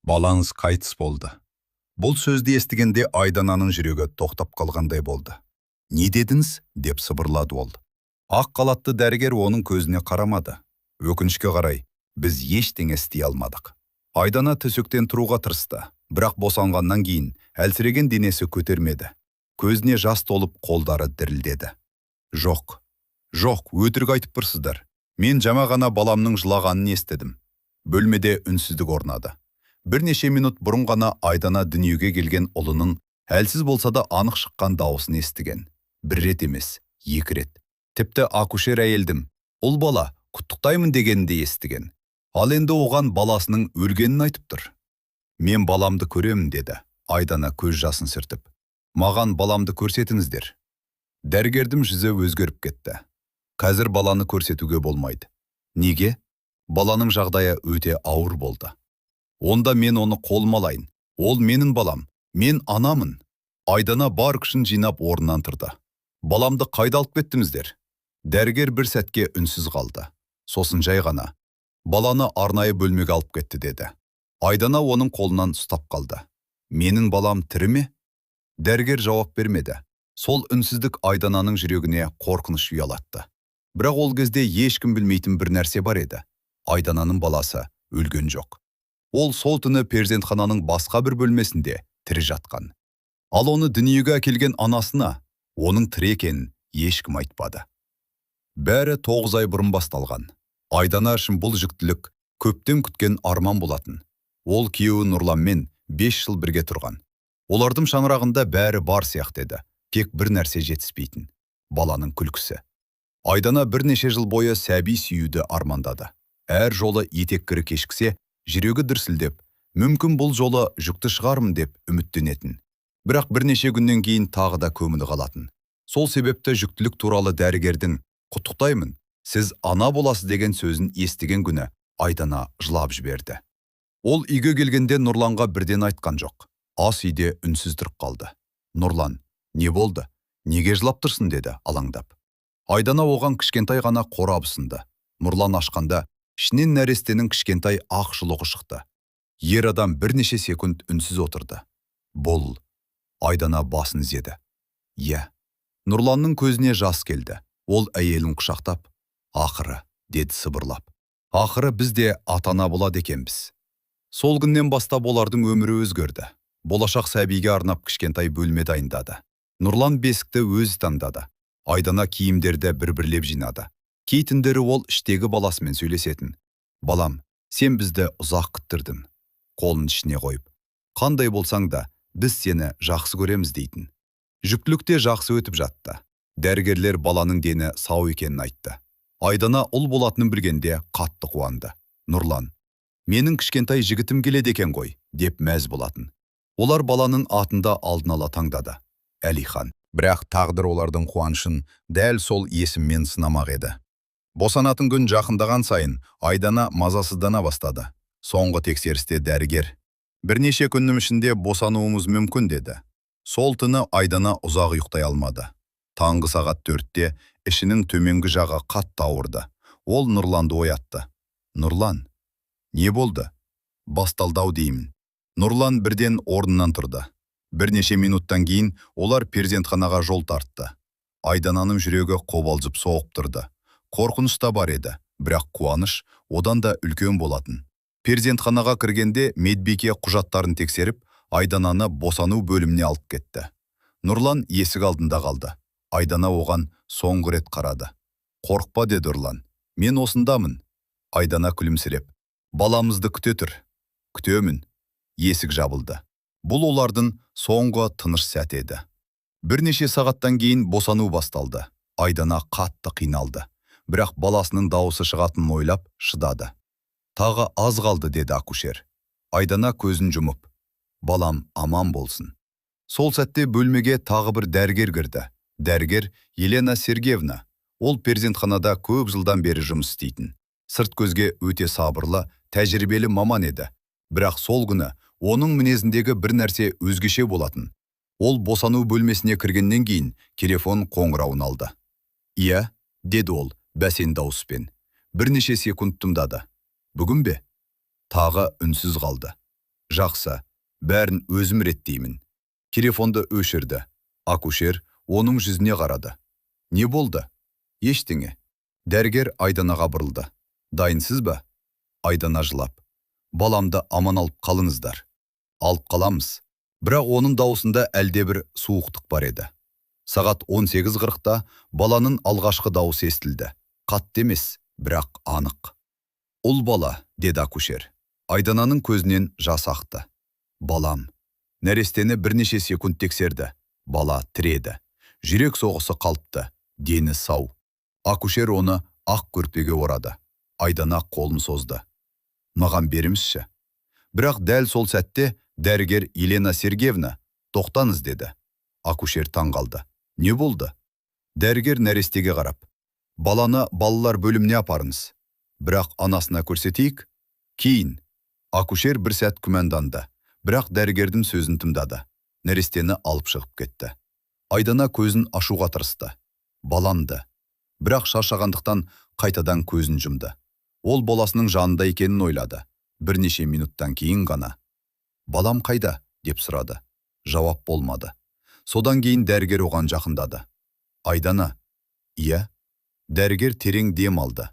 Балаңыз қайтыс болды. Бұл сөзді естігенде Айдананың жүрегі тоқтап қалғандай болды. Не дедіңіз? Деп сыбырлады ол. Ақ қалатты дәрігер оның көзіне қарамады. Өкінішке қарай, біз ештеңе істей алмадық. Айдана төсектен тұруға тырысты, бірақ босанғаннан кейін әлсіреген денесі көтермеді. Көзіне жас толып, қолдары дірілдеді. Жоқ, өтірік айтып тұрсыздар. Мен жаңа ғана баламның жылағанын естідім. Бөлмеде үнсіздік орнады. Бірнеше минут бұрын ғана Айдана дүниеге келген ұлының әлсіз болса да анық шыққан дауысын естіген. Бір рет емес, 2 рет. Тіпті акушер әйелдім, ұл бала, құттықтаймын дегенді естіген. Ал енді оған баласының өлгенін айтып тұр. Мен баламды көремін, деді Айдана көз жасын сүртіп. Маған баламды көрсетіңіздер. Дәрігердің жүзі өзгеріп кетті. Қазір баланы көрсетуге болмайды. Неге? Баланың жағдайы өте ауыр болды. Онда мен оны қолыма алайын. Ол менің балам, мен анамын. Айдана бар күшін жинап орнынан тұрды. Баламды қайда алып кеттіңіздер? Дәрігер бір сәтке үнсіз қалды. Сосын жай ғана, баланы арнайы бөлмеге алып кетті, деді. Айдана оның қолынан ұстап қалды. Менің балам тірі ме? Дәрігер жауап бермеді. Сол үнсіздік Айдананың жүрегіне қорқыныш ұялатты. Бірақ ол кезде ешкім білмейтін бір нәрсе бар еді. Айдананың баласы өлген жоқ. Ол сол түні перзентхананың басқа бір бөлмесінде тірі жатқан. Ал оны дүниеге әкелген анасына оның тірі екенін ешкім айтпады. Бәрі 9 ай бұрын басталған. Айдана үшін бұл жүктілік көптен күткен арман болатын. Ол күйеуі Нұрланмен 5 жыл бірге тұрған. Олардың шаңырағында бәрі бар сияқты еді. Тек бір нәрсе жетіспейтін. Баланың күлкісі. Айдана бірнеше жыл бойы сәби сүюді армандады. Әр жолы етек-кірі кешіксе, жүрегі дүрсілдеп, мүмкін бұл жолы жүкті шығармын деп үміттенетін. Бірақ бірнеше күннен кейін тағы да көңілі қалатын. Сол себепті жүктілік туралы дәрігердің «Құттықтаймын, сіз ана боласыз» деген сөзін естіген күні Айдана жылап жіберді. Ол үйге келгенде Нұрланға бірден айтқан жоқ. Ас үйде үнсіз тұрып қалды. Нұрлан, не болды? Неге жылап тұрсың, деді алаңдап. Айдана оған кішкентай ғана қорап ұсынды. Нұрлан ашқанда ішінен нәрестенің кішкентай ақ шұлығы шықты. Ер адам бірнеше секунд үнсіз отырды. Бұл. Айдана басын изеді. Иә. Нұрланның көзіне жас келді. Ол әйелін құшақтап, ақыры, деді сыбырлап. Ақыры біз де ата-ана болады екенбіз. Сол күннен бастап олардың өмірі өзгерді. Болашақ сәбиге арнап кішкентай бөлме дайындады. Нұрлан бесікті өзі таңдады. Айдана киімдерді бір-бірлеп жинады. Кей түндері ол іштегі баласымен сөйлесетін. Балам, сен бізді ұзақ күттірдің. Қолын ішіне қойып. Қандай болсаң да, біз сені жақсы көреміз дейтін. Жүктілікте жақсы өтіп жатты. Дәрігерлер баланың дені сау екенін айтты. Айдана ұл болатынын білгенде қатты қуанды. Нұрлан, менің кішкентай жігітім келеді екен ғой, деп мәз болатын. Олар баланың атында алдын ала таңдады. Әлихан. Бірақ тағдыр олардың қуанышын дәл сол есіммен сынамақ еді. Босанатын күн жақындаған сайын Айдана мазасыздана бастады. Соңғы тексерісте дәрігер: бірнеше күннің ішінде босануымыз мүмкін, деді. Сол түні Айдана ұзақ ұйықтай алмады. Таңғы сағат 4-те ішінің төменгі жағы қатты ауырды. Ол Нұрланды оятты. Нұрлан, не болды? Басталды-ау деймін. Нұрлан бірден орнынан тұрды. Бірнеше минуттан кейін олар перзентханаға жол тартты. Айдананың жүрегі қобалжып соғып тұрды. Қорқыныш та бар еді, бірақ қуаныш одан да үлкен болатын. Перзентханаға кіргенде медбике құжаттарын тексеріп, Айдананы босану бөліміне алып кетті. Нұрлан есік алдында қалды. Айдана оған соңғы рет қарады. Қорықпа, деді Нұрлан. Мен осындамын. Айдана күлімсіреп: баламызды күте тұр. Күтемін. Есік жабылды. Бұл олардың соңғы тыныш сәті еді. Бірнеше сағаттан кейін босану басталды. Айдана қатты қиналды. Бірақ баласының дауысы шығатынын ойлап шыдады. Тағы аз қалды, деді акушер. Айдана көзін жұмып: балам аман болсын. Сол сәтте бөлмеге тағы бір дәрігер кірді. Дәрігер Елена Сергеевна. Ол перзентханада көп жылдан бері жұмыс істейтін. Сырт көзге өте сабырлы, тәжірибелі маман еді. Бірақ сол күні оның мінезіндегі бір нәрсе өзгеше болатын. Ол босану бөлмесіне кіргеннен кейін телефон қоңырауын алды. Иә, деді ол бәсен дауыспен. Бірнеше секунд тыңдады. Бүгін бе? Тағы үнсіз қалды. Жақсы, бәрін өзім реттеймін. Телефонды өшірді. Акушер оның жүзіне қарады. Не болды? Ештеңе. Дәрігер Айданаға бұрылды. Дайынсыз ба? Айдана жылап. Баламды аман алып қалыңыздар. Алып қаламыз. Бірақ оның даусында әлдебір суықтық бар еді. Сағат 18:40-та баланың алғашқы дауысы естілді. Қатты емес, бірақ анық. Ұл бала, деді акушер. Айдананың көзінен жас ақты. Балам. Нәрестені бірнеше секунд тексерді. Бала тіреді. Жүрек соғысы қалыпты. Дені сау. Акушер оны ақ көрпеге орады. Айдана қолын созды. Маған беріңізші. Бірақ дәл сол сәтте дәрігер Елена Сергеевна, тоқтаңыз деді. Акушер таңғалды. Не болды? Дәрігер нәрестеге қарап. Баланы балалар бөліміне апарыңыз. Бірақ анасына көрсетейік? Кейін. Акушер бір сәт күмәнданды. Бірақ дәрігердің сөзін тыңдады. Нәрестені алып шығып кетті. Айдана көзін ашуға тырысты. Баламды. Бірақ шаршағандықтан қайтадан көзін жұмды. Ол баласының жанында екенін ойлады. Бірнеше минуттан кейін ғана. Балам қайда? Деп сұрады. Жауап болмады. Содан кейін дәрігер оған жақындады. Айдана. Иә. Дәрігер терең дем алды.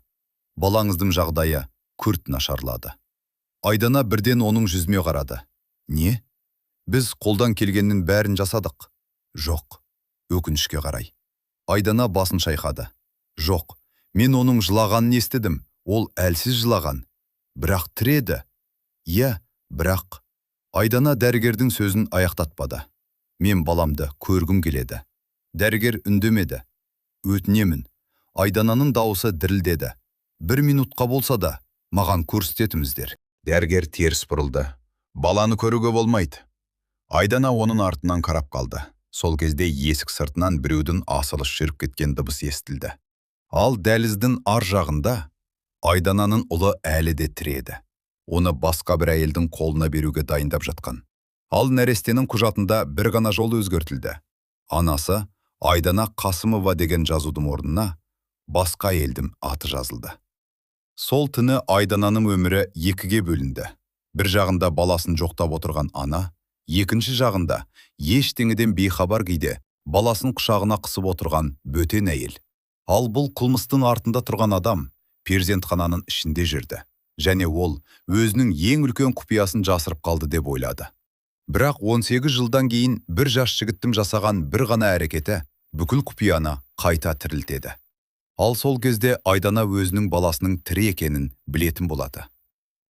Балаңыздың жағдайы күрт нашарлады. Айдана бірден оның жүзіне қарады. Не? Біз қолдан келгеннің бәрін жасадық. Жоқ. Өкінішке қарай. Айдана басын шайқады. Жоқ. Мен оның жылағанын естідім. Ол әлсіз жылаған. Бірақ тіреді. Иә, бірақ. Айдана дәрігердің сөзін аяқтатпады. Мен баламды көргім келеді. Дәрігер үндемеді. Өтінемін. Айдананың дауысы дірілдеді. 1 минутқа болса да, маған көрсететіңіздер. Дәрігер теріс бұрылды. Баланы көруге болмайды. Айдана оның артынан қарап қалды. Сол кезде есік сыртынан біреудің асылыш жүріп кеткен дыбыс естілді. Ал дәліздің ар жағында Айдананың ұлы әлі де тіреді. Оны басқа бір әйелдің қолына беруге дайындап жатқан. Ал нәрестенің құжатында бір ғана жол өзгертілді. Анасы Айдана Қасымова деген жазудың орнына басқа әйелдің аты жазылды. Сол түні Айдананың өмірі екіге бөлінді. Бір жағында баласын жоқтап отырған ана, екінші жағында ештеңеден бейхабар күйде баласын құшағына қысып отырған бөтен әйел. Ал бұл қылмыстың артында тұрған адам перзентхананың ішінде жүрді. Және ол өзінің ең үлкен құпиясын жасырып қалды деп ойлады. Бірақ 18 жылдан кейін бір жас жігіттің жасаған бір ғана әрекеті бүкіл құпияны қайта тірілтеді. Ал сол кезде Айдана өзінің баласының тірі екенін білетін болады.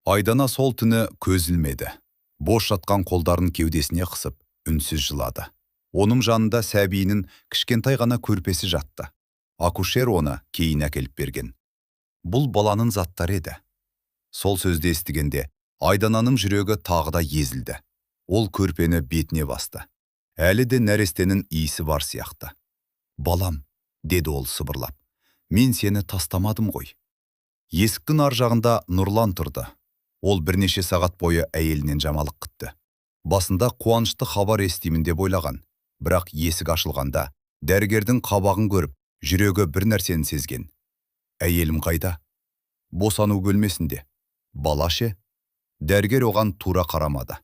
Айдана сол түні көз ілмеді. Бош жатқан қолдарын кеудесіне қысып, үнсіз жылады. Оның жанында сәбиінің кішкентай ғана көрпесі жатты. Акушер оны кейін әкеліп берген. Бұл баланың заттары еді. Сол сөзді естігенде Айдананың жүрегі тағы да езілді. Ол көрпені бетіне басты. Әлі де нәрестенің иісі бар сияқты. Балам, деді ол сыбырлап. Мен сені тастамадым ғой. Есіктің ар жағында Нұрлан тұрды. Ол бірнеше сағат бойы әйелінен жамалық күтті. Басында қуанышты хабар естимін деп ойлаған. Бірақ есік ашылғанда дәрігердің қабағын көріп, жүрегі бір нәрсені сезген. Әйелім қайда? Босану бөлмесінде. Бала ше? Дәрігер оған тура қарамады.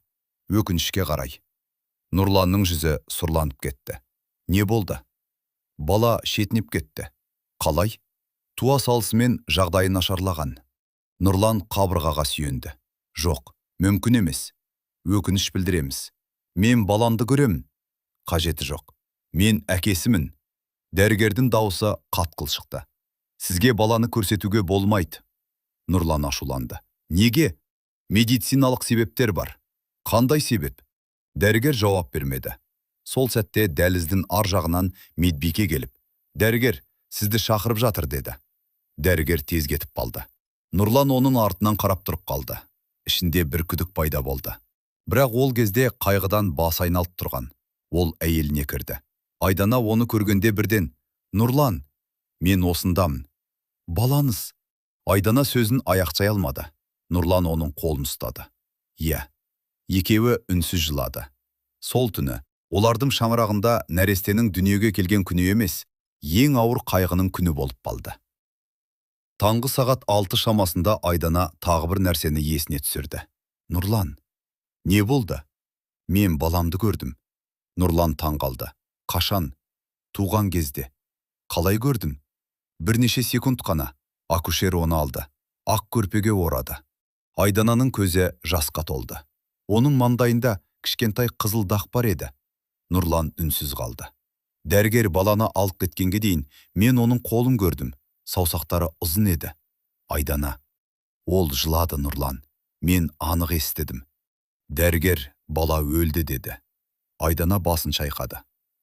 Өкінішке қарай. Нұрланның жүзі сұрланып кетті. Не болды? Бала шетінеп кетті. Қалай? Туа салысымен жағдайы нашарлаған. Нұрлан қабырғаға сүйенді. Жоқ, мүмкін емес. Өкініш білдіреміз. Мен баламды көрем. Қажеті жоқ. Мен әкесімін. Дәрігердің дауысы қатқыл шықты. Сізге баланы көрсетуге болмайды. Нұрлан ашуланды. Неге? Медициналық себептер бар. Қандай себеп? Дәрігер жауап бермеді. Сол сәтте дәліздің ар жағынан медбике келіп, дәрігер, сізді шақырып жатыр деді. Дәрігер тез кетіп қалды. Нұрлан оның артынан қарап тұрып қалды. Ішінде бір күдік пайда болды. Бірақ ол кезде қайғыдан бас айналып тұрған. Ол әйеліне кірді. Айдана оны көргенде бірден, Нұрлан, мен осындамын. Балаңыз. Айдана сөзін аяқтай алмады. Нұрлан оның қолын ұстады. Иә. Екеуі үнсіз жылады. Сол түні олардың шаңырағында нәрестенің дүниеге келген күні емес, ең ауыр қайғының күні болып қалды. Таңғы сағат 6 шамасында Айдана тағы бір нәрсені есіне түсірді. Нұрлан, Не болды? Мен баламды көрдім. Нұрлан таң қалды. Қашан? Туған кезде. Қалай көрдің? Бірнеше секунд қана. Акушер оны алды. Ақ көрпеге орады. Айдананың көзі жасқа толды. Оның маңдайында кішкентай қызыл дақ бар еді. Нұрлан үнсіз қалды. Дәрігер баланы алып кеткенге дейін мен оның қолын көрдім. Саусақтары ұзын еді. Айдана. Ол жылады Нұрлан. Мен анық естідім. Дәрігер бала өлді деді. Айдана басын шайқады.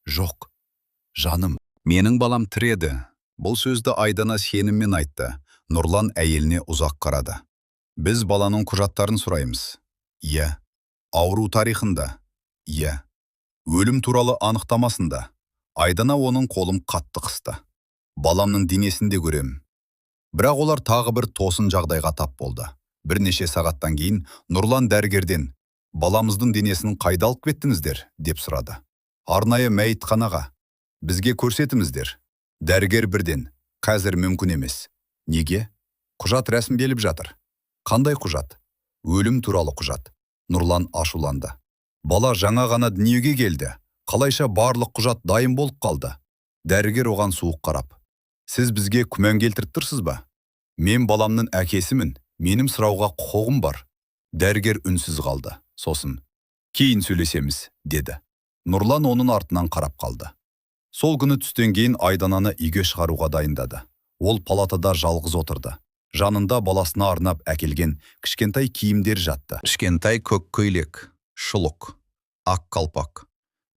Жоқ, жаным, менің балам тіреді. Бұл сөзді Айдана сеніммен айтты. Нұрлан әйеліне ұзақ қарады. Біз баланың құжаттарын сұраймыз. Иә. Ауру тарихында. Иә. Өлім туралы анықтамасында. Айдана оның қолын қатты қысты. Баламның денесінде көрем. Бірақ олар тағы бір тосын жағдайға тап болды. Бірнеше сағаттан кейін Нұрлан дәрігерден баламыздың денесін қайда алып кеттіңіздер деп сұрады. Арнайы мәйітханаға. Бізге көрсетіңіздер. Дәрігер бірден. Қазір мүмкін емес. Неге? Құжат рәсімделіп жатыр. Қандай құжат? Өлім туралы құжат. Нұрлан ашуланды. Бала жаңа ғана дүниеге келді. Қалайша барлық құжат дайын болып қалды. Дәрігер оған суық қарап. Сіз бізге күмән келтіріп тұрсыз ба? Мен баламның әкесімін. Менің сұрауға құқығым бар. Дәрігер үнсіз қалды. Сосын, кейін сөйлесеміз, деді. Нұрлан оның артынан қарап қалды. Сол күні түстен кейін Айдананы үйге шығаруға дайындады. Ол палатада жалғыз отырды. Жанында баласына арнап әкелген кішкентай киімдер жатты. Кішкентай көк көйлек, шұлық, ақ қалпақ.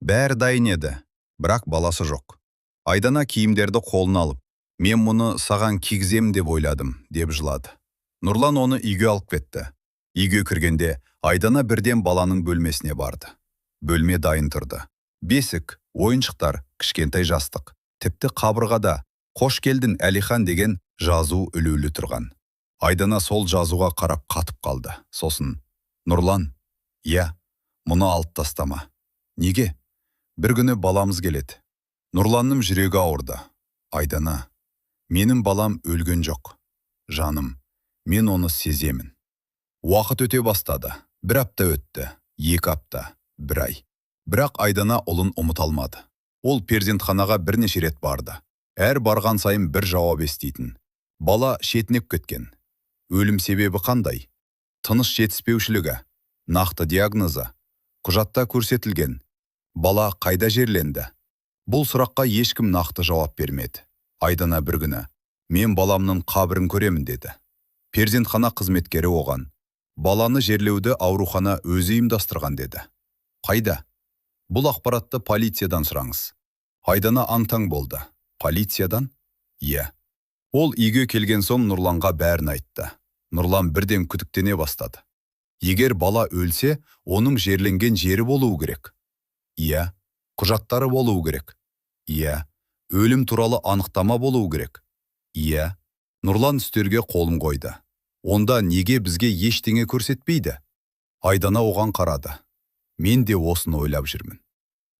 Бәрі дайын еді, бірақ баласы жоқ. Айдана киімдерді қолына алып, мен мұны саған кигізем деп ойладым, деп жылады. Нұрлан оны үйге алып кетті. Үйге кіргенде Айдана бірден баланың бөлмесіне барды. Бөлме дайын тұрды. Бесік, ойыншықтар, кішкентай жастық. Тіпті қабырғада «Қош келдің, Әлихан» деген жазу ілулі тұрған. Айдана сол жазуға қарап қатып қалды. Сосын, Нұрлан, иә, мұны алып тастама. Неге? Бір күні баламыз келеді. Нұрланның жүрегі ауырды. Айдана, менің балам өлген жоқ. Жаным, мен оны сеземін. Уақыт өте бастады. Бір апта өтті, 2 апта, 1 ай. Бірақ Айдана ұлын ұмыта алмады. Ол перзентханаға бірнеше рет барды. Әр барған сайын бір жауап естейтін. Бала шетінеп кеткен. Өлім себебі қандай? Тыныс жетіспеушілігі, нақты диагнозы, құжатта көрсетілген. Бала қайда жерленді? Бұл сұраққа ешкім нақты жауап бермеді. Айдана бір күні, мен баламның қабірін көремін деді. Перзентхана қызметкері оған, баланы жерлеуді аурухана өзі ұйымдастырған деді. Қайда? Бұл ақпаратты полициядан сұраңыз. Айдана аң-таң болды. Полициядан? Иә. Ол үйге келген соң Нұрланға бәрін айтты. Нұрлан бірден күдіктене бастады. Егер бала өлсе, оның жерленген жері болуы керек. Иә. Құжаттары болуы керек. Иә. Өлім туралы анықтама болуы керек. Иә. Нұрлан үстелге қолын қойды. Онда неге бізге ештеңе көрсетпейді? Айдана оған қарады. Мен де осыны ойлап жүрмін.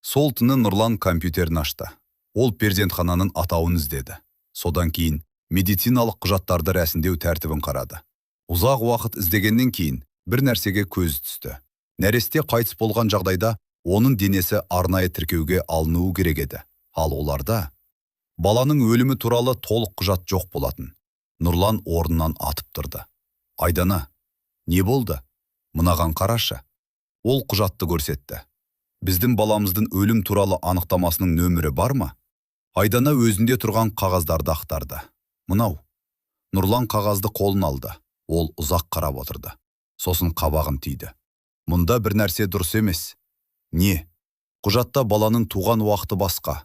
Сол түні Нұрлан компьютерін ашты. Ол перзентхананың атауын іздеді. Содан кейін медициналық құжаттарды рәсімдеу тәртібін қарады. Ұзақ уақыт іздегеннен кейін бір нәрсеге көзі түсті. Нәресте қайтыс болған жағдайда оның денесі арнайы тіркеуге алынуы керек еді. Ал оларда баланың өлімі туралы толық құжат жоқ болатын. Нұрлан орнынан атып тұрды. Айдана, не болды? Мынаған қарашы. Ол құжатты көрсетті. Біздің баламыздың өлім туралы анықтамасының нөмірі бар ма? Айдана өзінде тұрған қағаздарды ақтарды. Мынау. Нұрлан қағазды қолын алды. Ол ұзақ қарап отырды. Сосын қабағын түйді. Мұнда бір нәрсе дұрыс емес. Не? Құжатта баланың туған уақыты басқа.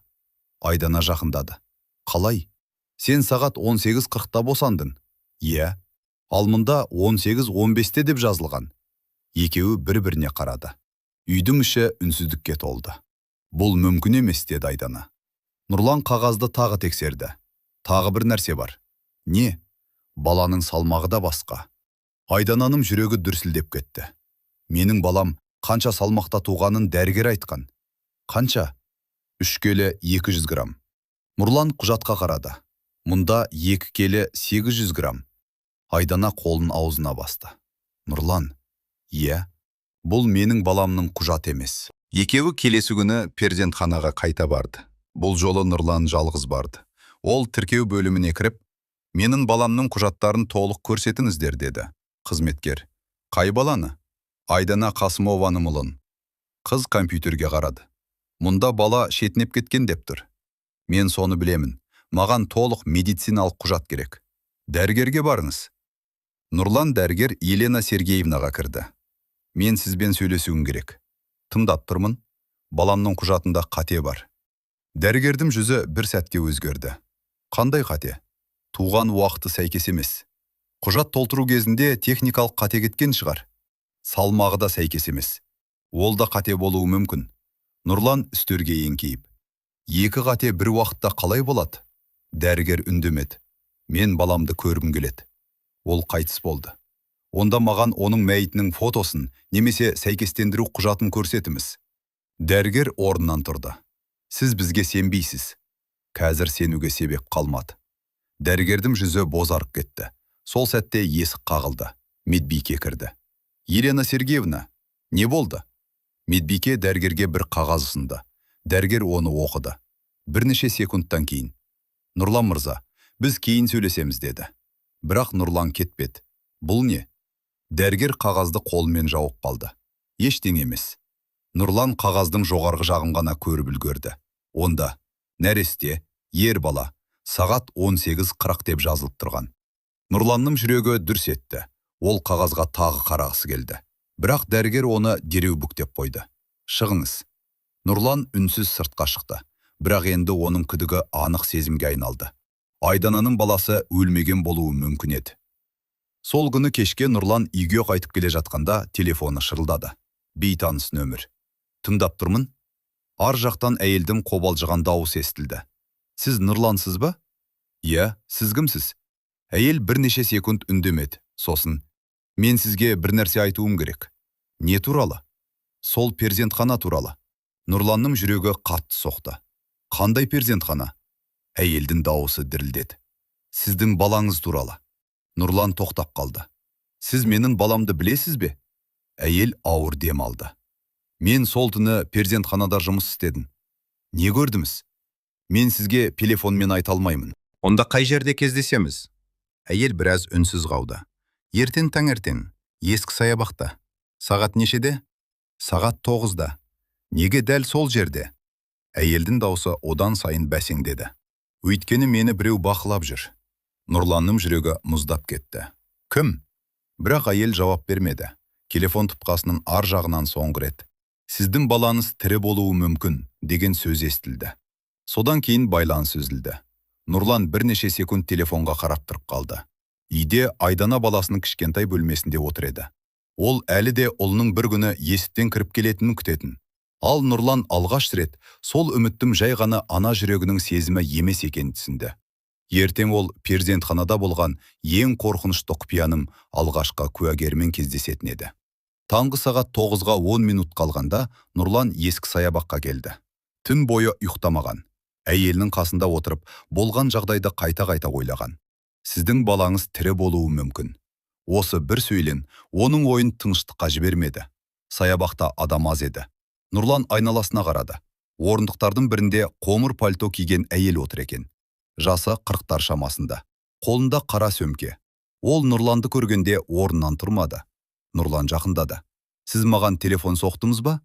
Айдана жақындады. Қалай? Сен сағат 18:40-та босандың. Иә. Ал мұнда 18:15-те деп жазылған. Екеуі бір-біріне қарады. Үйдің іші үнсіздікке толды. Бұл мүмкін емес, деді Айдана. Нұрлан қағазды тағы тексерді. Тағы бір нәрсе бар. Не? Баланың салмағы да басқа. Айдананың жүрегі дүрсілдеп кетті. Менің балам қанша салмақта туғанын дәрігер айтқан. Қанша? 3 келі 200 грамм. Нұрлан құжатқа қарады. Мұнда 2 келі 800 грамм. Айдана қолын аузына басты. Нұрлан, иә, Бұл менің баламның құжат емес. Екеуі келесі күні перзентханаға қайта барды. Бұл жолы Нұрлан жалғыз барды. Ол тіркеу бөліміне кіріп, менің баламның құжаттарын толық көрсетіңіздер деді. Қызметкер: қай баланы? Айдана Қасымованың ұлын. Қыз компьютерге қарады. Мұнда бала шетінеп кеткен деп тұр. Мен соны білемін. Маған толық медициналық құжат керек. Дәрігерге барыңыз. Нұрлан дәрігер Елена Сергеевнаға кірді. Мен сізбен сөйлесуім керек. Тыңдап тұрмын. Баламның құжатында қате бар. Дәрігердің жүзі бір сәтке өзгерді. Қандай қате? Туған уақыты сәйкес емес. Құжат толтыру кезінде техникалық қате кеткен шығар. Салмағы да сәйкес емес. Ол да қате болуы мүмкін. Нұрлан үстелге еңкейіп: екі қате бір уақытта қалай болады? Дәрігер үндемеді. Мен баламды көргім келеді. Ол қайтыс болды. Онда маған оның мәйітінің фотосын немесе сәйкестендіру құжатын көрсетіңіз. Дәрігер орнынан тұрды. Сіз бізге сенбейсіз. Қазір сенуге себеп қалмады. Дәрігердің жүзі бозарып кетті. Сол сәтте есік қағылды. Медбике кірді. Елена Сергеевна, не болды? Медбике дәрігерге бір қағаз ұсынды. Дәрігер оны оқыды. Бірнеше секундтан кейін: Нұрлан мырза, біз кейін сөйлесеміз деді. Бірақ Нұрлан кетпеді. Бұл не? Дәрігер қағазды қолымен жауып қалды. Ештеңе емес. Нұрлан қағаздың жоғарғы жағын ғана көріп үлгерді. Онда: нәресте, ер бала, сағат 18:40 деп жазылып тұрған. Нұрланның жүрегі дүрс етті. Ол қағазға тағы қарағысы келді. Бірақ дәрігер оны дереу бүктеп қойды. Шығыңыз. Нұрлан үнсіз сыртқа шықты. Бірақ енді оның күдігі анық сезімге айналды. Айдананың баласы өлмеген болуы мүмкін еді. Сол күні кешке Нұрлан үйге қайтып келе жатқанда телефоны шырылдады. Бейтаныс нөмір. Тыңдап тұрмын. Ар жақтан әйелдің қобалжыған дауысы естілді. Сіз Нұрлансыз ба? Иә, сіз кімсіз? Әйел бірнеше секунд үндемеді. Сосын: мен сізге бір нәрсе айтуым керек. Не туралы? Сол перзентхана туралы. Нұрланның жүрегі қатты соқты. Қандай перзентхана? Әйелдің дауысы дірілдеді. Сіздің балаңыз туралы. Нұрлан тоқтап қалды. Сіз менің баламды білесіз бе? Әйел ауыр дем алды. Мен сол түні перзентханада жұмыс істедім. Не көрдіңіз? Мен сізге телефонмен айта алмаймын. Онда қай жерде кездесеміз? Әйел біраз үнсіз қалды. Ертең таңертең, ескі саябақта. Сағат нешеде? Сағат 9-да. Неге дәл сол жерде? Әйелдің даусы одан сайын бәсеңдеді. Өйткені мені біреу бақылап жүр. Нұрланның жүрегі мұздап кетті. Кім? Бірақ әйел жауап бермеді. Телефон тұтқасының ар жағынан соңғы рет: сіздің балаңыз тірі болуы мүмкін деген сөз естілді. Содан кейін байланыс үзілді. Нұрлан бірнеше секунд телефонға қарап тұрып қалды. Үйде Айдана баласының кішкентай бөлмесінде отыр еді. Ол әлі де ұлының бір күні есіктен кіріп келетінін күтетін. Ал Нұрлан алғаш рет сол үміттің жай ғана ана жүрегінің сезімі емес екенін түсінді. Ертең ол перзентханада болған ең қорқынышты құпияның алғашқы куәгерімен кездесетін еді. Таңғы сағат 9-ға 10 минут қалғанда Нұрлан ескі саябаққа келді. Түн бойы ұйықтамаған. Әйелінің қасында отырып, болған жағдайды қайта-қайта ойлаған. Сіздің балаңыз тірі болуы мүмкін. Осы бір сөйлен оның ойын тыныштыққа жібермеді. Саябақта адам аз еді. Нұрлан айналасына қарады. Орындықтардың бірінде қоңыр пальто киген әйел отыр екен. Жасы 40-тар шамасында. Қолында қара сөмке. Ол Нұрланды көргенде орнынан тұрмады. Нұрлан жақындады. Сіз маған телефон соқтыңыз ба?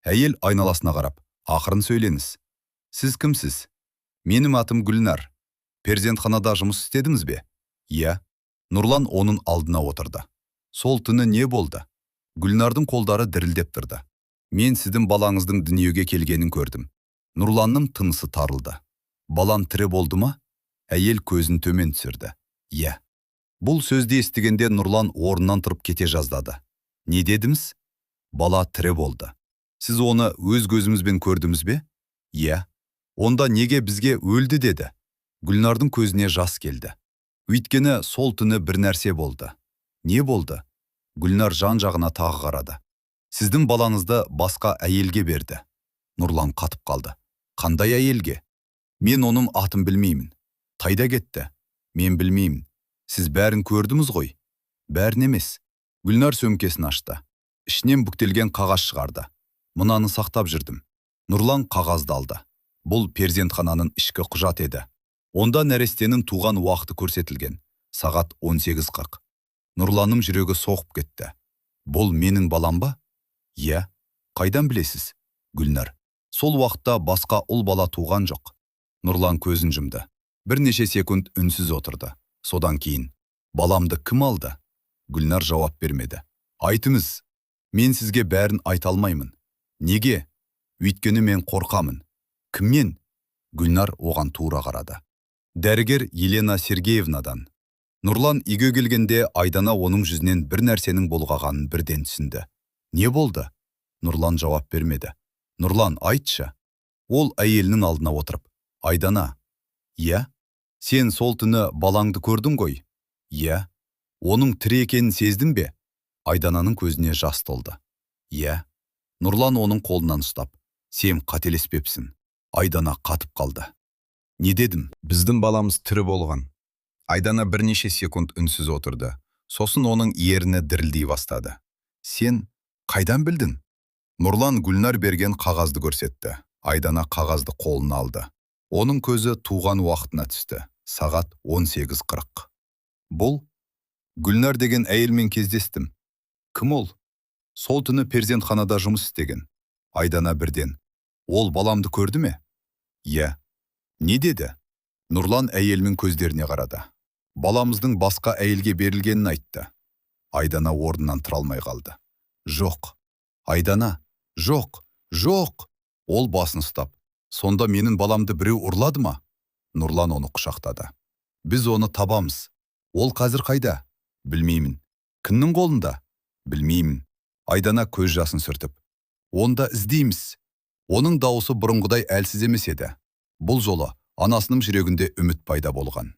Әйел айналасына қарап: ақырын сөйлеңіз. Сіз кімсіз? Менің атым Гүлнар. Перзентханада жұмыс істедіңіз бе? Иә. Нұрлан оның алдына отырды. Сол түні не болды? Гүлнардың қолдары дірілдеп тұрды. Мен сіздің балаңыздың дүниеге келгенін көрдім. Нұрланның тынысы тарылды. Балам тірі болды ма? Әйел көзін төмен түсірді. Иә. Бұл сөзді естігенде Нұрлан орнынан тұрып кете жаздады. Не дедіңіз? Бала тірі болды. Сіз оны өз көзімізбен көрдіңіз бе? Иә. Онда неге бізге өлді деді? Гүлнардың көзіне жас келді. Өйткені сол түні бір нәрсе болды. Не болды? Гүлнар жан-жағына тағы қарады. Сіздің балаңызды басқа әйелге берді. Нұрлан қатып қалды. Қандай әйелге? Мен оның атын білмеймін. Қайда кетті? Мен білмеймін. Сіз бәрін көрдіңіз ғой? Бәрін емес. Гүлнар сөмкесін ашты. Ішінен бүктелген қағаз шығарды. Мынаны сақтап жүрдім. Нұрлан қағазды алды. Бұл перзентхананың ішкі құжат еді. Онда нәрестенің туған уақыты көрсетілген. Сағат 18:40. Нұрланым жүрегі соғып кетті. Бұл менің балам ба? Иә. Қайдан білесіз? Гүлнар. Сол уақытта басқа ұл бала туған жоқ. Нұрлан көзін жұмды. Бірнеше секунд үнсіз отырды. Содан кейін, баламды кім алды? Гүлнар жауап бермеді. Айтыңыз. Мен сізге бәрін айта алмаймын. Неге? Өйткені мен қорқамын. Кімнен? Гүлнар оған тура қарады. Дәрігер Елена Сергеевнадан. Нұрлан үйге келгенде Айдана оның жүзінен бір нәрсенің болғанын бірден түсінді. Не болды? Нұрлан жауап бермеді. Нұрлан, айтшы. Ол әйелінің алдына отырып. Айдана. Иә? Сен сол түні балаңды көрдің ғой? Иә. Оның тірі екенін сездің бе? Айдананың көзіне жас толды. Иә. Нұрлан оның қолынан ұстап. Сен қателеспепсің. Айдана қатып қалды. Не дедім? Біздің баламыз тірі болған. Айдана бірнеше секунд үнсіз отырды. Сосын оның ерні дірілдей бастады. Сен қайдан білдің? Нұрлан Гүлнар берген қағазды көрсетті. Айдана қағазды қолына алды. Оның көзі туған уақытына түсті. Сағат 18:40. Бұл Гүлнар деген әйелмен кездестім. Кім ол? Сол түні перзентханада жұмыс істеген. Айдана бірден. Ол баламды көрді ме? Иә. Не деді? Нұрлан әйелмен көздеріне қарады. Баламыздың басқа әйелге берілгенін айтты. Айдана орнынан тұра алмай қалды. Жоқ. Айдана. Жоқ. Жоқ. Ол басын ұстап. Сонда менің баламды біреу ұрлады ма? Нұрлан оны құшақтады. Біз оны табамыз. Ол қазір қайда? Білмеймін. Кімнің қолында? Білмеймін. Айдана көз жасын сүртіп. Онда іздейміз. Оның дауысы бұрынғыдай әлсіз емес еді. Бұл жолы анасының жүрегінде үміт пайда болған.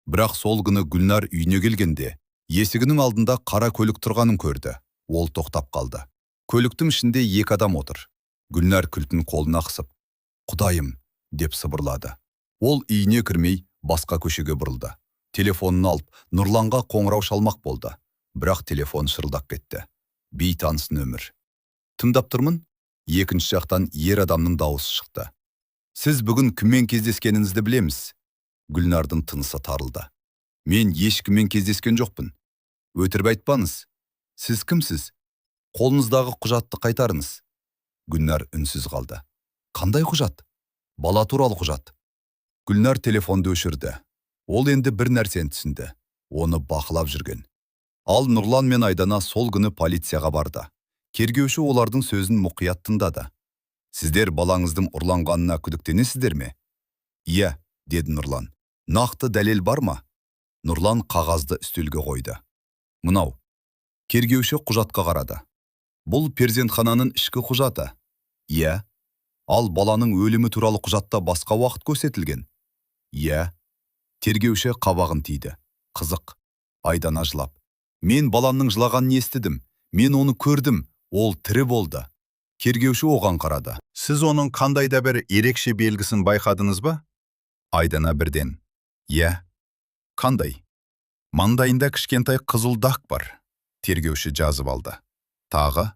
Бірақ сол күні Гүлнар үйіне келгенде, есігінің алдында қара көлік тұрғанын көрді. Ол тоқтап қалды. Көліктің ішінде 2 адам отыр. Гүлнар кілтін қолына қысып, «Құдайым», деп сыбырлады. Ол үйіне кірмей, басқа көшеге бұрылды. Телефонын алып, Нұрланға қоңырау шалмақ болды. Бірақ телефон шырылдап кетті. Бейтаныс нөмір. Тыңдап тұрмын? Екінші жақтан ер адамның дауысы шықты. Сіз бүгін кіммен кездескеніңізді білеміз? Гүлнардың тынысы тарылды. Мен ешкіммен кездескен жоқпын. Өтірік айтпаңыз. Сіз кімсіз? Қолыңыздағы құжатты қайтарыңыз. Гүлнар үнсіз қалды. Қандай құжат? Бала туралы құжат. Гүлнар телефонды өшірді. Ол енді бір нәрсені түсінді. Оны бақылап жүрген. Ал Нұрлан мен Айдана сол күні полицияға барды. Тергеуші олардың сөзін мұқият тыңдады. Сіздер балаңыздың ұрланғанына күдіктенесіздер ме? Иә, деді Нұрлан. Нақты дәлел бар ма? Нұрлан қағазды үстелге қойды. Мынау. Тергеуші құжатқа қарады. Бұл перзентхананың ішкі құжаты. Иә. Ал баланың өлімі туралы құжатта басқа уақыт көрсетілген. Иә. Тергеуші қабағын тиді. Қызық. Айдана жылап. Мен баламның жылағанын естідім. Мен оны көрдім. Ол тірі болды. Тергеуші оған қарады. Сіз оның қандай да бір ерекше белгісін байқадыңыз ба? Айдана бірден. Иә. Қандай? Маңдайында кішкентай қызыл дақ бар. Тергеуші жазып алды. Тағы?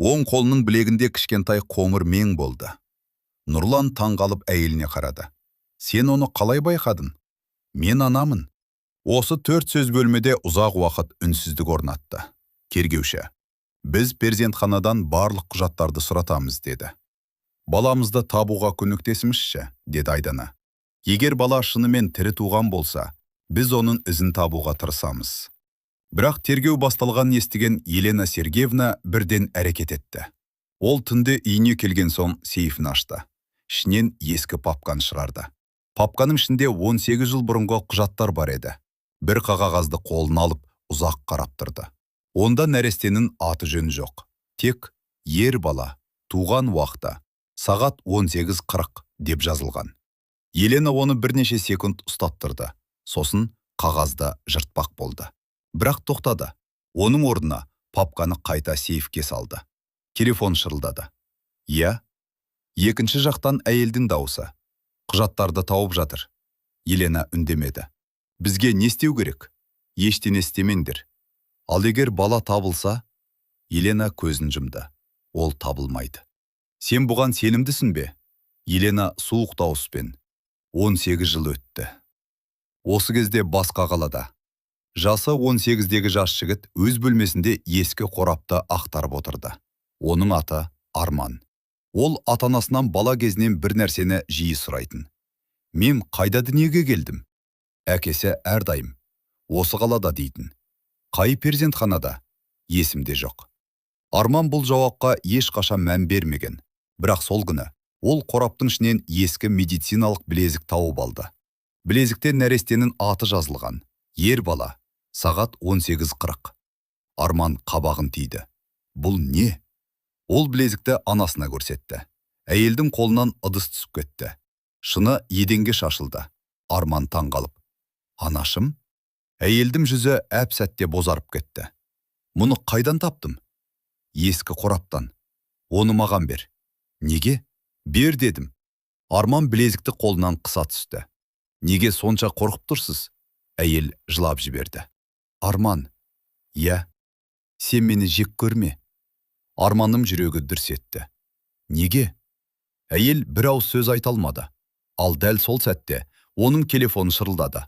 Оң қолының білегінде кішкентай қоңыр мең болды. Нұрлан таңғалып әйеліне қарады. Сен оны қалай байқадың? Мен анамын. Осы 4 сөз бөлмеде ұзақ уақыт үнсіздік орнатты. Тергеуші. Біз перзентханадан барлық құжаттарды сұратамыз, деді. Баламызды табуға көмектесіңізші, деді Айдана. Егер бала шынымен тірі туған болса, біз оның ізін табуға тырысамыз. Бірақ тергеу басталғанын естіген Елена Сергеевна бірден әрекет етті. Ол түнде үйіне келген соң сейфін ашты. Ішінен ескі папканы шығарды. Папканың ішінде 18 жыл бұрынғы құжаттар бар еді. Бір қағазды қолына алып, ұзақ қарап тұрды. Онда нәрестенің аты жөні жоқ. Тек ер бала, туған уақыты, сағат 18:40 деп жазылған. Елена оны бірнеше секунд ұстап тұрды. Сосын қағазды жыртпақ болды. Бірақ тоқтады. Оның орнына папканы қайта сейфке салды. Телефон шырылдады. Иә. Екінші жақтан әйелдің дауысы. Құжаттарды тауып жатыр. Елена үндемеді. Бізге не істеу керек? Ештеңе істемеңдер. Ал егер бала табылса, Елена көзін жұмды. Ол табылмайды. Сен бұған сенімдісің бе? Елена суық дауыспен. 18 жыл өтті. Осы кезде басқа қалада. Жасы 18-дегі жас жігіт өз бөлмесінде ескі қорапты ақтарып отырды. Оның аты Арман. Ол ата-анасынан бала кезінен бір нәрсені жиі сұрайтын. Мен қайда дүниеге келдім? Әкесі әрдайым осы қалада дейтін. Қай перзентханада? Есімде жоқ. Арман бұл жауапқа ешқашан мән бермеген. Бірақ сол күні ол қораптың ішінен ескі медициналық білезік тауып алды. Білезікте нәрестенің аты жазылған. Ер бала. Сағат 18:40. Арман қабағын тиді. Бұл не? Ол білезікті анасына көрсетті. Әйелдің қолынан ыдыс түсіп кетті. Шыны еденге шашылды. Арман таңғалып. Анашым? Әйелдің жүзі әп-сәтте бозарып кетті. Мұны қайдан таптым? Ескі қораптан. Оны маған бер. Неге? Бер дедім. Арман білезікті қолынан қыса түсті. Неге сонша қорқып тұрсыз? Әйел жылап жіберді. Арман, иә, сен мені жек көрме. Арманым жүрегі дүрс етті. Неге? Әйел бір ауыз сөз айта алмады. Ал дәл сол сәтте оның телефоны шырылдады.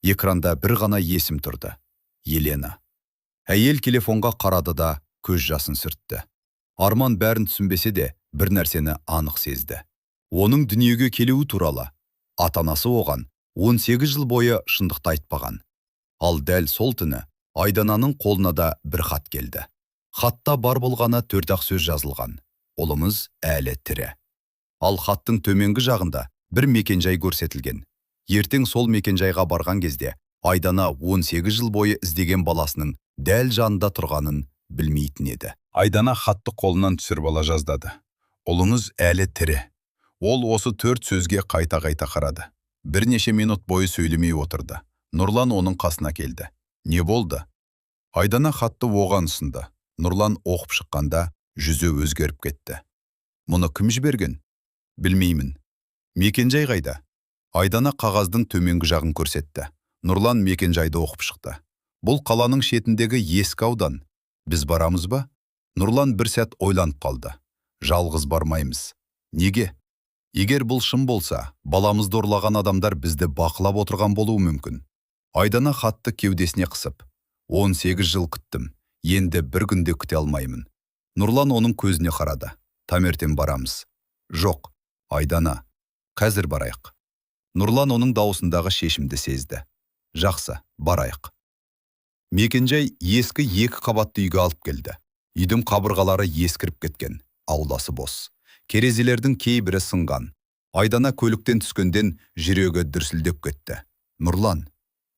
Экранда бір ғана есім тұрды. Елена. Әйел телефонға қарады да көз жасын сүртті. Арман бәрін түсінбесе де бір нәрсені анық сезді. Оның дүниеге келуі туралы ата-анасы оған 18 жыл бойы шындықты айтпаған. Ал дәл сол түні Айдананың қолына да бір хат келді. Хатта бар болғаны 4-ақ сөз жазылған. Ұлымыз әлі тірі. Ал хаттың төменгі жағында бір мекенжай көрсетілген. Ертең сол мекенжайға барған кезде Айдана 18 жыл бойы іздеген баласының дәл жанында тұрғанын білмейтін еді. Айдана хатты қолынан түсіріп ала жаздады. Ұлыңыз әлі тірі. Ол осы 4 сөзге қайта-қайта қарады. Бірнеше минут бойы сөйлемей отырды. Нұрлан оның қасына келді. Не болды? Айдана хатты оған ұсынды. Нұрлан оқып шыққанда жүзі өзгеріп кетті. Мұны кім жіберген? Білмеймін. Мекенжай қайда? Айдана қағаздың төменгі жағын көрсетті. Нұрлан мекенжайды оқып шықты. Бұл қаланың шетіндегі ескі аудан. Біз барамыз ба? Нұрлан бір сәт ойланып қалды. Жалғыз бармаймыз. Неге? Егер бұл шын болса, баламызды ұрлаған адамдар бізді бақылап отырған болуы мүмкін. Айдана хатты кеудесіне қысып. 18 жыл күттім. Енді бір күнде күте алмаймын. Нұрлан оның көзіне қарады. Таңертең барамыз. Жоқ, Айдана, қазір барайық. Нұрлан оның дауысындағы шешімді сезді. Жақсы, барайық. Мекенжай ескі 2 қабатты үйге алып келді. Үйдің қабырғалары ескіріп кеткен, ауласы бос. Керезелердің кейбірі сынған. Айдана көліктен түскенден жүрегі дүрсілдеп кетті. Нұрлан,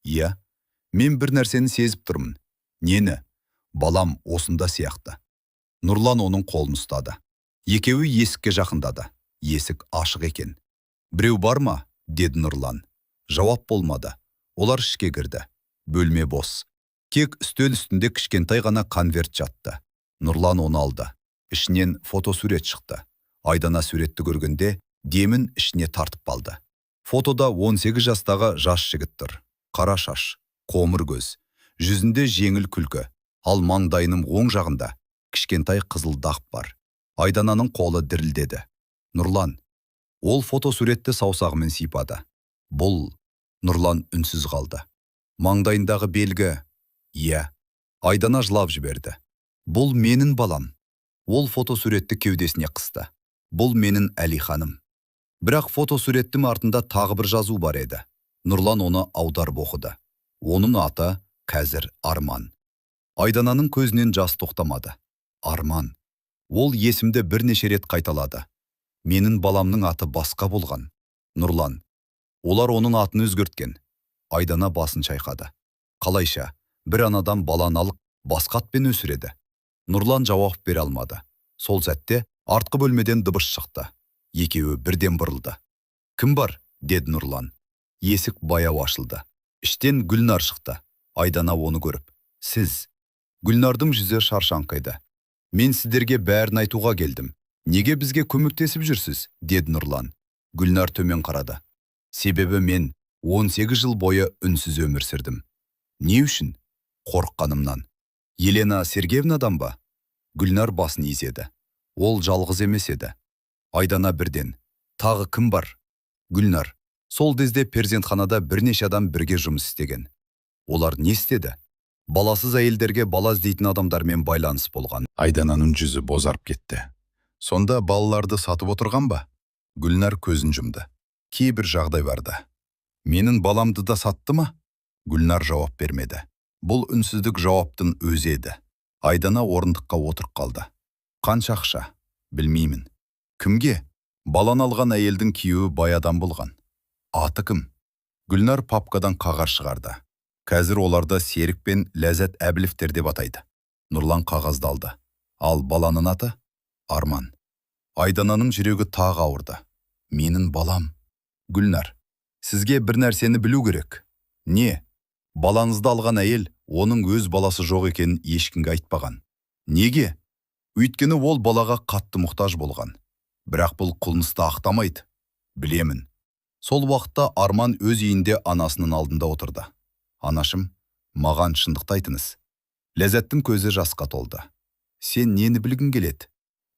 иә, мен бір нәрсені сезіп тұрмын. Нені? Балам осында сияқты. Нұрлан оның қолын ұстады. Екеуі есікке жақындады. Есік ашық екен. Біреу бар ма? Деді Нұрлан. Жауап болмады. Олар ішке кірді. Бөлме бос. Тек үстел үстінде кішкентай ғана конверт жатты. Нұрлан оны алды. Ішінен фотосурет шықты. Айдана суретті көргенде демін ішіне тартып қалды. Фотода 18 жастағы жас жігіт тұр. Қара шаш, қомыр көз, жүзінде жеңіл күлкі, ал маңдайының оң жағында кішкентай қызыл дақ бар. Айдананың қолы дірілдеді. Нұрлан, ол фотосуретті саусағымен сипады. Бұл, Нұрлан үнсіз қалды. Маңдайындағы белгі, иә. Айдана жылап жіберді. Бұл менің балам. Ол фотосуретті кеудесіне қысты. Бұл менің Әлиханым. Бірақ фотосуреттің артында тағы бір жазу бар еді. Нұрлан оны аударып оқыды. Оның аты қазір Арман. Айдананың көзінен жас тоқтамады. Арман. Ол есімді бірнеше рет қайталады. Менің баламның аты басқа болған. Нұрлан. Олар оның атын өзгерткен. Айдана басын шайқады. Қалайша, бір анадан баланы алып басқа атпен өсіреді. Нұрлан жауап бере алмады. Сол сәтте артқы бөлмеден дыбыс шықты. Екеуі бірден бұрылды. Кім бар? Деді Нұрлан. Есік баяу ашылды. Іштен Гүлнар шықты. Айдана оны көріп. Сіз. Гүлнардың жүзі шаршаңқайды. Мен сіздерге бәрін айтуға келдім. Неге бізге көмектесіп жүрсіз? Деді Нұрлан. Гүлнар төмен қарады. Себебі мен 18 жыл бойы үнсіз өмір сүрдім. Не үшін? Қорыққанымнан. Елена Сергеевнадан ба? Гүлнар басын изеді. Ол жалғыз емес еді. Айдана бірден: «Тағы кім бар?» Гүлнар: «Сол кезде перзентханада бірнеше адам бірге жұмыс істеген. Олар не істеді? Баласыз әйелдерге бала іздейтін адамдармен байланыс болған». Айдананың жүзі бозарып кетті. Сонда балаларды сатып отырған ба? Гүлнар көзін жұмды. Кейбір жағдай барды. Менің баламды да сатты ма? Гүлнар жауап бермеді. Бұл үнсіздік жауаптың өзі еді. Айдана орындыққа отырып қалды. Қанша ақша? Білмеймін. Кімге? Баланы алған әйелдің күйеуі бай адам болған. Аты кім? Гүлнар папкадан қағаз шығарды. Қазір оларды Серік пен Ләззат Әбілевтер деп атайды. Нұрлан қағазды алды. Ал баланың аты? Арман. Айдананың жүрегі тағы ауырды. Менің балам. Гүлнар: «Сізге бір нәрсені білу керек». Не? Балаңызды алған әйел оның өз баласы жоқ екенін ешкімге айтпаған. Неге? Өйткені ол балаға қатты мұқтаж болған. Бірақ бұл қылмысты ақтамайды. Білемін. Сол уақытта Арман өз үйінде анасының алдында отырды. «Анашым, маған шындықты айтыңыз». Ләззаттың көзі жасқа толды. «Сен нені білгің келеді?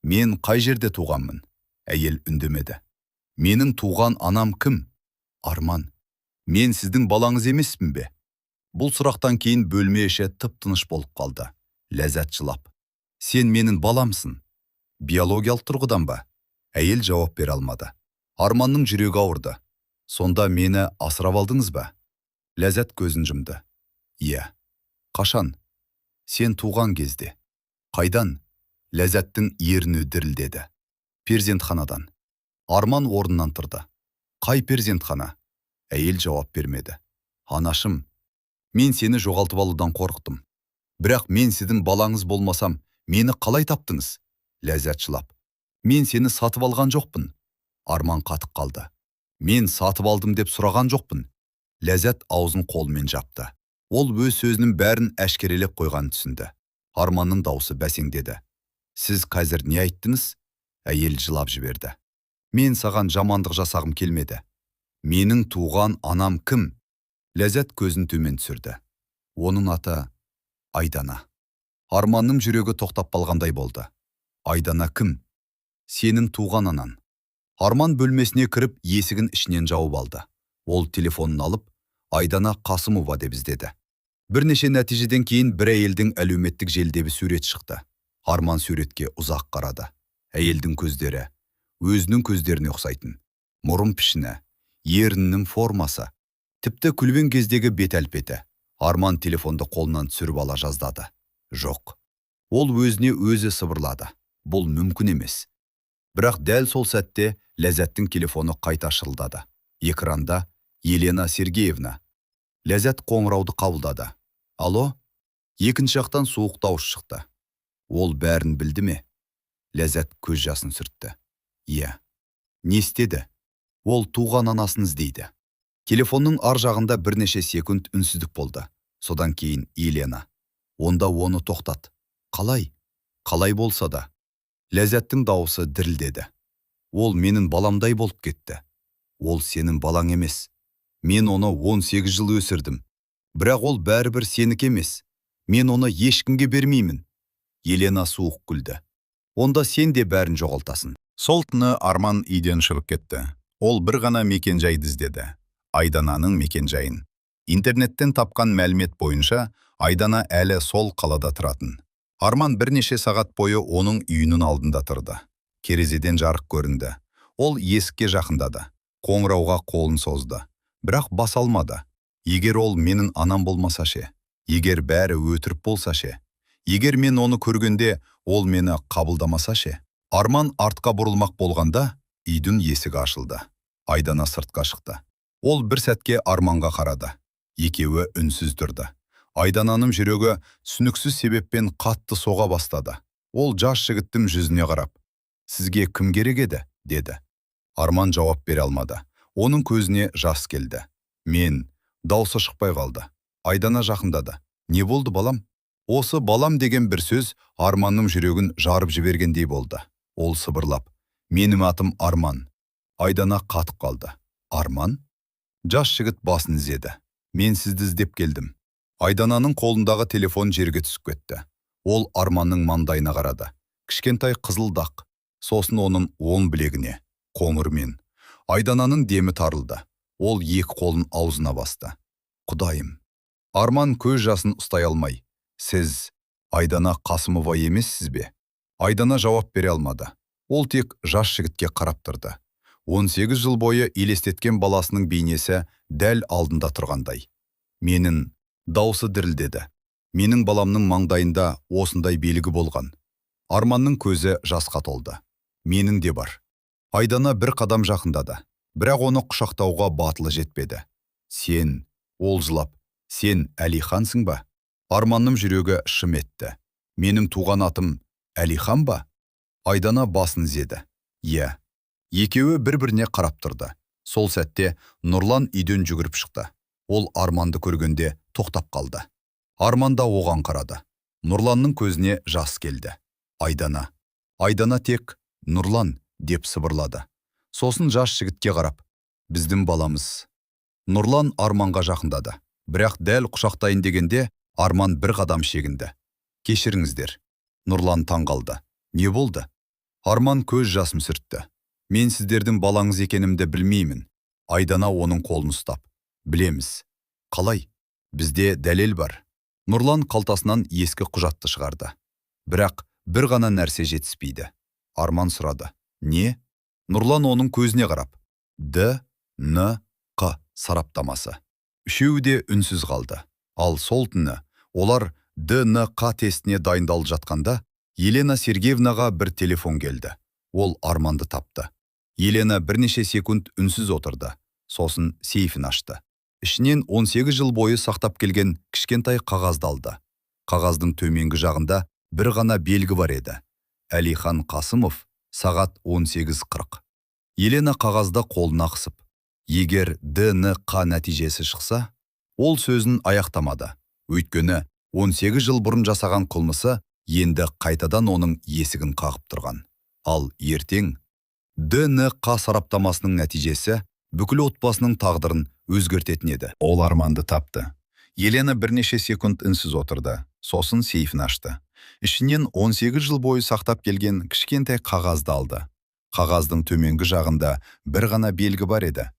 Мен қай жерде туғанмын?» Әйел үндемеді. «Менің туған анам кім?» Арман: «Мен сіздің балаңыз емеспін бе?» Бұл сұрақтан кейін бөлме іші тып-тыныш болып қалды. Ләззат жылап: «Сен менің баламсың». «Биологиялық тұрғыдан ба?» Әйел жауап бере алмады. Арманның жүрегі ауырды. «Сонда мені асырап алдыңыз ба?» Ләззат көзін жұмды. «Иә». «Қашан?» «Сен туған кезде». «Қайдан?» Ләззаттың ерні дірілдеді. «Перзентханадан». Арман орнынан тұрды. «Қай перзентхана?» Әйел жауап бермеді. «Анашым, мен сені жоғалтып алудан қорықтым. Бірақ мен сіздің балаңыз болмасам, мені қалай таптыңыз?» Ләззат жылап: «Мен сені сатып алған жоқпын». Арман қатып қалды. «Мен сатып алдым деп сұраған жоқпын». Ләззат аузын қолымен жапты. Ол өз сөзінің бәрін әшкерелеп қойған түсінді. Арманның даусы бәсеңдеді. «Сіз қазір не айттыңыз?» Әйел жылап жіберді. «Мен саған жамандық жасағым келмеді». «Менің туған анам кім?» Ләззат көзін төмен түсірді. «Оның аты Айдана». Арманның жүрегі тоқтап қалғандай болды. «Айдана кім?» «Сенің туған анаң». Арман бөлмесіне кіріп, есігін ішінен жауып алды. Ол телефонын алып, «Айдана Қасымова» деп іздеді. Бірнеше нәтижеден кейін бір әйелдің әлеуметтік желідегі сурет шықты. Арман суретке ұзақ қарады. Әйелдің көздері өзінің көздеріне ұқсайтын. Мұрын пішіні, еріннің формасы, тіпті күлген кездегі бет әлпеті. Арман телефонды қолынан түсіріп ала жаздады. Жоқ. Ол өзіне өзі сыбырлады. Бұл мүмкін емес. Бірақ дәл сол сәтте Ләззаттың телефоны қайта шырылдады. Экранда Елена Сергеевна. Ләззат қоңырауды қабылдады. «Алло?» Екінші жақтан суық дауыс шықты. «Ол бәрін білді ме?» Ләззат көз жасын сүртті. «Иә». «Не істеді?» «Ол туған анасын іздейді». Телефонның ар жағында бірнеше секунд үнсіздік болды. Содан кейін Елена: «Онда оны тоқтат». «Қалай?» «Қалай болса да». Ләззаттың дауысы дірілдеді. «Ол менің баламдай болып кетті». «Ол сенің балаң емес. Мен оны 18 жыл өсірдім. Бірақ ол бәрібір сенікі емес. Мен оны ешкімге бермеймін». Елена суық күлді. «Онда сен де бәрін жоғалтасың». Сол түні Арман үйден шығып кетті. Ол бір ғана мекенжайды іздеді. Айдананың мекенжайын. Интернеттен тапқан мәлімет бойынша Айдана әлі сол қалада тұратын. Арман бірнеше сағат бойы оның үйінің алдында тұрды. Терезеден жарық көрінді. Ол есікке жақындады. Қоңырауға қолын созды. Бірақ баса алмады. Егер ол менің анам болмаса ше? Егер бәрі өтірік болса ше? Егер мен оны көргенде ол мені қабылдамаса ше? Арман артқа бұрылмақ болғанда үйдің есігі ашылды. Айдана сыртқа шықты. Ол бір сәтке Арманға қарады. Екеуі үнсіз тұрды. Айдананың жүрегі түсініксіз себеппен қатты соға бастады. Ол жас жігіттің жүзіне қарап: «Сізге кім керек еді?» деді. Арман жауап бере алмады. Оның көзіне жас келді. «Мен...» Даусы шықпай қалды. Айдана жақындады. «Не болды, балам?» Осы балам деген бір сөз Арманның жүрегін жарып жібергендей болды. Ол сыбырлап: «Менің атым Арман». Айдана қатып қалды. «Арман?» Жас жігіт басын изеді. «Мен сізді іздеп келдім». Айдананың қолындағы телефон жерге түсіп кетті. Ол Арманның маңдайына қарады. Кішкентай қызыл дақ. Сосын оның оң білегіне, қоңырмен. Айдананың демі тарылды. Ол екі қолын аузына басты. Құдайым. Арман көз жасын ұстай алмай. Сіз Айдана Қасымова емессіз бе? Айдана жауап бере алмады. Ол тек жас жігітке қарап тұрды. 18 жыл бойы елестеткен баласының бейнесі дәл алдында тұрғандай. Менің даусы дірілдеді. Менің баламның маңдайында осындай белгі болған. Арманның көзі жасқа толды. Менің де бар. Айдана бір қадам жақындады. Бірақ оны құшақтауға батылы жетпеді. Сен, ол жылап, сен Әлихансың ба? Арманның жүрегі шым етті. Менің туған атым Әлихан ба? Айдана басын изеді. Иә. Екеуі бір-біріне қарап тұрды. Сол сәтте Нұрлан үйден жүгіріп шықты. Ол Арманды көргенде тоқтап қалды. Арман да оған қарады. Нұрланның көзіне жас келді. Айдана. Айдана тек Нұрлан деп сыбырлады. Сосын жас жігітке қарап, біздің баламыз. Нұрлан Арманға жақындады. Бірақ дәл құшақтайын дегенде Арман бір қадам шегінді. Кешіріңіздер. Нұрлан таңғалды. Не болды? Арман көз жасын сүртті. Мен сіздердің балаңыз екенімді білмеймін. Айдана оның қолын ұстап. Білеміз. Қалай? Бізде дәлел бар. Нұрлан қалтасынан ескі құжатты шығарды. Бірақ бір ғана нәрсе жетіспейді. Арман сұрады. Не? Нұрлан оның көзіне қарап. ДНК сараптамасы. Үшеуі де үнсіз қалды. Ал сол түні олар ДНК тестіне дайындалып жатқанда Елена Сергеевнаға бір телефон келді. Ол Арманды тапты. Елена бірнеше секунд үнсіз отырды. Сосын сейфін ашты. Ішінен 18 жыл бойы сақтап келген кішкентай қағазды алды. Қағаздың төменгі жағында бір ғана белгі бар еді. Әлихан Қасымов, сағат 18:40. Елена қағазды қолына қысып. Егер ДНК нәтижесі шықса, ол сөзін аяқтамады. Өйткені 18 жыл бұрын жасаған қылмысы енді қайтадан оның есігін қағып тұрған. Ал ертең ДНК сараптамасының нәтижесі бүкіл отбасының тағдырын өзгертетін еді. Ол Арманды тапты. Елена бірнеше секунд үнсіз отырды. Сосын сейфін ашты. Ішінен 18 жыл бойы сақтап келген кішкентай қағазды алды. Қағаздың төменгі жағында бір ғана белгі бар еді.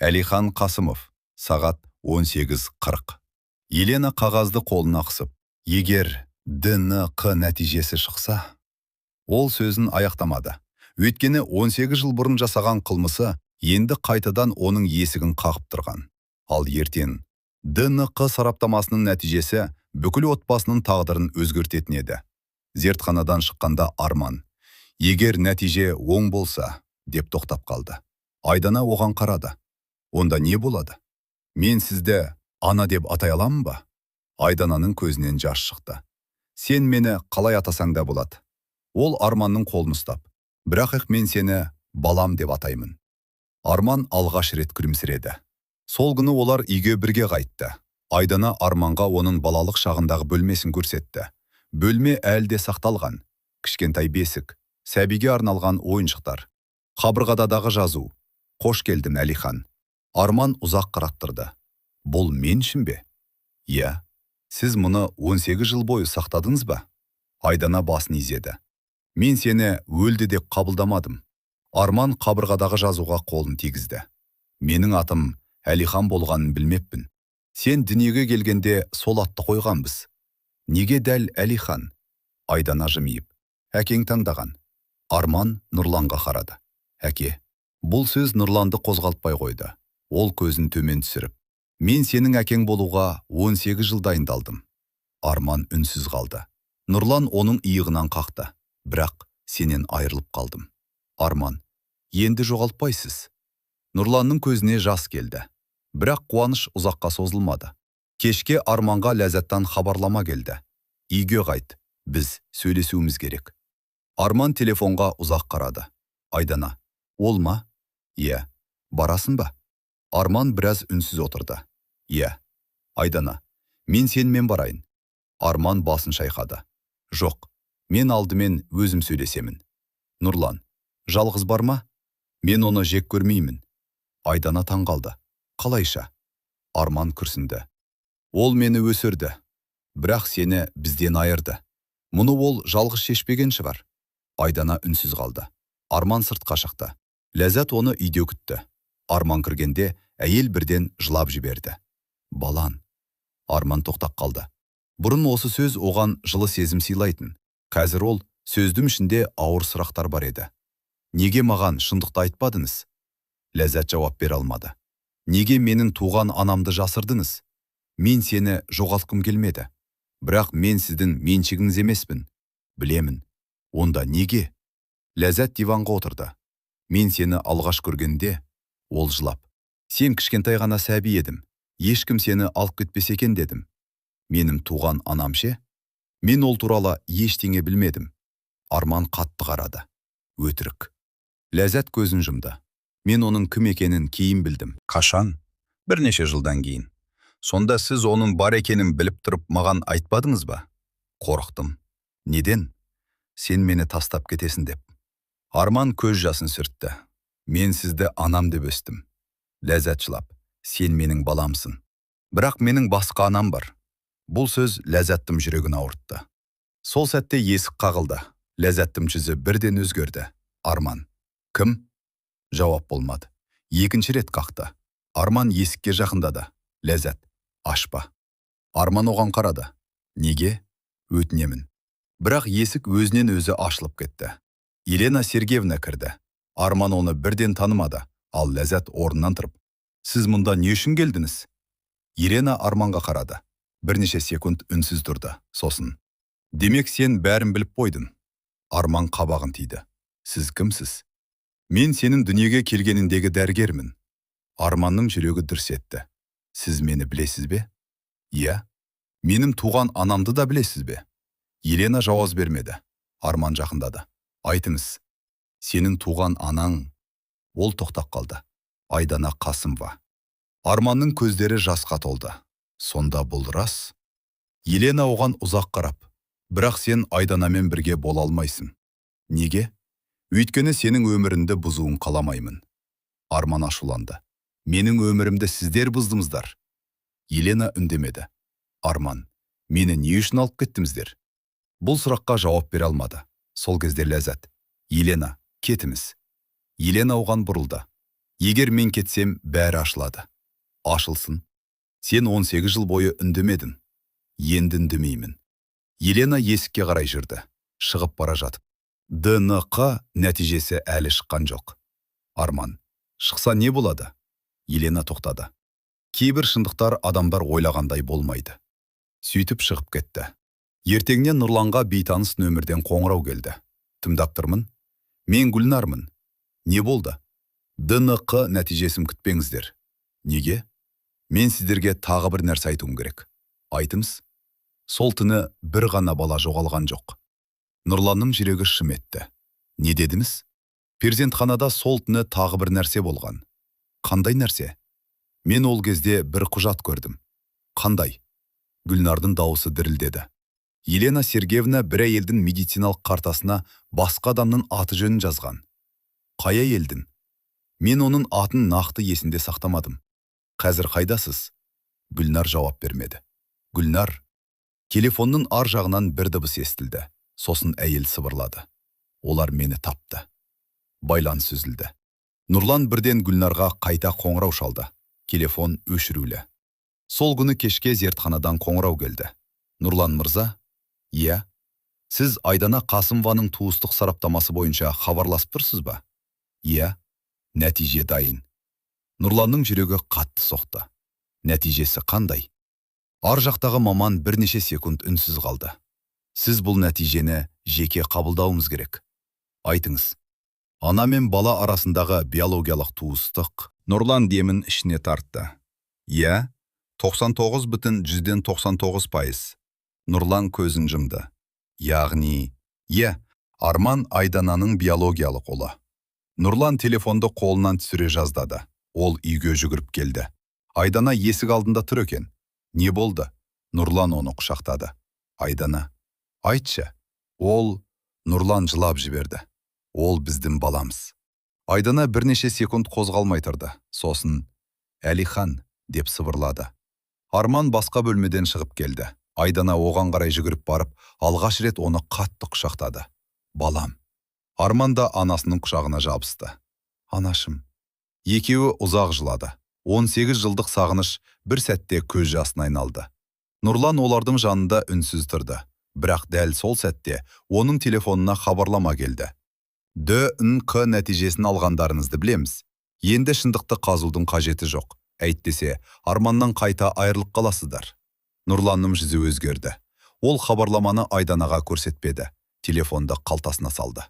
Әлихан Қасымов, сағат 18:40. Елена қағазды қолына қысып, егер ДНК нәтижесі шықса, ол сөзін аяқтамады. Өйткені 18 жыл бұрын жасаған қылмысы енді қайтадан оның есігін қағып тұрған. Ал ертең ДНК сараптамасының нәтижесі бүкіл отбасының тағдырын өзгертетін еді. Зертханадан шыққанда Арман, егер нәтиже оң болса, деп тоқтап қалды. Айдана оған қарады. Онда не болады? Мен сізді ана деп атай аламын ба? Айдананың көзінен жас шықты. Сен мені қалай атасаң да болады. Ол Арманның қолын ұстап. Бірақ мен сені балам деп атаймын. Арман алғаш рет күлімсіреді. Сол күні олар үйге бірге қайтты. Айдана Арманға оның балалық шағындағы бөлмесін көрсетті. Бөлме әлде сақталған. Кішкентай бесік, сәбиге арналған ойыншықтар. Қабырғададағы жазу. Қош келдің, Әлихан. Арман ұзақ қарап тұрды. Бұл мен үшін бе? Иә. Сіз мұны 18 жыл бойы сақтадыңыз ба? Айдана басын изеді. Мен сені өлді деп қабылдамадым. Арман қабырғадағы жазуға қолын тигізді. Менің атым Әлихан болғанын білмеппін. Сен дүниеге келгенде сол атты қойғанбыз. Неге дәл Әлихан? Айдана жымиып. Әкең таңдаған. Арман Нұрланға қарады. Әке, бұл сөз Нұрланды қозғалтпай қойды. Ол көзін төмен түсіріп. Мен сенің әкең болуға 18 жыл дайындалдым. Арман үнсіз қалды. Нұрлан оның иығынан қақты. Бірақ сенен айырылып қалдым. Арман, енді жоғалтпайсыз. Нұрланның көзіне жас келді. Бірақ қуаныш ұзаққа созылмады. Кешке Арманға ләззаттан хабарлама келді. Үйге қайт, біз сөйлесуіміз керек. Арман телефонға ұзақ қарады. Айдана, ол ма? Иә. Барасың ба? Арман біраз үнсіз отырды. Иә. Айдана, мен сенімен барайын. Арман басын шайқады. Жоқ, мен алдымен өзім сөйлесемін. Нұрлан, жалғыз бар ма? Мен оны жек көрмеймін. Айдана таңғалды. Қалайша? Арман күрсінді. Ол мені өсірді. Бірақ сені бізден айырды. Мұны ол жалғыз шешпеген шығар. Айдана үнсіз қалды. Арман сыртқа шықты. Ләззат оны үйде күтті. Арман кіргенде әйел бірден жылап жіберді. Балан. Арман тоқтап қалды. Бұрын осы сөз оған жылы сезім сыйлайтын. Қазір ол сөздің ішінде ауыр сұрақтар бар еді. Неге маған шындықты айтпадыңыз? Ләззат жауап бере алмады. Неге менің туған анамды жасырдыңыз? Мен сені жоғалтқым келмеді. Бірақ мен сіздің меншігіңіз емеспін. Білемін. Онда неге? Ләззат диванға отырды. Мен сені алғаш көргенде, ол жылап. Сен кішкентай ғана сәби едім. Ешкім сені алып кетпесе екен дедім. Менің туған анам ше? Мен ол туралы ештеңе білмедім. Арман қатты қарады. Өтірік. Ләззат көзін жұмды. Мен оның кім екенін кейін білдім. Қашан? Бірнеше жылдан кейін. Сонда сіз оның бар екенін біліп тұрып маған айтпадыңыз ба? Қорықтым. Неден? Сен мені тастап кетесің деп. Арман көз жасын сүртті. Мен сізді анам деп өстім. Ләззат жылап. Сен менің баламсың. Бірақ менің басқа анам бар. Бұл сөз Ләззаттың жүрегін ауыртты. Сол сәтте есік қағылды. Ләззаттың жүзі бірден өзгерді. Арман. Кім? Жауап болмады. Екінші рет қақты. Арман есікке жақындады. Ләззат. Ашпа. Арман оған қарады. Неге? Өтінемін. Бірақ есік өзінен өзі ашылып кетті. Елена Сергеевна кірді. Арман оны бірден танымады, ал Ләззат орнынан тұрып. Сіз мұнда не үшін келдіңіз? Елена Арманға қарады. Бірнеше секунд үнсіз тұрды. Сосын. Демек сен бәрін біліп қойдың. Арман қабағын тиді. Сіз кімсіз? Мен сенің дүниеге келгеніндегі дәрігермін. Арманның жүрегі дүрс етті. Сіз мені білесіз бе? Иә. Менің туған анамды да білесіз бе? Елена жауап бермеді. Арман жақындады. Айтыңыз. Сенің туған анаң. Ол тоқтап қалды. Айдана Қасымова. Арманның көздері жасқа толды. Сонда бұл рас? Елена оған ұзақ қарап. Бірақ сен Айданамен бірге бола алмайсың. Неге? Өйткені сенің өміріңді бұзуын қаламаймын. Арман ашуланды. Менің өмірімді сіздер бұздыңыздар. Елена үндемеді. Арман, мені не үшін алып кеттіңіздер? Бұл сұраққа жауап бере алмады. Сол кезде Ләззат. Елена, кетіміз. Елена оған бұрылды. Егер мен кетсем, бәрі ашылады. Ашылсын. Сен 18 жыл бойы үндемедің. Енді үндемеймін. Елена есікке қарай жүрді. Шығып бара жатып. ДНК нәтижесі әлі шыққан жоқ. Арман, шықса не болады? Елена тоқтады. Кейбір шындықтар адамдар ойлағандай болмайды. Сөйтіп шығып кетті. Ертеңнен Нұрланға бейтаныс нөмірден қоңырау келді. Тыңдап тұрмын. Мен Гүлнармын. Не болды? ДНК нәтижесін күтпеңіздер. Неге? Мен сіздерге тағы бір нәрсе айтуым керек. Айтыңыз. Сол түні бір ғана бала жоғалған жоқ. Нұрланның жүрегі шым етті. Не дедіңіз? Перзентханада сол түні тағы бір нәрсе болған. Қандай нәрсе? Мен ол кезде бір құжат көрдім. Қандай? Гүлнардың дауысы дірілдеді. Елена Сергеевна бір әйелдің медициналық картасына басқа адамның аты жөнін жазған. Қай әйелдің? Мен оның атын нақты есінде сақтамадым. Қазір қайдасыз? Гүлнар жауап бермеді. Гүлнар. Телефонның ар жағынан бір дыбыс естілді. Сосын әйел сыбырлады. Олар мені тапты. Байланыс үзілді. Нұрлан бірден Гүлнарға қайта қоңырау шалды. Телефон өшірулі. Сол күні кешке зертханадан қоңырау келді. Нұрлан мырза? Иә. Сіз Айдана Қасымованың туыстық сараптамасы бойынша хабарласып тұрсыз ба? Иә. Нәтиже дайын. Нұрланның жүрегі қатты соқты. Нәтижесі қандай? Ар жақтағы маман бірнеше секунд үнсіз қалды. Сіз бұл нәтижені жеке қабылдауыңыз керек. Айтыңыз. Ана мен бала арасындағы биологиялық туыстық. Нұрлан демін ішіне тартты. Иә, 99,99%. Нұрлан көзін жұмды. Яғни, Арман Айдананың биологиялық ұлы. Нұрлан телефонды қолынан түсіре жаздады. Ол үйге жүгіріп келді. Айдана есік алдында тұр екен. Не болды? Нұрлан оны құшақтады. Айдана, айтшы. Нұрлан жылап жіберді. Ол біздің баламыз. Айдана бірнеше секунд қозғалмай тұрды. Сосын, Әлихан, деп сыбырлады. Арман басқа бөлмеден шығып келді. Айдана оған қарай жүгіріп барып, алғаш рет оны қатты құшақтады. Балам. Арман да анасының құшағына жабысты. Анашым. Екеуі ұзақ жылады. 18 жылдық сағыныш бір сәтте көз жасына айналды. Нұрлан олардың жанында үнсіз тұрды. Бірақ дәл сол сәтте оның телефонына хабарлама келді. ДНК нәтижесін алғандарыңызды білеміз. Енді шындықты қазудың қажеті жоқ. Әйтпесе, Арманнан қайта айырылып қаласыздар. Нұрланның жүзі өзгерді. Ол хабарламаны Айданаға көрсетпеді. Телефонды қалтасына салды.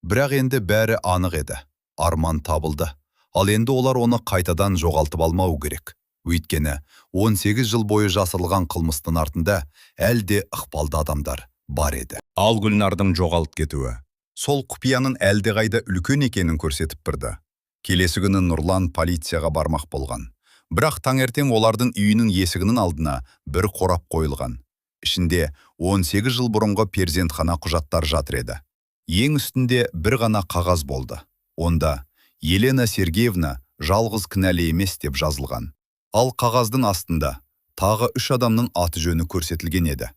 Бірақ енді бәрі анық еді. Арман табылды. Ал енді олар оны қайтадан жоғалтып алмау керек. Өйткені 18 жыл бойы жасырылған қылмыстың артында әлде ықпалды адамдар бар еді. Ал Гүлнардың жоғалып кетуі. Сол құпияның әлдеқайда үлкен екенін көрсетіп тұрды. Келесі күні Нұрлан полицияға бармақ болған. Бірақ таңертең олардың үйінің есігінің алдына бір қорап қойылған. Ішінде 18 жыл бұрынғы перзентхана құжаттар жатыр еді. Ең үстінде бір ғана қағаз болды. Онда Елена Сергеевна жалғыз кінәлі емес деп жазылған. Ал қағаздың астында тағы 3 адамның аты жөні көрсетілген еді.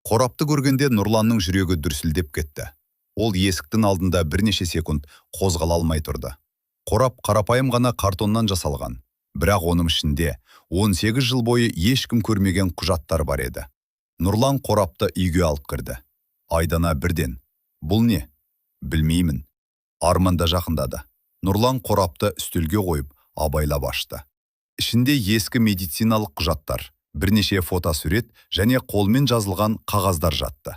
Қорапты көргенде Нұрланның жүрегі дүрсілдеп кетті. Ол есіктің алдында бірнеше секунд қозғала алмай тұрды. Қорап қарапайым ғана картоннан жасалған. Бірақ оның ішінде 18 жыл бойы ешкім көрмеген құжаттар бар еді. Нұрлан қорапты үйге алып кірді. Айдана бірден. Бұл не? Білмеймін. Арман да жақындады. Нұрлан қорапты үстелге қойып, абайлап ашты. Ішінде ескі медициналық құжаттар, бірнеше фотосурет және қолмен жазылған қағаздар жатты.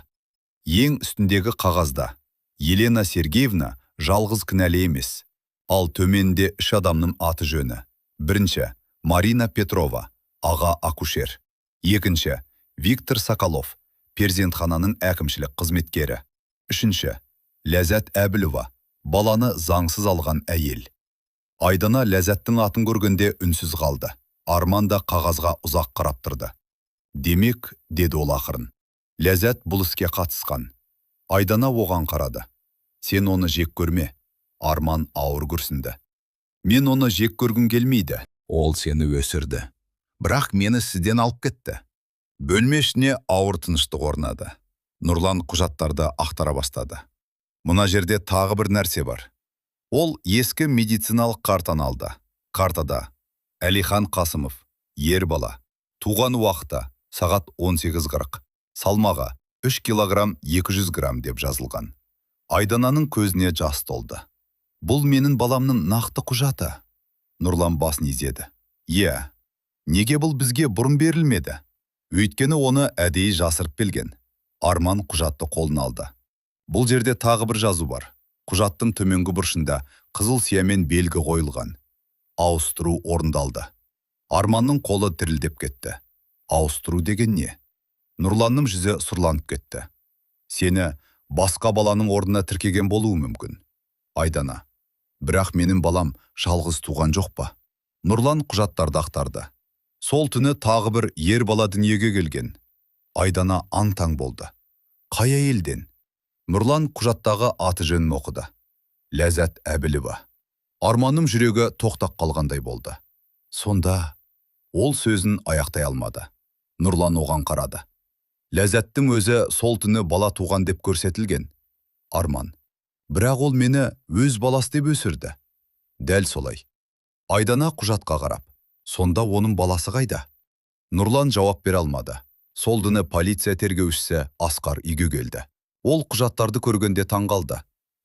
Ең үстіндегі қағазда Елена Сергеевна жалғыз кінәлі емес. Ал төменде 3 адамның аты жөні. Бірінші Марина Петрова, аға акушер. Екінші Виктор Соколов, перзентхананың әкімшілік қызметкері. Үшінші Ләззат Әбілова, баланы заңсыз алған әйел. Айдана Ләззаттың атын көргенде үнсіз қалды. Арман да қағазға ұзақ қарап тұрды. Демек, деді ол ақырын. Ләззат бұл іске қатысқан. Айдана оған қарады. Сен оны жек көрме. Арман ауыр күрсінді. Мен оны жек көргім келмейді. Ол сені өсірді. Бірақ мені сізден алып кетті. Бөлме ішіне ауыр тыныштық орнады. Нұрлан құжаттарды ақтара бастады. Мұна жерде тағы бір нәрсе бар. Ол ескі медициналық картаны алды. Картада Әлихан Қасымов, ер бала, туған уақыты сағат 18:40, салмағы 3 килограмм 200 грамм деп жазылған. Айдананың көзіне жас толды. Бұл менің баламның нақты құжаты. Нұрлан басын изеді. Неге бұл бізге бұрын берілмеді? Өйткені оны әдейі жасырып келген. Арман құжатты қолына алды. Бұл жерде тағы бір жазу бар. Құжаттың төменгі бұрышында қызыл сиямен белгі қойылған. Ауыстыру орындалды. Арманның қолы дірілдеп кетті. Ауыстыру деген не? Нұрланның жүзі сұрланып кетті. Сені басқа баланың орнына тіркеген болуы мүмкін. Айдана. Бірақ менің балам жалғыз туған жоқ па? Нұрлан құжаттарды ақтарды. Сол түні тағы бір ер бала дүниеге келген. Айдана аң-таң болды. Қай әйелден? Нұрлан құжаттағы аты жөнін оқыды. Ләззат Әбілова. Арманның жүрегі тоқтап қалғандай болды. Сонда ол сөзін аяқтай алмады. Нұрлан оған қарады. Ләззаттың өзі сол түні бала туған деп көрсетілген. Арман. Бірақ ол мені өз баласы деп өсірді. Дәл солай. Айдана құжатқа қарап. Сонда оның баласы қайда? Нұрлан жауап бере алмады. Сол түні полиция тергеушісі Асқар үйге келді. Ол құжаттарды көргенде таңғалды.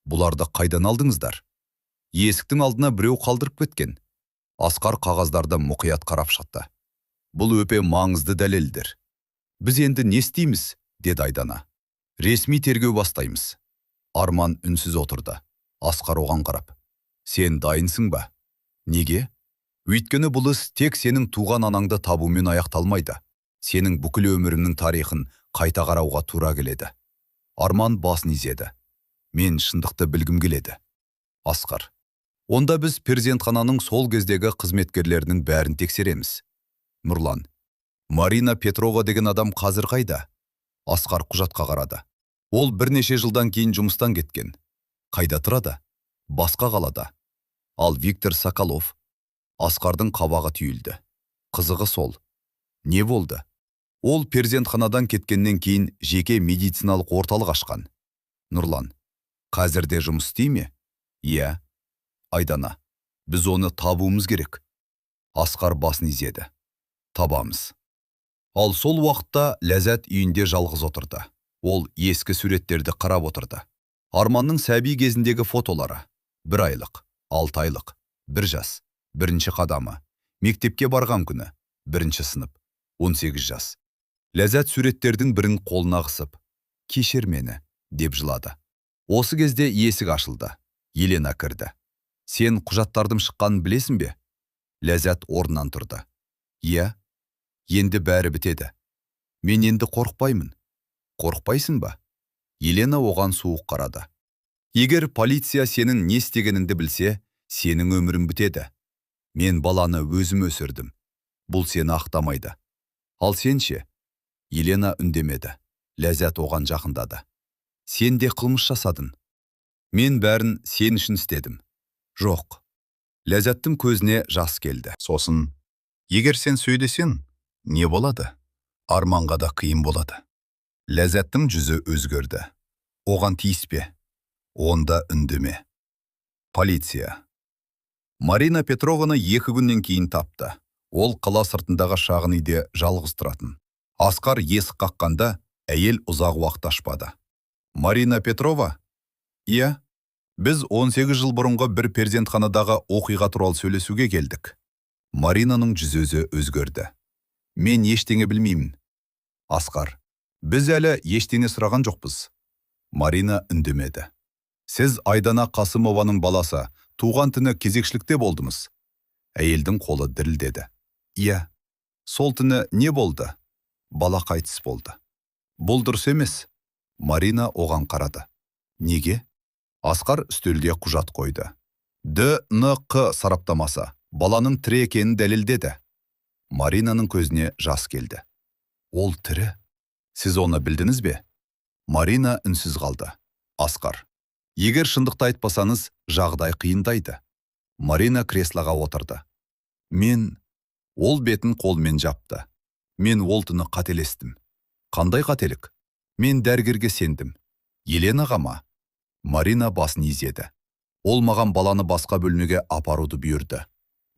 Бұларды қайдан алдыңыздар? Есіктің алдына біреу қалдырып кеткен. Асқар қағаздарды мұқият қарап шықты. Бұл өте маңызды дәлелдер. Біз енді не істейміз? Деді Айдана. Ресми тергеу бастаймыз. Арман үнсіз отырды. Асқар оған қарап. Сен дайынсың ба? Неге? Өйткені бұл іс тек сенің туған анаңды табумен аяқталмайды. Сенің бүкіл өміріңнің тарихын қайта қарауға тура келеді. Арман басын изеді. Мен шындықты білгім келеді. Асқар. Онда біз перзентхананың сол кездегі қызметкерлерінің бәрін тексереміз. Нұрлан. Марина Петрова деген адам қазір қайда? Асқар құжатқа қарады. Ол бірнеше жылдан кейін жұмыстан кеткен. Қайда тұрады? Басқа қалада. Ал Виктор Соколов. Асқардың қабағы түйілді. Қызығы сол. Не болды? Ол перзентханадан кеткеннен кейін жеке медициналық орталық ашқан. Нұрлан, қазірде жұмыс істей ме? Иә. Айдана, біз оны табуымыз керек. Асқар басын изеді. Табамыз. Ал сол уақытта Ләззат үйінде жалғыз отырды. Ол ескі суреттерді қарап отырды. Арманның сәби кезіндегі фотолары. 1 айлық, 6 айлық, 1 жас, 1-ші қадамы. Мектепке барған күні, 1-ші сынып, 18 жас. Ләззат суреттердің бірін қолына қысып, кешір мені, деп жылады. Осы кезде есік ашылды. Елена кірді. Сен құжаттардың шыққанын білесің бе? Ләззат орнынан тұрды. Иә, енді бәрі бітеді. Мен енді қорықпаймын. Қорықпайсың ба? Елена оған суық қарады. Егер полиция сенің не істегеніңді білсе, сенің өмірің бітеді. Мен баланы өзім өсірдім. Бұл сені ақтамайды. Ал сен ше? Елена үндемеді. Ләззат оған жақындады. Сен де қылмыс жасадың. Мен бәрін сен үшін істедім. Жоқ. Ләззаттың көзіне жас келді. Сосын, егер сен сөйлесең, не болады? Арманға да қиын болады. Ләззаттың жүзі өзгерді. Оған тиіспе. Онда үндеме. Полиция. Марина Петрованы 2 күннен кейін тапты. Ол қала сыртындағы шағын үйде жалғыз тұратын. Асқар есік қаққанда, әйел ұзақ уақыт ашпады. Марина Петрова? Иә. Біз 18 жыл бұрынғы бір перзентханадағы оқиға туралы сөйлесуге келдік. Маринаның жүзі өзгерді. Мен ештеңе білмеймін. Асқар, біз әлі ештеңе сұраған жоқпыз. Марина үндемеді. Сіз Айдана Қасымованың баласы, туған түні кезекшілікте болдыңыз. Әйелдің қолы дірілдеді. Иә. Сол түні не болды? Бала қайтыс болды. Бұл дұрыс емес. Марина оған қарады. Неге? Асқар үстелге құжат қойды. ДНК сараптамасы баланың тірі екенін дәлелдеді. Маринаның көзіне жас келді. Ол тірі? Сіз оны білдіңіз бе? Марина үнсіз қалды. Асқар, егер шындықты айтпасаңыз, жағдай қиындайды. Марина креслоға отырды. Ол бетін қолмен жапты. Мен ол түні қателестім. Қандай қателік? Мен дәрігерге сендім. Еленаға ма? Марина басын изеді. Ол маған баланы басқа бөлмеге апаруды бұйырды.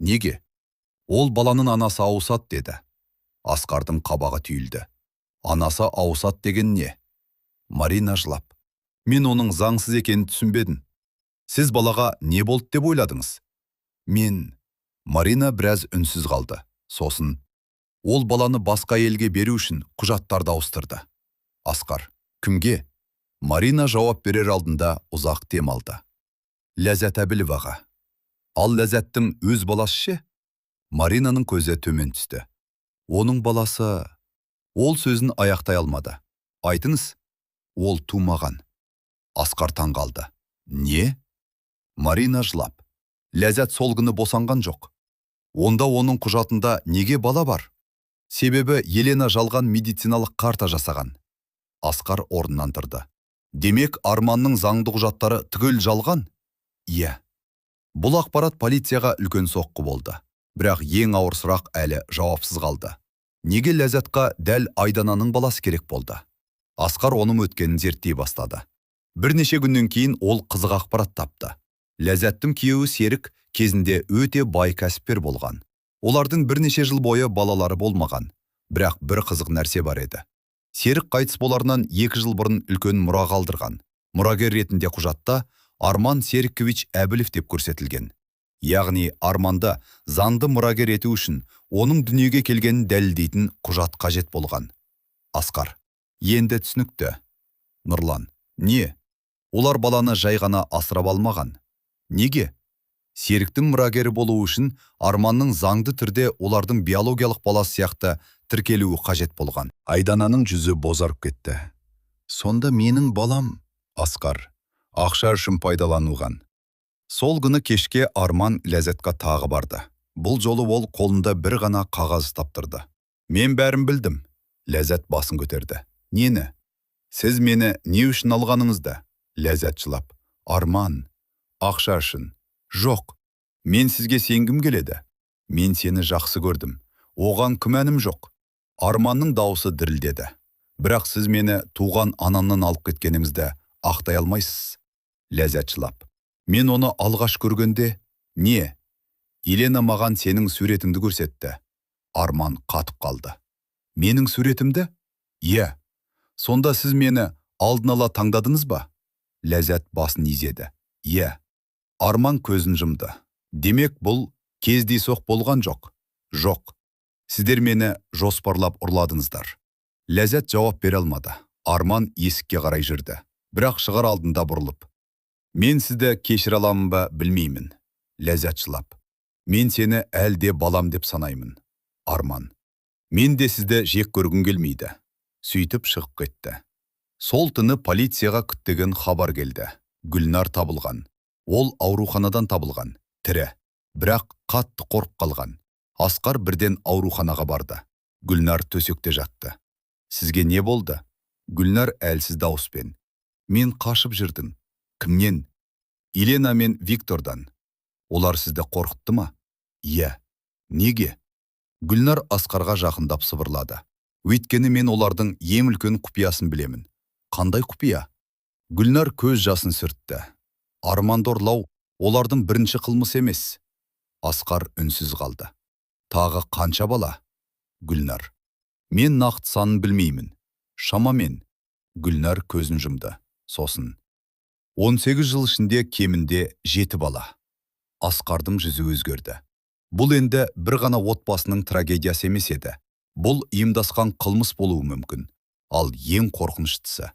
Неге? Ол баланың анасы ауысат деді. Асқардың қабағы түйілді. Анасы ауысат деген не? Марина жылап. Мен оның заңсыз екенін түсінбедім. Сіз балаға не болды деп ойладыңыз? Марина біраз үнсіз қалды. Сосын, ол баланы басқа елге беру үшін құжаттарды ауыстырды. Асқар, кімге? Марина жауап берер алдында ұзақ дем алды. Ләззат Әбіловаға. Ал Ләззаттың өз баласы ше? Маринаның көзі төмен түсті. Оның баласы... Ол сөзін аяқтай алмады. Айтыңыз, ол тумаған. Асқар таңғалды. Не? Марина жылап. Ләззат сол күні босанған жоқ. Онда оның құжатында неге бала бар? Себебі Елена жалған медициналық карта жасаған. Асқар орнынан тұрды. Демек, Арманның заңды құжаттары түгел жалған? Иә. Бұл ақпарат полицияға үлкен соққы болды. Бірақ ең ауыр сұрақ әлі жауапсыз қалды. Неге Ләззатқа дәл Айдананың баласы керек болды? Асқар оның өткенін зерттей бастады. Бірнеше күннен кейін ол қызық ақпарат тапты. Ләззаттың күйеуі Серік кезінде өте бай кәсіпкер болған. Олардың бірнеше жыл бойы балалары болмаған. Бірақ бір қызық нәрсе бар еді. Серік қайтыс боларынан 2 жыл бұрын үлкен мұра қалдырған. Мұрагер ретінде құжатта Арман Серікович Әбілов деп көрсетілген. Яғни Арманда заңды мұрагер ету үшін оның дүниеге келгенін дәлелдейтін құжат қажет болған. Асқар, енді түсінікті. Нұрлан, не? Олар баланы жай ғана асырап алмаған. Неге? Серіктің мұрагері болу үшін Арманның заңды түрде олардың биологиялық баласы сияқты тіркелуі қажет болған. Айдананың жүзі бозарып кетті. Сонда менің балам? Асқар, ақша үшін пайдаланылған. Сол күні кешке Арман Ләззатқа тағы барды. Бұл жолы ол қолында бір ғана қағаз таптырды. Мен бәрін білдім. Ләззат басын көтерді. Нені? Сіз мені не үшін алғаныңызды? Ләззат жылап. Арман, ақша үшін. Жоқ, мен сізге сенгім келеді. Мен сені жақсы көрдім. Оған күмәнім жоқ. Арманның дауысы дірілдеді. Бірақ сіз мені туған анамнан алып кеткеніңізді ақтай алмайсыз. Ләззат жылап. Мен оны алғаш көргенде, не? Елена маған сенің суретіңді көрсетті. Арман қатып қалды. Менің суретімді? Иә. Сонда сіз мені алдын ала таңдадыңыз ба? Ләззат басын изеді. Иә. Арман көзін жұмды. Демек бұл кездейсоқ болған жоқ. Жоқ. Сіздер мені жоспарлап ұрладыңыздар. Ләззат жауап бере алмады. Арман есікке қарай жүрді. Бірақ шығар алдында бұрылып. Мен сізді кешіре аламын ба білмеймін. Ләззат жылап. Мен сені әлде балам деп санаймын. Арман. Мен де сізді жек көргім келмейді. Сөйтіп шығып кетті. Сол түні полицияға күттеген хабар келді. Гүлнар табылған. Ол ауруханадан табылған. Тірі. Бірақ қатты қорқып қалған. Асқар бірден ауруханаға барды. Гүлнар төсекте жатты. Сізге не болды? Гүлнар әлсіз дауыспен. Мен қашып жүрдім. Кімнен? Елена мен Виктордан. Олар сізді қорқытты ма? Иә. Неге? Гүлнар Асқарға жақындап сыбырлады. Өйткені мен олардың ең үлкен құпиясын білемін. Қандай құпия? Гүлнар көз жасын сүртті. Арманды ұрлау олардың бірінші қылмыс емес. Асқар үнсіз қалды. Тағы қанша бала? Гүлнар. Мен нақты санын білмеймін. Шамамен. Гүлнар көзін жұмды. Сосын. 18 жыл ішінде кемінде 7 бала. Асқардың жүзі өзгерді. Бұл енді бір ғана отбасының трагедиясы емес еді. Бұл ұйымдасқан қылмыс болуы мүмкін. Ал ең қорқыныштысы.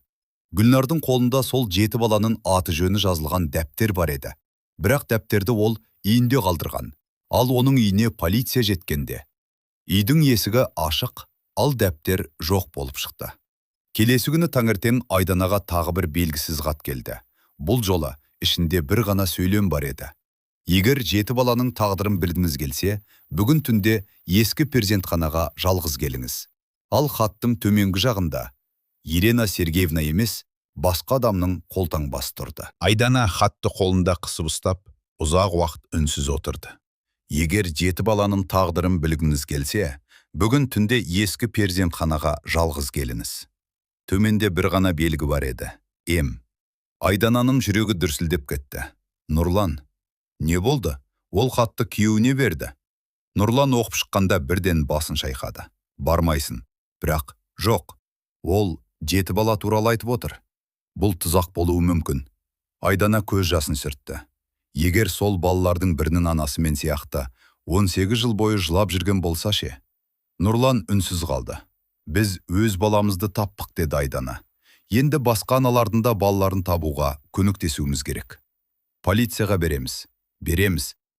Гүлнардың қолында сол 7 баланың аты жөні жазылған дәптер бар еді. Бірақ дәптерді ол үйінде қалдырған. Ал оның үйіне полиция жеткенде. Үйдің есігі ашық, ал дәптер жоқ болып шықты. Келесі күні таңертең Айданаға тағы бір белгісіз хат келді. Бұл жолы ішінде бір ғана сөйлем бар еді. Егер 7 баланың тағдырын білгіңіз келсе, бүгін түнде ескі перзентханаға жалғыз келіңіз. Ал хаттың төменгі жағында Елена Сергеевна емес, басқа адамның қолтаңбасы тұрды. Айдана хатты қолында қысып ұстап, ұзақ уақыт үнсіз отырды. Егер 7 баланың тағдырын білгіңіз келсе, бүгін түнде ескі перзентханаға жалғыз келіңіз. Төменде бір ғана белгі бар еді. М. Айдананың жүрегі дүрсілдеп кетті. Нұрлан. Не болды? Ол хатты күйеуіне берді. Нұрлан оқып шыққанда бірден басын шайқады. Бармайсың. Бірақ жоқ. Ол 7 бала туралы айтып отыр. Бұл тұзақ болуы мүмкін. Айдана көз жасын сүртті. Егер сол балалардың бірінің анасы мен сияқты 18 жыл бойы жылап жүрген болса ше. Нұрлан үнсіз қалды. Біз өз баламызды таптық деді Айдана. Енді басқа аналардың да балаларын табуға көмектесуіміз керек. Полицияға береміз.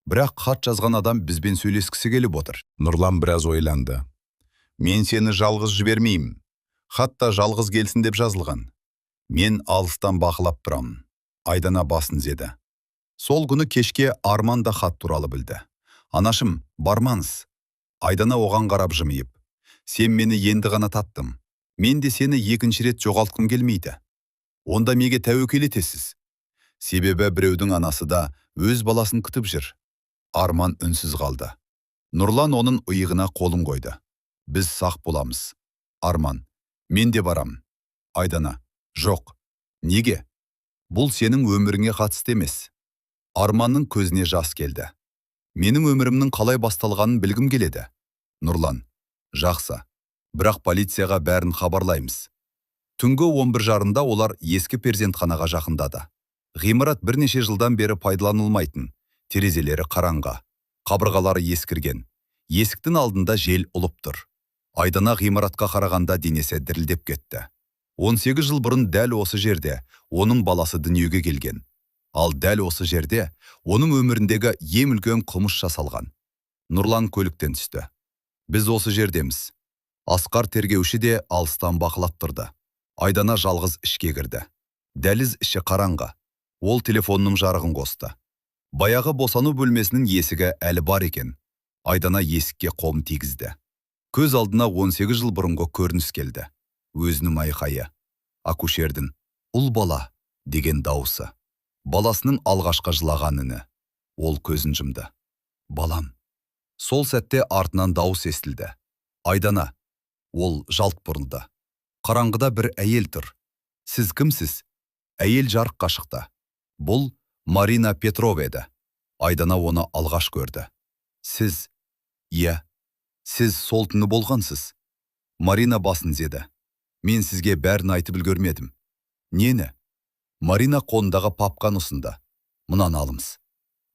Бірақ хат жазған адам бізбен сөйлескісі келіп отыр. Нұрлан біраз ойланды. Мен сені жалғыз жібермеймін. Хатта жалғыз келсін деп жазылған. Мен алыстан бақылап тұрамын. Айдана басын зеді. Сол күні кешке Арман да хат туралы білді. Анашым, бармаңыз. Айдана оған қарап жымиып. Сен мені енді ғана таттым. Мен де сені екінші рет жоғалтқым келмейді. Онда меге тәуекел етесіз? Себебі біреудің анасы да өз баласын күтіп жүр. Арман үнсіз қалды. Нұрлан оның иығына қолын қойды. Біз сақ боламыз. Арман, мен де барам. Айдана, жоқ. Неге? Бұл сенің өміріңе қатысты емес. Арманның көзіне жас келді. Менің өмірімнің қалай басталғанын білгім келеді. Нұрлан, жақсы. Бірақ полицияға бәрін хабарлаймыз. Түнгі 11:30-да олар ескі перзентханаға жақындады. Ғимарат бірнеше жылдан бері пайдаланылмайтын. Терезелері қараңғы. Қабырғалары ескірген. Есіктің алдында жел ұлып тұр. Айдана ғимаратқа қарағанда денесі дірілдеп кетті. 18 жыл бұрын дәл осы жерде оның баласы дүниеге келген. Ал дәл осы жерде оның өміріндегі ең үлкен қылмыс жасалған. Нұрлан көліктен түсті. Біз осы жердеміз. Асқар тергеуші де алыстан бақылап тұрды. Айдана жалғыз ішке кірді. Дәліз іші қараңғы. Ол телефонның жарығын қосты. Баяғы босану бөлмесінің есігі әлі бар екен. Айдана есікке қолын тигізді. Көз алдына 18 жыл бұрынғы көрініс келді. Өзінің айқайы. Акушердің «Ұл бала» деген дауысы. Баласының алғашқы жылаған үні. Ол көзін жұмды. Балам. Сол сәтте артынан дауыс естілді. Айдана. Ол жалт бұрылды. Қараңғыда бір әйел тұр. Сіз кімсіз? Әйел жарыққа шықты. Бұл Марина Петрова еді. Айдана оны алғаш көрді. Сіз, сіз сол түні болғансыз. Марина басын изеді. Мен сізге бәрін айтып үлгермедім. Нені? Марина қолындағы папканы ұсынды. Мұнан алыңыз.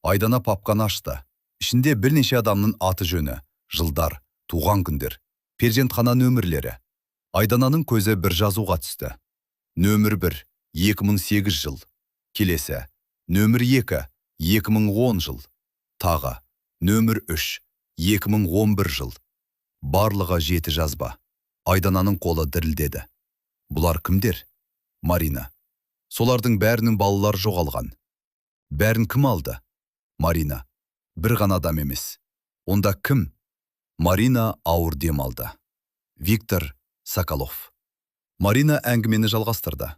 Айдана папканы ашты. Ішінде бірнеше адамның аты жөні, жылдар, туған күндер, перзентхана нөмірлері. Айдананың көзі бір жазуға түсті. Нөмір 1, 2008 жыл. Келесі, нөмір 2, 2010 жыл. Тағы, нөмір 3, 2011 жыл. Барлығы 7 жазба. Айдананың қолы дірілдеді. Бұлар кімдер? Марина. Солардың бәрінің балалары жоғалған. Бәрін кім алды? Марина. Бір ғана адам емес. Онда кім? Марина ауыр дем алды. Виктор Соколов. Марина әңгімені жалғастырды.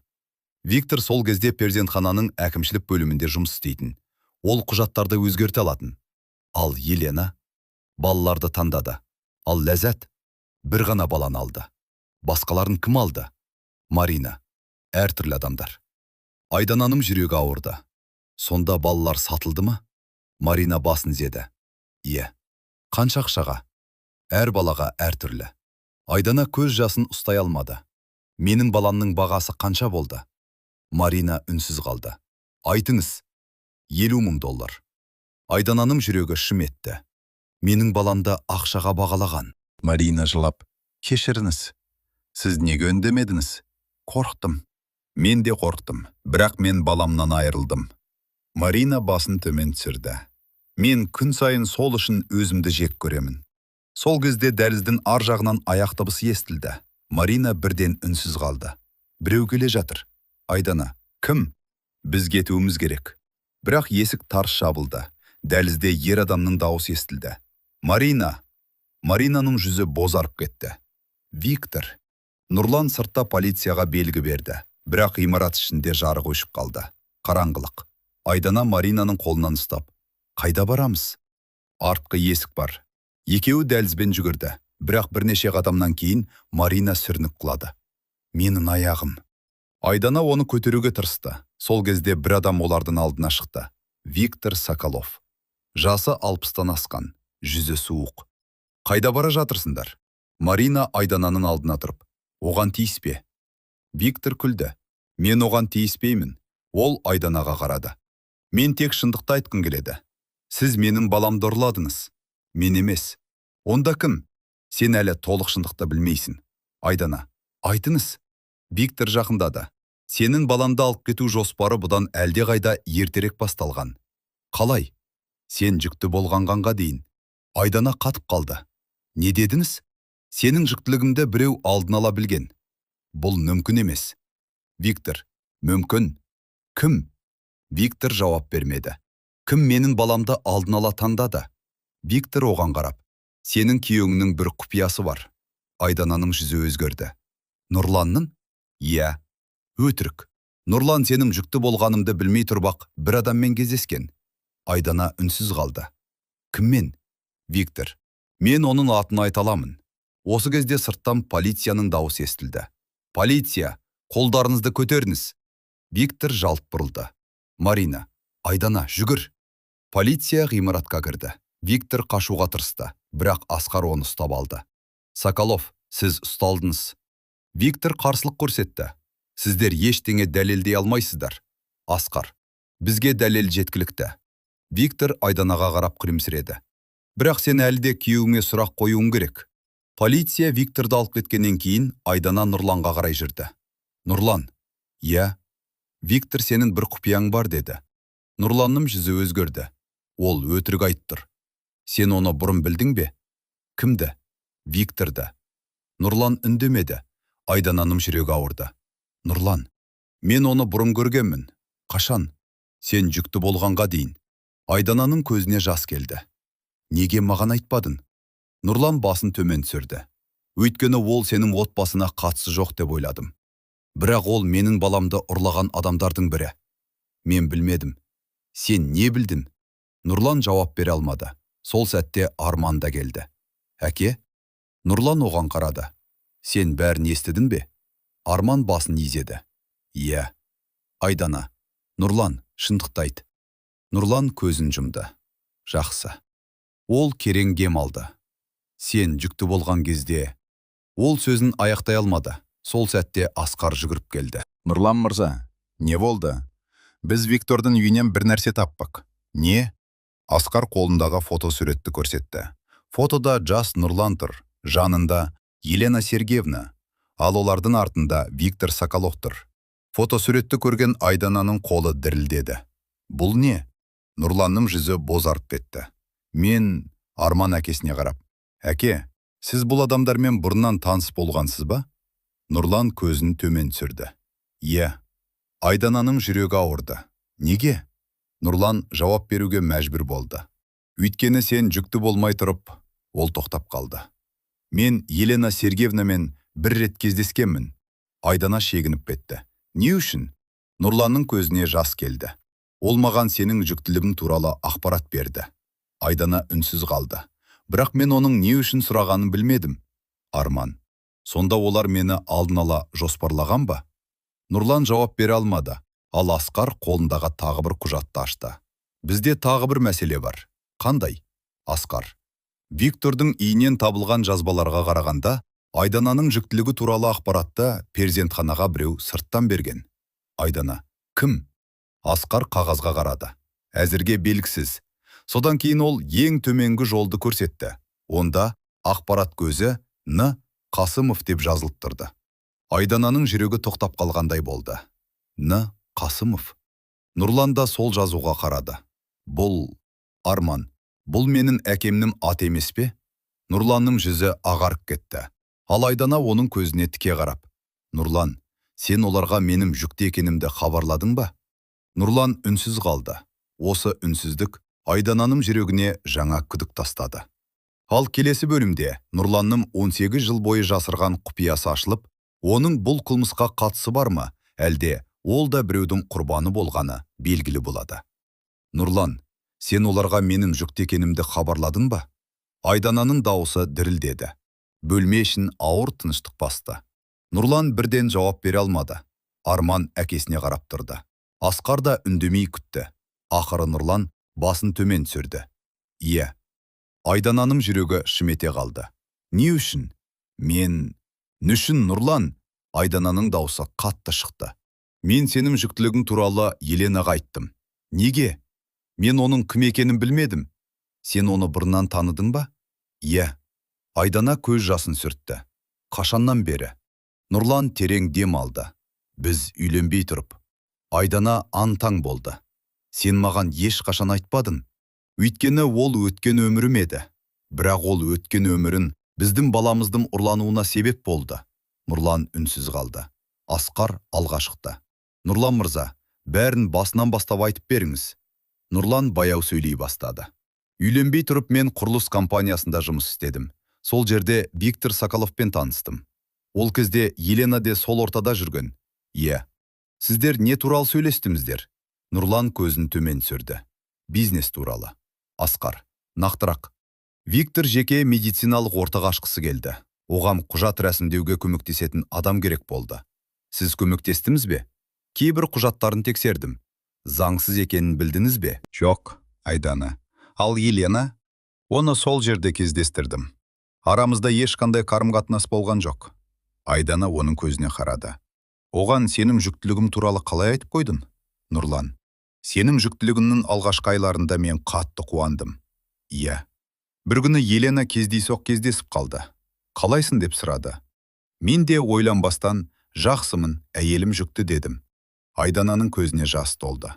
Виктор сол кезде перзентхананың әкімшілік бөлімінде жұмыс істейтін. Ол құжаттарды өзгерте алатын. Ал Елена балаларды таңдады. Ал Ләззат бір ғана баланы алды. Басқаларын кім алды? Марина. Әртүрлі адамдар. Айдананың жүрегі ауырды. Сонда балалар сатылды ма? Марина басын изеді. Қанша ақшаға? Әр балаға әртүрлі. Айдана көз жасын ұстай алмады. Менің баламның бағасы қанша болды? Марина үнсіз қалды. Айтыңыз. $50,000. Айдананың жүрегі шым етті. Менің баламды ақшаға бағалаған. Марина жылап, кешіріңіз. Сіз неге үндемедіңіз? Қорықтым. Мен де қорықтым, бірақ мен баламнан айырылдым. Марина басын төмен түсірді. Мен күн сайын сол үшін өзімді жек көремін. Сол кезде дәліздің ар жағынан аяқ дыбысы естілді. Марина бірден үнсіз қалды. Біреу келе жатыр. Айдана, кім? Біз кетуіміз керек. Бірақ есік тарс жабылды. Дәлізде ер адамның дауысы естілді. Марина. Маринаның жүзі бозарып кетті. Виктор. Нұрлан сыртта полицияға белгі берді. Бірақ ғимарат ішінде жарық өшіп қалды. Қараңғылық. Айдана Маринаның қолынан ұстап. Қайда барамыз? Артқы есік бар. Екеуі дәлізбен жүгірді. Бірақ бірнеше қадамнан кейін Марина сүрініп құлады. Менің аяғым. Айдана оны көтеруге тырысты. Сол кезде бір адам олардың алдына шықты. Виктор Соколов. Жасы 60-тан асқан. Жүзі суық. Қайда бара жатырсыңдар? Марина Айдананың алдына тұрып. Оған тиіспе. Виктор күлді. Мен оған тиіспеймін. Ол Айданаға қарады. Мен тек шындықты айтқым келеді. Сіз менің баламды ұрладыңыз. Мен емес. Онда кім? Сен әлі толық шындықты білмейсің. Айдана, айтыңыз. Виктор жақындады. Сенің баламды алып кету жоспары бұдан әлде қайда ертерек басталған. Қалай? Сен жүкті болғанға дейін. Айдана қатып қалды. Не дедіңіз? Сенің жүктілігімді біреу алдын ала білген. Бұл мүмкін емес. Виктор, мүмкін. Кім? Виктор жауап бермеді. Кім менің баламды алдын ала таңдады? Виктор оған қарап. Сенің күйеуіңнің бір құпиясы бар. Айдананың жүзі өзгерді. Нұрланның? Өтірік. Нұрлан сенің жүкті болғанымды білмей тұрбақ бір адаммен кездескен. Айдана үнсіз қалды. Кіммен? Виктор. Мен оның атын айта аламын. Осы кезде сырттан полицияның дауысы естілді. Полиция, қолдарыңызды көтеріңіз. Виктор жалт бұрылды. Марина, Айдана, жүгір. Полиция ғимаратқа кірді. Виктор қашуға тырысты, бірақ Асқар оны ұстап алды. Соколов, сіз ұсталдыңыз. Виктор қарсылық көрсетті. Сіздер ештеңе дәлелдей алмайсыздар. Асқар, бізге дәлел жеткілікті. Виктор Айданаға қарап күлімсіреді. Бірақ сен әлі де күйеуіңе сұрақ қоюың керек. Полиция Викторды алып кеткеннен кейін Айдана Нұрланға қарай жүрді. Нұрлан, Виктор сенің бір құпияң бар деді. Нұрланның жүзі өзгерді. Ол өтірік айттыр. Сен оны бұрын білдің бе? Кімді? Викторды. Нұрлан үндемеді. Айдананың жүрегі ауырды. Нұрлан, мен оны бұрын көргенмін. Қашан? Сен жүкті болғанға дейін. Айдананың көзіне жас келді. Неге маған айтпадың? Нұрлан басын төмен түсірді. Өйткені ол сенің отбасына қатысы жоқ деп ойладым. Бірақ ол менің баламды ұрлаған адамдардың бірі. Мен білмедім. Сен не білдің? Нұрлан жауап бере алмады. Сол сәтте Арман да келді. Әке? Нұрлан оған қарады. Сен бәрін естідің бе? Арман басын изеді. Иә. Айдана. Нұрлан, шындықты айт. Нұрлан көзін жұмды. Жақсы. Ол керең дем алды. Сен жүкті болған кезде... Ол сөзін аяқтай алмады. Сол сәтте Асқар жүгіріп келді. Нұрлан мырза, не болды? Біз Виктордың үйінен бір нәрсе таппық. Не? Асқар қолындағы фотосуретті көрсетті. Фотода жас Нұрлан тұр, жанында Елена Сергеевна, ал олардың артында Виктор Соколов тұр. Фотосуретті көрген Айдананың қолы дірілдеді. Бұл не? Нұрланның жүзі бозарып кетті. Мен Арман әкесіне қарап. Әке, сіз бұл адамдармен бұрыннан таныс болғансыз ба? Нұрлан көзін төмен түсірді. Иә. Айдананың жүрегі ауырды. Неге? Нұрлан жауап беруге мәжбүр болды. Өйткені сен жүкті болмай тұрып, ол тоқтап қалды. Мен Елена Сергеевнамен бір рет кездескенмін. Айдана шегініп кетті. Не үшін? Нұрланның көзіне жас келді. Ол маған сенің жүктілігің туралы ақпарат берді. Айдана үнсіз қалды. Бірақ мен оның не үшін сұрағанын білмедім. Арман, сонда олар мені алдын ала жоспарлаған ба? Нұрлан жауап бере алмады, ал Асқар қолындағы тағы бір құжатты ашты. Бізде тағы бір мәселе бар. Қандай? Асқар. Виктордың үйінен табылған жазбаларға қарағанда, Айдананың жүктілігі туралы ақпаратты перзентханаға біреу сырттан берген. Айдана. Кім? Асқар қағазға қарады. Әзірге белгісіз. Содан кейін ол ең төменгі жолды көрсетті. Онда ақпарат көзі Н. Қасымов деп жазылып тұрды. Айдананың жүрегі тоқтап қалғандай болды. Н. Қасымов. Нұрлан да сол жазуға қарады. Бұл Арман. Бұл менің әкемнің аты емес пе? Нұрланның жүзі ағарып кетті. Ал Айдана оның көзіне тіке қарап. Нұрлан, сен оларға менің жүкті екенімді хабарладың ба? Нұрлан үнсіз қалды. Осы үнсіздік Айдананың жүрегіне жаңа күдік тастады. Ал келесі бөлімде Нұрланның 18 жыл бойы жасырған құпиясы ашылып, оның бұл қылмысқа қатысы бар ма, әлде ол да біреудің құрбаны болғаны белгілі болады. Нұрлан, сен оларға менің жүкті екенімді хабарладың ба? Айдананың дауысы дірілдеді. Бөлме ішін ауыр тыныштық басты. Нұрлан бірден жауап бере алмады. Арман әкесіне қарап тұрды. Асқар да үндемей күтті. Ақыры Нұрлан басын төмен түсірді. Иә. Айдананың жүрегі шымете қалды. Не үшін? Мен... Нүшін Нұрлан? Айдананың дауысы қатты шықты. Мен сенің жүктілігің туралы Еленаға айттым. Неге? Мен оның кім екенін білмедім. Сен оны бұрыннан таныдың ба? Иә. Айдана көз жасын сүртті. Қашаннан бері? Нұрлан терең дем алды. Біз үйленбей тұрып. Айдана аң-таң болды. Сен маған ешқашан айтпадың. Өйткені ол өткен өмірім еді. Бірақ ол өткен өмірін біздің баламыздың ұрлануына себеп болды. Нұрлан үнсіз қалды. Асқар алға шықты. Нұрлан мырза, бәрін басынан бастап айтып беріңіз. Нұрлан баяу сөйлей бастады. Үйленбей тұрып мен құрылыс компаниясында жұмыс істедім. Сол жерде Виктор Соколовпен таныстым. Ол кезде Елена де сол ортада жүрген. Иә. Сіздер не туралы сөйлестіңіздер? Нұрлан көзін төмен түсірді. Бизнес туралы. Асқар. Нақтырақ. Виктор жеке медициналық ортаға ашқысы келді. Оған құжат рәсімдеуге көмектесетін адам керек болды. Сіз көмектестіңіз бе? Кейбір құжаттарын тексердім. Заңсыз екенін білдіңіз бе? Жоқ, Айдана. Ал Елена? Оны сол жерде кездестірдім. Арамызда ешқандай қарым-қатынас болған жоқ. Айдана оның көзіне қарады. Оған сенің жүктілігім туралы қалай айтып қойдың? Нұрлан. Сенің жүктілігіңнің алғашқы айларында мен қатты қуандым. Иә. Бір күні Елена кездейсоқ кездесіп қалды. Қалайсың деп сұрады. Мен де ойланбастан жақсымын, әйелім жүкті дедім. Айдананың көзіне жас толды.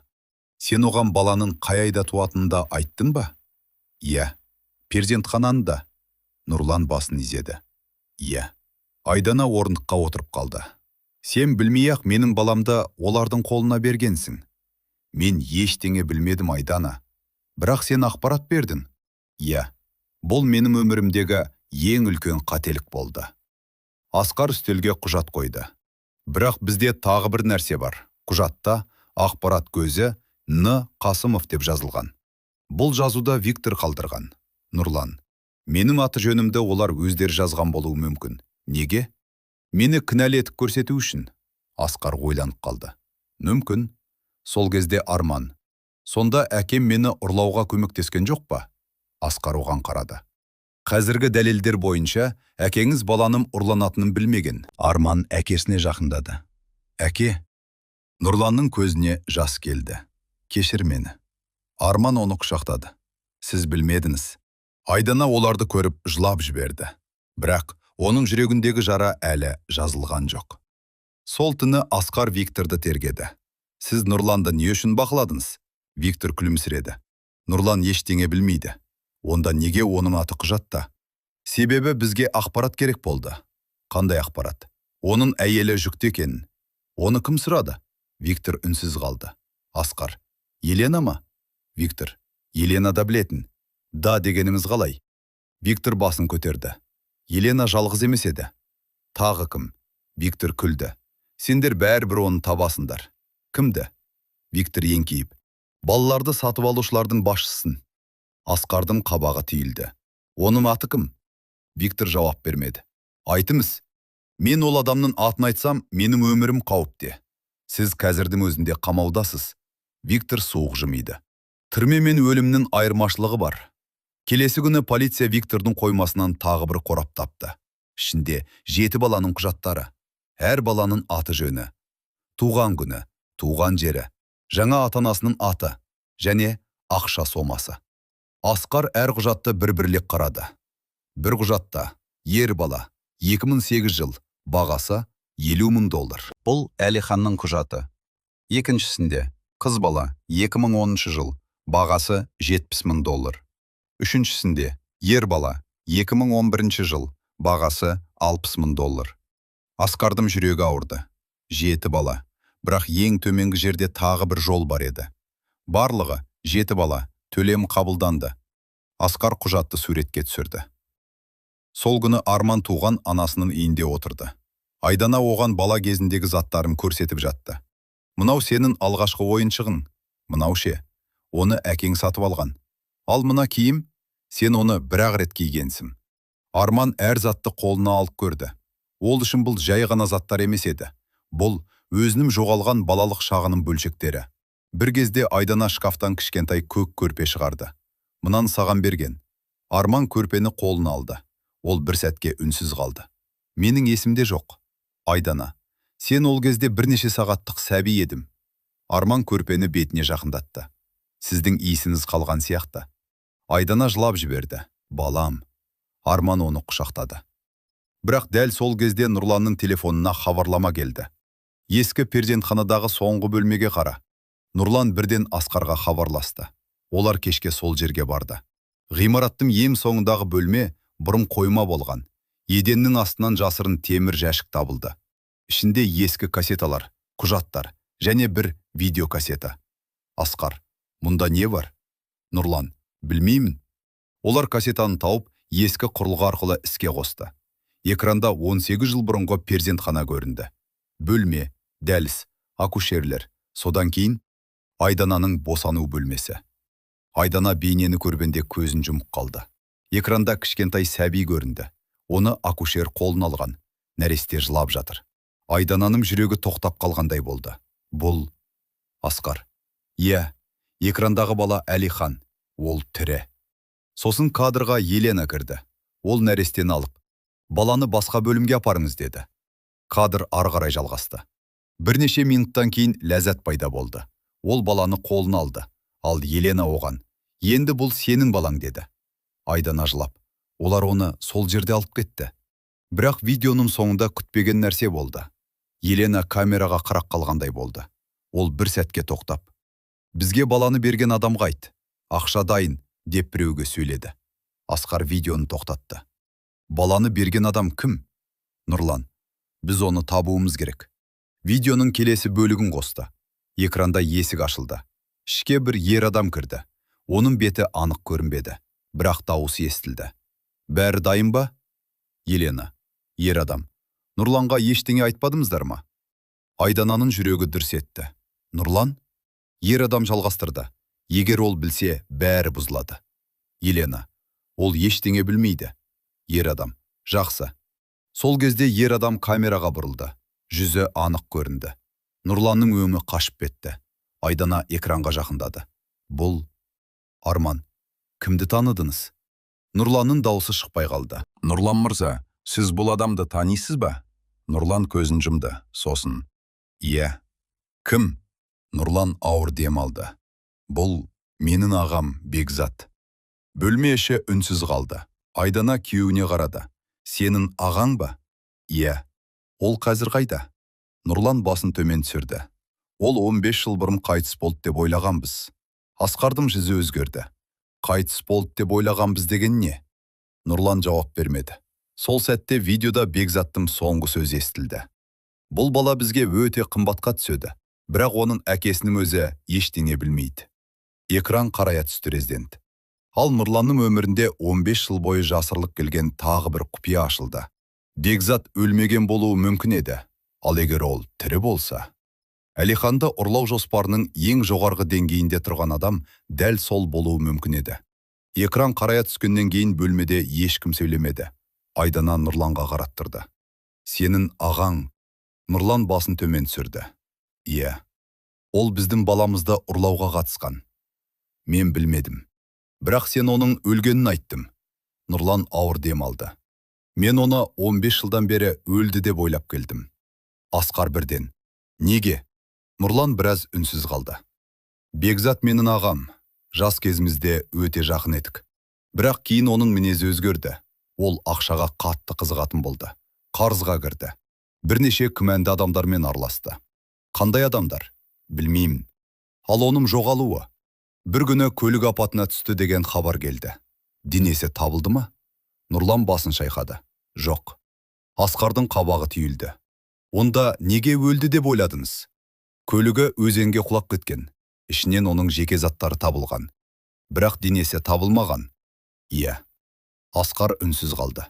Сен оған баланың қай айда туатынын да айттың ба? Иә. Перзентхананда. Нұрлан басын изеді. Иә. Айдана орындыққа отырып қалды. Сен білмей-ақ менің баламды олардың қолына бергенсің. Мен ештеңе білмедім, Айдана. Бірақ сен ақпарат бердің. Иә. Бұл менің өмірімдегі ең үлкен қателік болды. Асқар үстелге құжат қойды. Бірақ бізде тағы бір нәрсе бар. Құжатта ақпарат көзі Н. Қасымов деп жазылған. Бұл жазуда Виктор қалдырған. Нұрлан. Менің аты жөнімді олар өздері жазған болуы мүмкін. Неге? Мені кінәлі етіп көрсету үшін. Асқар ойланып қалды. Мүмкін. Сол кезде Арман. Сонда әкем мені ұрлауға көмектескен жоқ па? Асқар оған қарады. Қазіргі дәлелдер бойынша әкеңіз баланым ұрланатынын білмеген. Арман әкесіне жақындады. Әке, Нұрланның көзіне жас келді. Кешір мені. Арман оны құшақтады. Сіз білмедіңіз. Айдана оларды көріп жылап жіберді. Бірақ оның жүрегіндегі жара әлі жазылған жоқ. Сол түні Асқар Викторды тергеді. Сіз Нұрланды не үшін бақыладыңыз? Виктор күлімсіреді. Нұрлан ештеңе білмейді. Онда неге оның аты құжатта? Себебі бізге ақпарат керек болды. Қандай ақпарат? Оның әйелі жүкті екенін. Оны кім сұрады? Виктор үнсіз қалды. Асқар. Елена ма? Виктор. Елена да білетін. Да дегеніңіз қалай? Виктор басын көтерді. Елена жалғыз емес еді. Тағы кім? Виктор күлді. Сендер бәрібір оны табасыңдар. Кімді? Виктор еңкейіп. Балаларды сатып алушылардың басшысын. Асқардың қабағы түйілді. Оның аты кім? Виктор жауап бермеді. Айтыңыз. Мен ол адамның атын айтсам, менің өмірім қауіпте. Сіз қазірдің өзінде қамаудасыз. Виктор суық жымиды. Түрме мен өлімнің айырмашылығы бар. Келесі күні полиция Виктордың қоймасынан тағы бір қорап тапты. Ішінде 7 баланың құжаттары. Әр баланың аты жөні. Туған күні, туған жері, жаңа ата-анасының аты және ақша сомасы. Асқар әр құжатты бір-бірлеп қарады. Бір құжатта ер бала 2008 жыл, бағасы $50,000. Бұл Әлиханның құжаты. Екіншісінде қыз бала 2010 жыл, бағасы $70,000. Үшіншісінде ер бала 2011 жыл, бағасы $60,000. Асқардың жүрегі ауырды. 7 бала. Бірақ ең төменгі жерде тағы бір жол бар еді. Барлығы 7 бала, төлем қабылданды. Асқар құжатты суретке түсірді. Сол күні Арман туған анасының үйінде отырды. Айдана оған бала кезіндегі заттарын көрсетіп жатты. Мынау сенің алғашқы ойыншығың. Мынау ше. Оны әкең сатып алған. Ал мына киім, сен оны бір-ақ рет кигенсің. Арман әр затты қолына алып көрді. Ол үшін бұл жай ғана заттар емес еді. Бұл өзінің жоғалған балалық шағының бөлшектері. Бір кезде Айдана шкафтан кішкентай көк көрпе шығарды. Мынаны саған берген. Арман көрпені қолына алды. Ол бір сәтке үнсіз қалды. Менің есімде жоқ. Айдана, сен ол кезде бірнеше сағаттық сәби едім. Арман көрпені бетіне жақындатты. Сіздің иісіңіз қалған сияқты. Айдана жылап жіберді. Балам. Арман оны құшақтады. Бірақ дәл сол кезде Нұрланның телефонына хабарлама келді. Ескі перзентханадағы соңғы бөлмеге қара. Нұрлан бірден Асқарға хабарласты. Олар кешке сол жерге барды. Ғимараттың ең соңындағы бөлме бұрын қойма болған. Еденнің астынан жасырын темір жәшік табылды. Ішінде ескі кассеталар, құжаттар және бір видеокассета. Асқар, мұнда не бар? Нұрлан, білмеймін. Олар кассетаны тауып, ескі құрылғы арқылы іске қосты. Экранда 18 жыл бұрынғы перзентхана көрінді. Бөлме, дәліз, акушерлер. Содан кейін Айдананың босану бөлмесі. Айдана бейнені көргенде көзін жұмып қалды. Экранда кішкентай сәби көрінді. Оны акушер қолын алған. Нәресте жылап жатыр. Айдананың жүрегі тоқтап қалғандай болды. Бұл Асқар. Иә, экрандағы бала Әлихан. Ол тірі. Сосын кадрға Елена кірді. Ол нәрестені алып, баланы басқа бөлімге апарыңыз деді. Кадр ары қарай жалғасты. Бірнеше минуттан кейін Ләззат пайда болды. Ол баланы қолына алды. Ал Елена оған, енді бұл сенің балаң деді. Айдана жылап. Олар оны сол жерде алып кетті. Бірақ видеоның соңында күтпеген нәрсе болды. Елена камераға қарап қалғандай болды. Ол бір сәтке тоқтап. Бізге баланы берген адамға айт. Ақша дайын, деп біреуге сөйледі. Асқар видеоны тоқтатты. Баланы берген адам кім? Нұрлан. Біз оны табуымыз керек. Видеоның келесі бөлігін қосты. Экранда есік ашылды. Ішке бір ер адам кірді. Оның беті анық көрінбеді. Бірақ дауысы естілді. Бәрі дайын ба? Елена. Ер адам. Нұрланға ештеңе айтпадыңыздар ма? Айдананың жүрегі дүрс етті. Нұрлан? Ер адам жалғастырды. Егер ол білсе, бәрі бұзылады. Елена. Ол ештеңе білмейді. Ер адам. Жақсы. Сол кезде ер адам камераға бұрылды. Жүзі анық көрінді. Нұрланның өңі қашып кетті. Айдана экранға жақындады. Бұл Арман. Кімді таныдыңыз? Нұрланның дауысы шықпай қалды. Нұрлан мырза, сіз бұл адамды танисыз ба? Нұрлан көзін жұмды, сосын. Иә. Кім? Нұрлан ауыр дем алды. Бұл менің ағам Бекзат. Бөлме іші үнсіз қалды. Айдана күйеуіне қарады. Сенің ағаң ба? Иә. Ол қазір қайда? Нұрлан басын төмен түсірді. Ол 15 жыл бұрын қайтыс болды деп ойлағанбыз. Асқардың жүзі өзгерді. Қайтыс болды деп ойлағанбыз деген не? Нұрлан жауап бермеді. Сол сәтте видеода Бекзаттың соңғы сөзі естілді. Бұл бала бізге өте қымбатқа түседі, бірақ оның әкесінің өзі ештеңе білмейді. Экран қарая түсті резидент. Ал Нұрланның өмірінде 15 жыл бойы жасырылып келген тағы бір құпия ашылды. Бекзат өлмеген болуы мүмкін еді, ал егер ол тірі болса. Әлиханды ұрлау жоспарының ең жоғарғы деңгейінде тұрған адам дәл сол болуы мүмкін еді. Экран қарая түскеннен кейін бөлмеде ешкім сөйлемеді. Айдана Нұрланға қараттырды. Сенің ағаң? Нұрлан басын төмен түсірді. Иә. Ол біздің баламызды ұрлауға қатысқан. Мен білмедім. Бірақ сен оның өлгенін айттым. Нұрлан ауыр дем алды. Мен оны 15 жылдан бері өлді деп ойлап келдім. Асқар бірден. Неге? Нұрлан біраз үнсіз қалды. Бекзат менің ағам. Жас кезімізде өте жақын едік. Бірақ кейін оның мінезі өзгерді. Ол ақшаға қатты қызығатын болды. Қарызға кірді. Бірнеше күмәнді адамдармен араласты. Қандай адамдар? Білмеймін. Ал оның жоғалуы. Бір күні көлік апатына түсті деген хабар келді. Денесі табылды ма? Нұрлан басын шайқады. Жоқ. Асқардың қабағы түйілді. Онда неге өлді деп ойладыңыз? Көлігі өзенге құлап кеткен. Ішінен оның жеке заттары табылған. Бірақ денесі табылмаған. Иә. Асқар үнсіз қалды.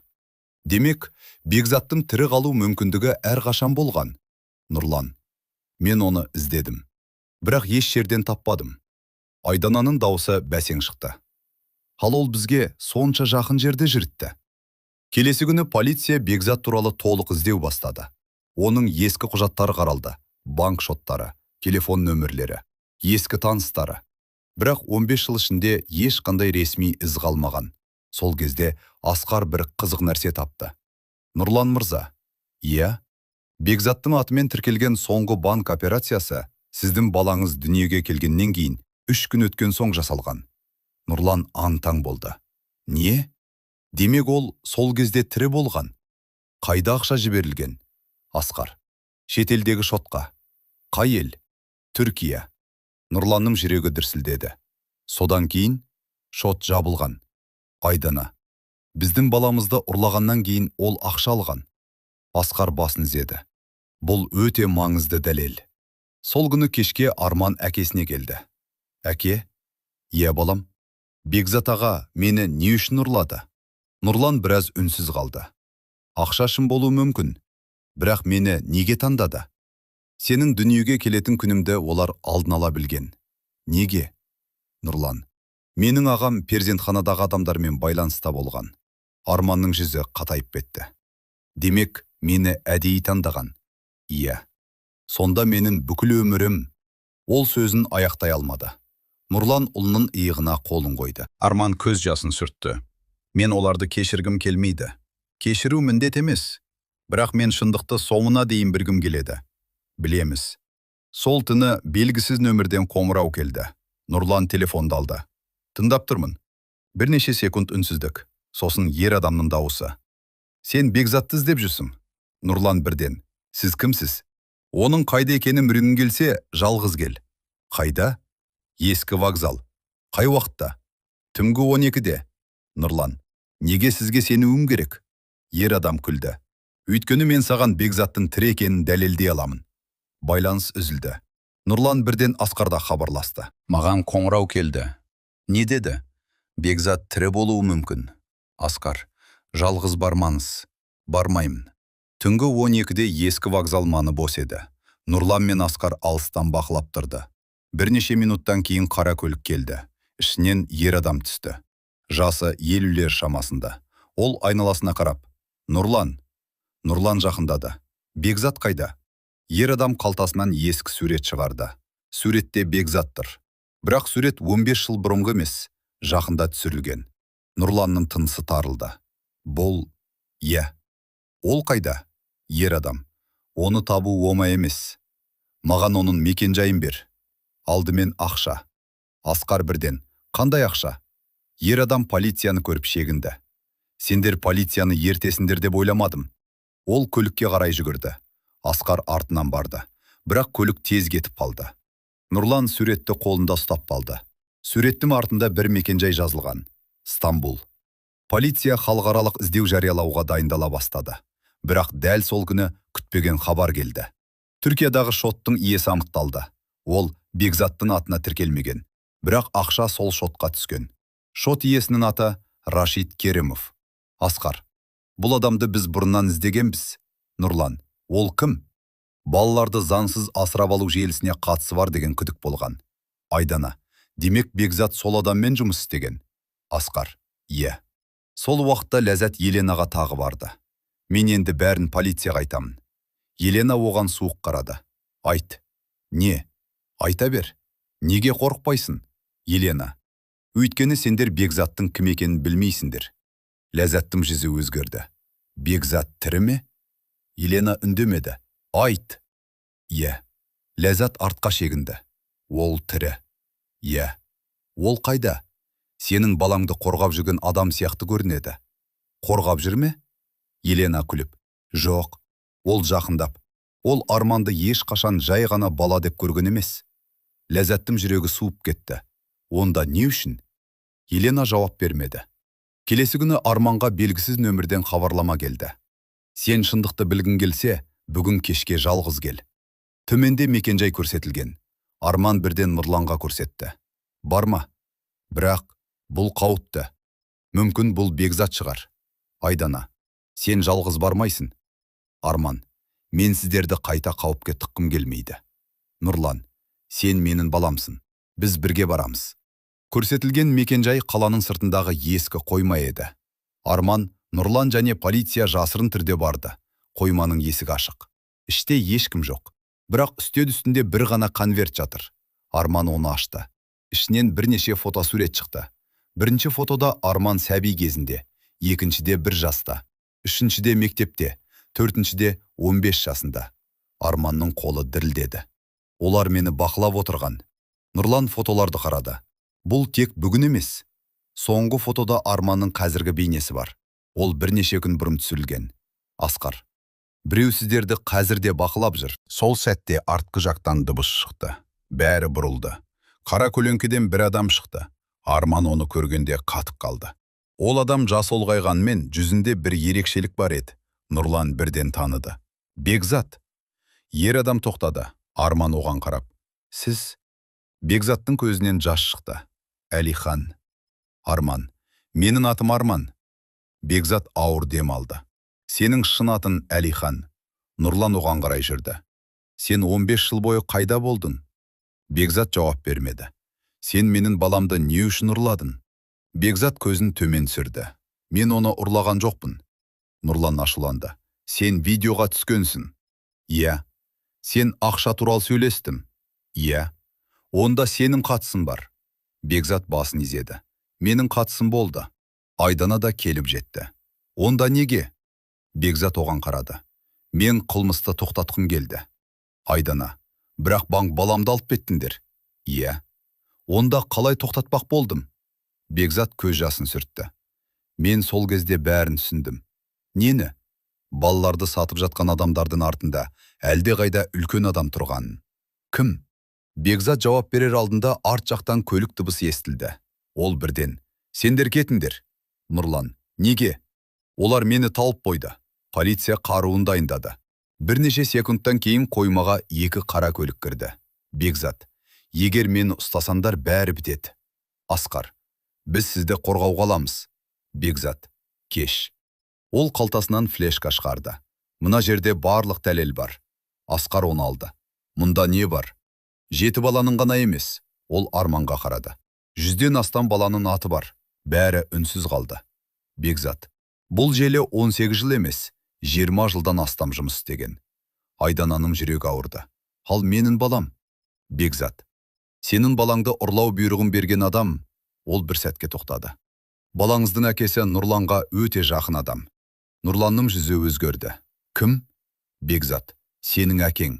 Демек, Бекзаттың тірі қалу мүмкіндігі әрқашан болған. Нұрлан. Мен оны іздедім. Бірақ еш жерден таппадым. Айдананың дауысы бәсең шықты. Ал ол бізге сонша жақын жерде жүріпті. Келесі күні полиция Бекзат туралы толық іздеу бастады. Оның ескі құжаттары қаралды. Банк шоттары, телефон нөмірлері, ескі таныстары. Бірақ 15 жыл ішінде ешқандай ресми із қалмаған. Сол кезде Асқар бір қызық нәрсе тапты. Нұрлан мырза. Иә. Бекзаттың атымен тіркелген соңғы банк операциясы сіздің балаңыз дүниеге келгеннен кейін 3 күн өткен соң жасалған. Нұрлан аң-таң болды. Не? Демек ол сол кезде тірі болған. Қайда ақша жіберілген? Асқар. Шетелдегі шотқа. Қай ел? Түркия. Нұрланның жүрегі дүрсілдеді. Содан кейін шот жабылған. Айдана. Біздің баламызды ұрлағаннан кейін ол ақша алған. Асқар басын изеді. Бұл өте маңызды дәлел. Сол күні кешке Арман әкесіне келді. Әке? Иә балам. Бекзат аға мені не үшін ұрлады? Нұрлан біраз үнсіз қалды. Ақша үшін болуы мүмкін. Бірақ мені неге таңдады? Сенің дүниеге келетін күнімді олар алдын ала білген. Неге? Нұрлан. Менің ағам перзентханадағы адамдармен байланыста болған. Арманның жүзі қатайып кетті. Демек, мені әдейі таңдаған. Иә. Сонда менің бүкіл өмірім. Ол сөзін аяқтай алмады. Нұрлан ұлының иығына қолын қойды. Арман көз жасын сүртті. Мен оларды кешіргім келмейді. Кешіру міндет емес. Бірақ мен шындықты соңына дейін білгім келеді. Білеміз. Сол түні белгісіз нөмірден қоңырау келді. Нұрлан телефонды алды. Тыңдап тұрмын. Бірнеше секунд үнсіздік. Сосын ер адамның дауысы. Сен Бекзатты іздеп жүрсің. Нұрлан бірден. Сіз кімсіз? Оның қайда екенін білгің келсе, жалғыз кел. Қайда? Ескі вокзал. Қай уақытта? Түнгі 12-де. Нұрлан. Неге сізге сенуім керек? Ер адам күлді. Өйткені мен саған Бекзаттың тірі екенін дәлелдей аламын. Байланыс үзілді. Нұрлан бірден Асқарда хабарласты. Маған қоңырау келді. Не деді? Бекзат тірі болуы мүмкін. Асқар. Жалғыз бармаңыз. Бармаймын. Түнгі 12-де ескі вокзал маңы бос еді. Нұрлан мен Асқар алыстан бақылап тұрды. Бірнеше минуттан кейін қара көлік келді. Ішінен ер адам түсті. Жасы 50-лер шамасында. Ол айналасына қарап. Нұрлан. Нұрлан жақындады. Бекзат қайда? Ер адам қалтасынан ескі сурет шығарды. Суретте Бекзат тұр. Бірақ сурет 15 жыл бұрынғы емес, жақында түсірілген. Нұрланның тынысы тарылды. Бұл, Ол қайда? Ер адам. Оны табу оңай емес. Маған оның мекен-жайын бер. Алдымен ақша. Асқар бірден. Қандай ақша? Ер адам полицияны көріп шегінді. Сендер полицияны ертесіңдер деп ойламадым. Ол көлікке қарай жүгірді. Асқар артынан барды. Бірақ көлік тез кетіп қалды. Нұрлан суретті қолында ұстап қалды. Суреттің артында бір мекен-жай жазылған. Стамбул. Полиция халықаралық іздеу жариялауға дайындала бастады. Бірақ дәл сол күні күтпеген хабар келді. Түркиядағы шоттың иесі анықталды. Ол Бекзаттың атына тіркелмеген. Бірақ ақша сол шотқа түскен. Шот иесінің аты Рашид Керимов. Асқар. Бұл адамды біз бұрыннан іздегенбіз. Нұрлан. Ол кім? Балаларды заңсыз асырап алу желісіне қатысы бар деген күдік болған. Айдана. Демек Бекзат сол адаммен жұмыс істеген. Асқар. Сол уақытта Ләззат Еленаға тағы барды. Мен енді бәрін полицияға айтамын. Елена оған суық қарады. Айт. Не? Айта бер. Неге қорықпайсың? Елена. Өйткені сендер Бекзаттың кім екенін білмейсіңдер. Ләззаттың жүзі өзгерді. Бекзат тірі ме? Елена үндемеді. Айт. Ләззат артқа шегінді. Ол тірі. Ол қайда? Сенің балаңды қорғап жүрген адам сияқты көрінеді. Қорғап жүр ме? Елена күліп. Жоқ. Ол жақындап. Ол Арманды ешқашан жай ғана бала деп көрген емес. Ләззаттың жүрегі суып кетті. Онда не үшін? Елена жауап бермеді. Келесі күні Арманға белгісіз нөмірден хабарлама келді. Сен шындықты білгің келсе, бүгін кешке жалғыз кел. Төменде мекенжай көрсетілген. Арман бірден Нұрланға көрсетті. Барма. Бірақ бұл қауіпті. Мүмкін бұл Бекзат шығар. Айдана. Сен жалғыз бармайсың. Арман. Мен сіздерді қайта қауіпке тыққым келмейді. Нұрлан. Сен менің баламсың. Біз бірге барамыз. Көрсетілген мекенжай қаланың сыртындағы ескі қойма еді. Арман, Нұрлан және полиция жасырын түрде барды. Қойманың есігі ашық. Іште ешкім жоқ. Бірақ үстел үстінде бір ғана конверт жатыр. Арман оны ашты. Ішінен бірнеше фотосурет шықты. Бірінші фотода Арман сәби кезінде, екіншіде 1 жаста, үшіншіде мектепте, төртіншіде 15 жасында. Арманның қолы дірілдеді. Олар мені бақылап отырған. Нұрлан фотоларды қарады. Бұл тек бүгін емес. Соңғы фотода Арманның қазіргі бейнесі бар. Ол бірнеше күн бұрын түсірілген. Асқар. Біреу сіздерді қазірде бақылап жүр. Сол сәтте артқы жақтан дыбыс шықты. Бәрі бұрылды. Қара көлеңкеден бір адам шықты. Арман оны көргенде қатып қалды. Ол адам жас ұлғайғанмен жүзінде бір ерекшелік бар еді. Нұрлан бірден таныды. Бекзат. Ер адам тоқтады. Арман оған қарап. Сіз? Бекзаттың көзінен жас шықты. Әлихан. Арман. Менің атым Арман. Бекзат ауыр дем алды. Сенің шын атың Әлихан. Нұрлан оған қарай жүрді. Сен 15 жыл бойы қайда болдың? Бекзат жауап бермеді. Сен менің баламды не үшін ұрладың? Бекзат көзін төмен сүрді. Мен оны ұрлаған жоқпын. Нұрлан ашуланды. Сен видеоға түскенсің. Сен ақша туралы сөйлестім. Онда сенің қатысың бар. Бекзат басын изеді. Менің қатысым болды. Айдана да келіп жетті. Онда неге? Бекзат оған қарады. Мен қылмысты тоқтатқым келді. Айдана. Бірақ баламды алып кеттіңдер. Онда қалай тоқтатпақ болдым? Бекзат көз жасын сүртті. Мен сол кезде бәрін түсіндім. Нені? Балаларды сатып жатқан адамдардың артында әлде қайда үлкен адам тұрғанын. Кім? Бекзат жауап берер алдында арт жақтан көлік дыбысы естілді. Ол бірден. Сендер кетіңдер. Нұрлан. Неге? Олар мені талып қойды. Полиция қаруын дайындады. Бірнеше секундтан кейін қоймаға 2 қара көлік кірді. Бекзат. Егер мені ұстасандар бәрі бітеді. Асқар. Біз сізді қорғауға аламыз. Бекзат. Кеш. Ол қалтасынан флешка шығарды. Мына жерде барлық дәлел бар. Асқар оны алды. Мұнда не бар? 7 баланың ғана емес. Ол Арманға қарады. 100-ден астам баланың аты бар. Бәрі үнсіз қалды. Бекзат. Бұл желі 18 жыл емес, 20 жылдан астам жұмыс істеген. Айдананың жүрегі ауырды. Ал менің балам? Бекзат, сенің балаңды ұрлау бұйрығын берген адам, ол бір сәтке тоқтады. Балаңыздың әкесі Нұрланға өте жақын адам. Нұрланның жүзі өзгерді. Кім? Бекзат, сенің әкең.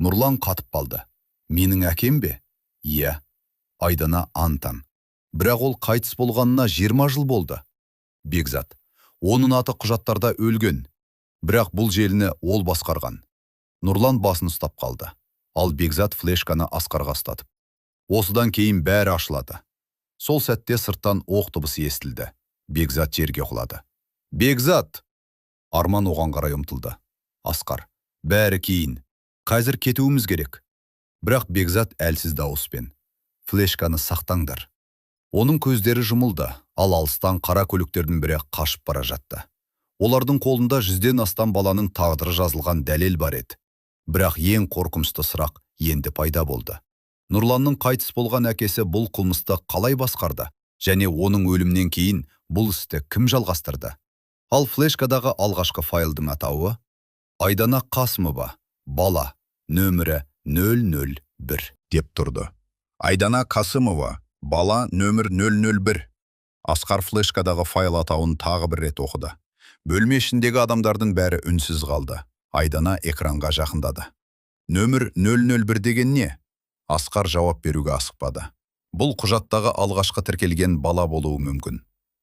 Нұрлан қатып қалды. Менің әкем бе? Иә. Айдана антан. Бірақ ол қайтыс болғанына 20 жыл болды. Бекзат, оның аты құжаттарда өлген. Бірақ бұл желіні ол басқарған. Нұрлан басын ұстап қалды. Ал Бекзат флешканы Асқарға ұстатып. Осыдан кейін бәрі ашылады. Сол сәтте сырттан оқ дыбысы естілді. Бекзат жерге құлады. Бекзат! Арман оған қарай ұмтылды. Асқар, бәрі кейін. Қазір кетуіміз керек. Бірақ Бекзат әлсіз дауыспен. Флешканы сақтаңдар. Оның көздері жұмылды, ал алыстан қара көліктердің бірі қашып бара жатты. Олардың қолында 100-ден астам баланың тағдыры жазылған дәлел бар еді. Бірақ ең қорқынышты сұрақ енді пайда болды. Нұрланның қайтыс болған әкесі бұл қылмысты қалай басқарды, және оның өлімнен кейін бұл істі кім жалғастырды? Ал флешкадағы алғашқы файлдың атауы Айдана Қасымова, бала, нөмірі 001 деп тұрды. Айдана Қасымова, бала, нөмір 001. Асқар флешкадағы файл атауын тағы бір рет оқыды. Бөлме ішіндегі адамдардың бәрі үнсіз қалды. Айдана экранға жақындады. Нөмір 001 деген не? Асқар жауап беруге асықпады. Бұл құжаттағы алғашқы тіркелген бала болуы мүмкін.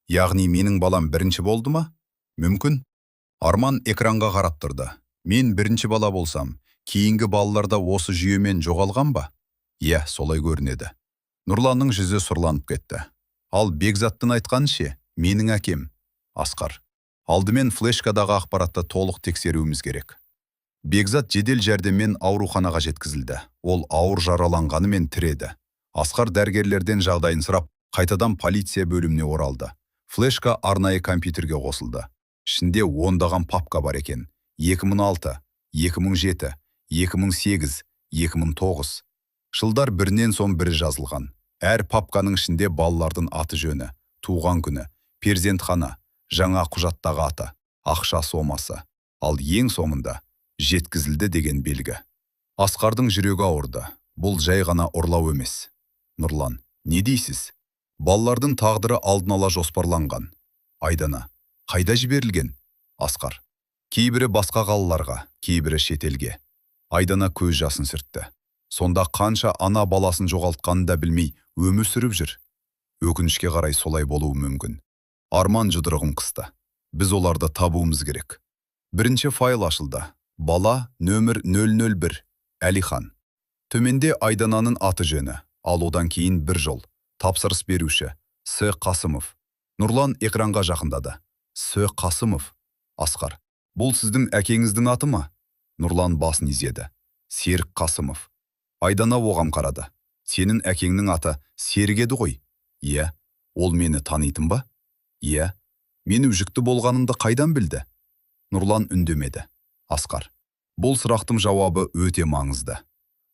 Яғни менің балам бірінші болды ма? Мүмкін. Арман экранға қарап тұрды. Мен бірінші бала болсам, кейінгі балаларда осы жүйемен жоғалған ба? Иә, солай көрінеді. Нұрланның жүзі сұрланып кетті. Ал Бекзаттың айтқан ше, менің әкем. Асқар, алдымен флешкадағы ақпаратты толық тексеруіміз керек. Бекзат жедел жәрдеммен ауруханаға жеткізілді. Ол ауыр жараланғанымен тіреді. Асқар дәрігерлерден жағдайын сұрап, қайтадан полиция бөліміне оралды. Флешка арнайы компьютерге қосылды. Ішінде ондаған папка бар екен. 2006, 2007, 2008, 2009. Жылдар бірінен соң бірі жазылған. Әр папканың ішінде балалардың аты жөні, туған күні, перзентхана, жаңа құжаттағы аты, ақша сомасы. Ал ең соңында жеткізілді деген белгі. Асқардың жүрегі ауырды. Бұл жай ғана ұрлау емес. Нұрлан, не дейсіз? Балалардың тағдыры алдын ала жоспарланған. Айдана, қайда жіберілген? Асқар, кейбірі басқа қалаларға, кейбірі шетелге. Айдана көз жасын сүртті. Сонда қанша ана баласын жоғалтқанын да білмей өмір сүріп жүр. Өкінішке қарай солай болуы мүмкін. Арман жұдырығын қысты. Біз оларды табуымыз керек. Бірінші файл ашылды. Бала нөмір 001. Әлихан. Төменде Айдананың аты жөні, ал одан кейін бір жол. Тапсырыс беруші. С. Қасымов. Нұрлан экранға жақындады. С. Қасымов. Асқар. Бұл сіздің әкеңіздің аты ма? Нұрлан басын изеді. Серік Қасымов. Айдана оғам қарады. Сенің әкеңнің аты Серік еді ғой? Иә. Ол мені танитын ба? Иә. Мен жүкті болғанымды қайдан білді? Нұрлан үндемеді. Асқар. Бұл сұрақтың жауабы өте маңызды.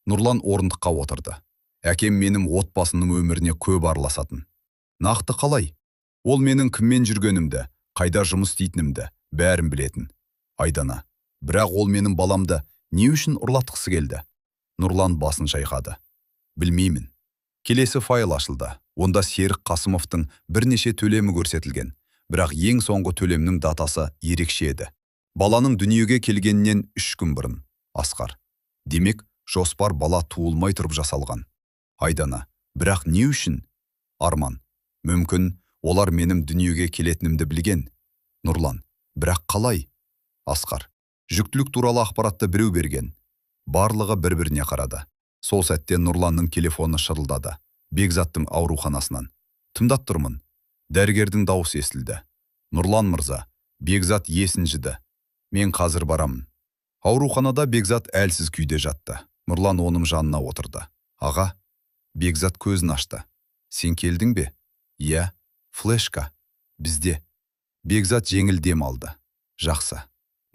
Нұрлан орындыққа отырды. Әкем менің отбасының өміріне көп араласатын. Нақты қалай? Ол менің кіммен жүргенімді, қайда жұмыс істейтінімді бәрін білетін. Айдана. Бірақ ол менің баламды не үшін ұрлатқысы келді? Нұрлан басын шайқады. Білмеймін. Келесі файл ашылды. Онда Серік Қасымовтың бірнеше төлемі көрсетілген. Бірақ ең соңғы төлемнің датасы ерекше еді. Баланың дүниеге келгеннен 3 күн бұрын. Асқар. Демек, жоспар бала туылмай тұрып жасалған. Айдана. Бірақ не үшін? Арман. Мүмкін, олар менің дүниеге келетінімді білген. Нұрлан. Бірақ қалай? Асқар. Жүктілік туралы ақпаратты біреу берген. Барлығы бір-біріне қарады. Сол сәтте Нұрланның телефоны шырылдады. Бекзаттың ауруханасынан. Тыңдап тұрмын. Дәрігердің дауысы естілді. Нұрлан мырза, Бекзат есін жіді. Мен қазір барамын. Ауруханада Бекзат әлсіз күйде жатты. Нұрлан оның жанына отырды. Аға, Бекзат көзін ашты. Сен келдің бе? Иә, флешка. Бізде. Бекзат жеңіл дем алды. Жақсы.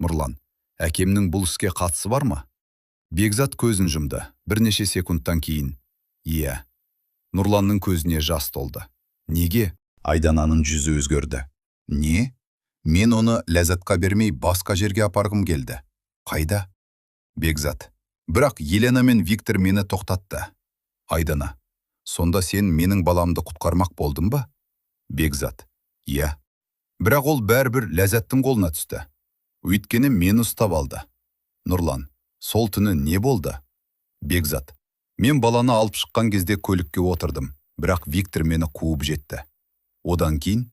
Нұрлан, әкемнің бұл іске қатысы бар ма? Бекзат көзін жұмды. Бірнеше секундтан кейін. Иә. Нұрланның көзіне жас толды. Неге? Айдананың жүзі өзгерді. Не? Мен оны ләззатқа бермей басқа жерге апарғым келді. Қайда? Бекзат. Бірақ Елена мен Виктор мені тоқтатты. Айдана. Сонда сен менің баламды құтқармақ болдың ба? Бекзат. Иә. Бірақ ол бәрібір ләззаттың қолына түсті. Өйткені мені ұстап алды. Нұрлан. Сол түні не болды? Бекзат. Мен баланы алып шыққан кезде көлікке отырдым, бірақ Виктор мені қуып жетті. Одан кейін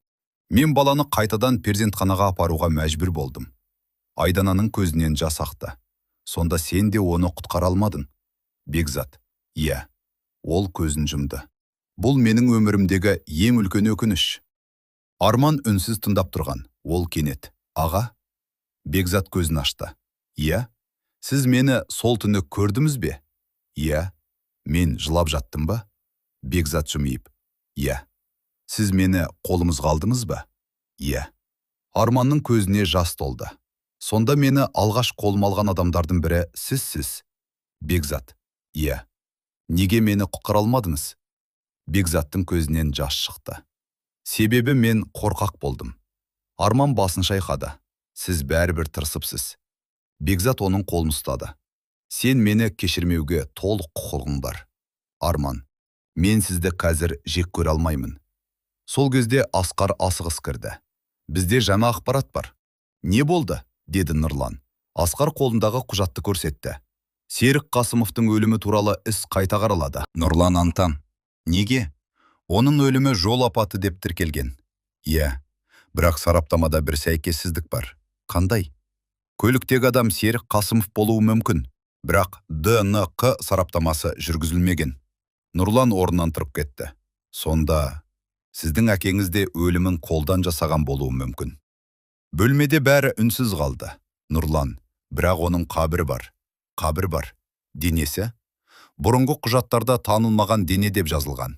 мен баланы қайтадан перзентханаға апаруға мәжбүр болдым. Айдананың көзінен жас ақты. Сонда сен де оны құтқара алмадың. Бекзат. Иә. Ол көзін жұмды. Бұл менің өмірімдегі ең үлкен өкініш. Арман үнсіз тыңдап тұрған. Ол кенет. Аға? Бекзат көзін ашты. Иә. Сіз мені сол түні көрдіңіз бе? Иә. Мен жылап жаттым ба? Бекзат жымиып. Иә. Сіз мені қолымызға алдыңыз ба? Иә. Арманның көзіне жас толды. Сонда мені алғаш қолыма алған адамдардың бірі сізсіз. Бекзат. Иә. Неге мені құтқара алмадыңыз? Бекзаттың көзінен жас шықты. Себебі мен қорқақ болдым. Арман басын шайқады. Сіз бәрібір тырысыпсыз. Бекзат оның қолын ұстады. Сен мені кешірмеуге толық құқығың бар. Арман. Мен сізді қазір жек көре алмаймын. Сол кезде Асқар асығыс кірді. Бізде жаңа ақпарат бар. Не болды? Деді Нұрлан. Асқар қолындағы құжатты көрсетті. Серік Қасымовтың өлімі туралы іс қайта қаралады. Нұрлан антан. Неге? Оның өлімі жол апаты деп тіркелген. Иә. Бірақ сараптамада бір сәйкессіздік бар. Қандай? Көліктегі адам Серік Қасымов болуы мүмкін. Бірақ ДНК сараптамасы жүргізілмеген. Нұрлан орнынан тұрып кетті. Сонда сіздің әкеңізде өлімін қолдан жасаған болуы мүмкін. Бөлмеде бәрі үнсіз қалды. Нұрлан. Бірақ оның қабірі бар. Қабір бар. Денесі? Бұрынғы құжаттарда танылмаған дене деп жазылған.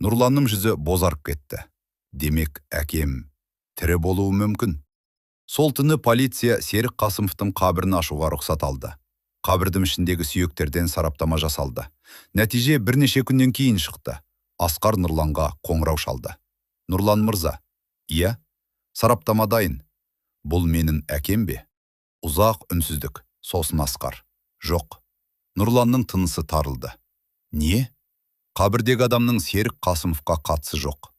Нұрланның жүзі бозарып кетті. Демек, әкем тірі болуы мүмкін. Сол түні полиция Серік Қасымовтың қабірін ашуға рұқсат алды. Қабірдің ішіндегі сүйектерден сараптама жасалды. Нәтиже бірнеше күннен кейін шықты. Асқар Нұрланға қоңырау шалды. Нұрлан мырза. Иә? Сараптама дайын. Бұл менің әкем бе? Ұзақ үнсіздік. Сосын Асқар. Жоқ. Нұрланның тынысы тарылды. Не? Қабірдегі адамның Серік Қасымовқа қатысы жоқ.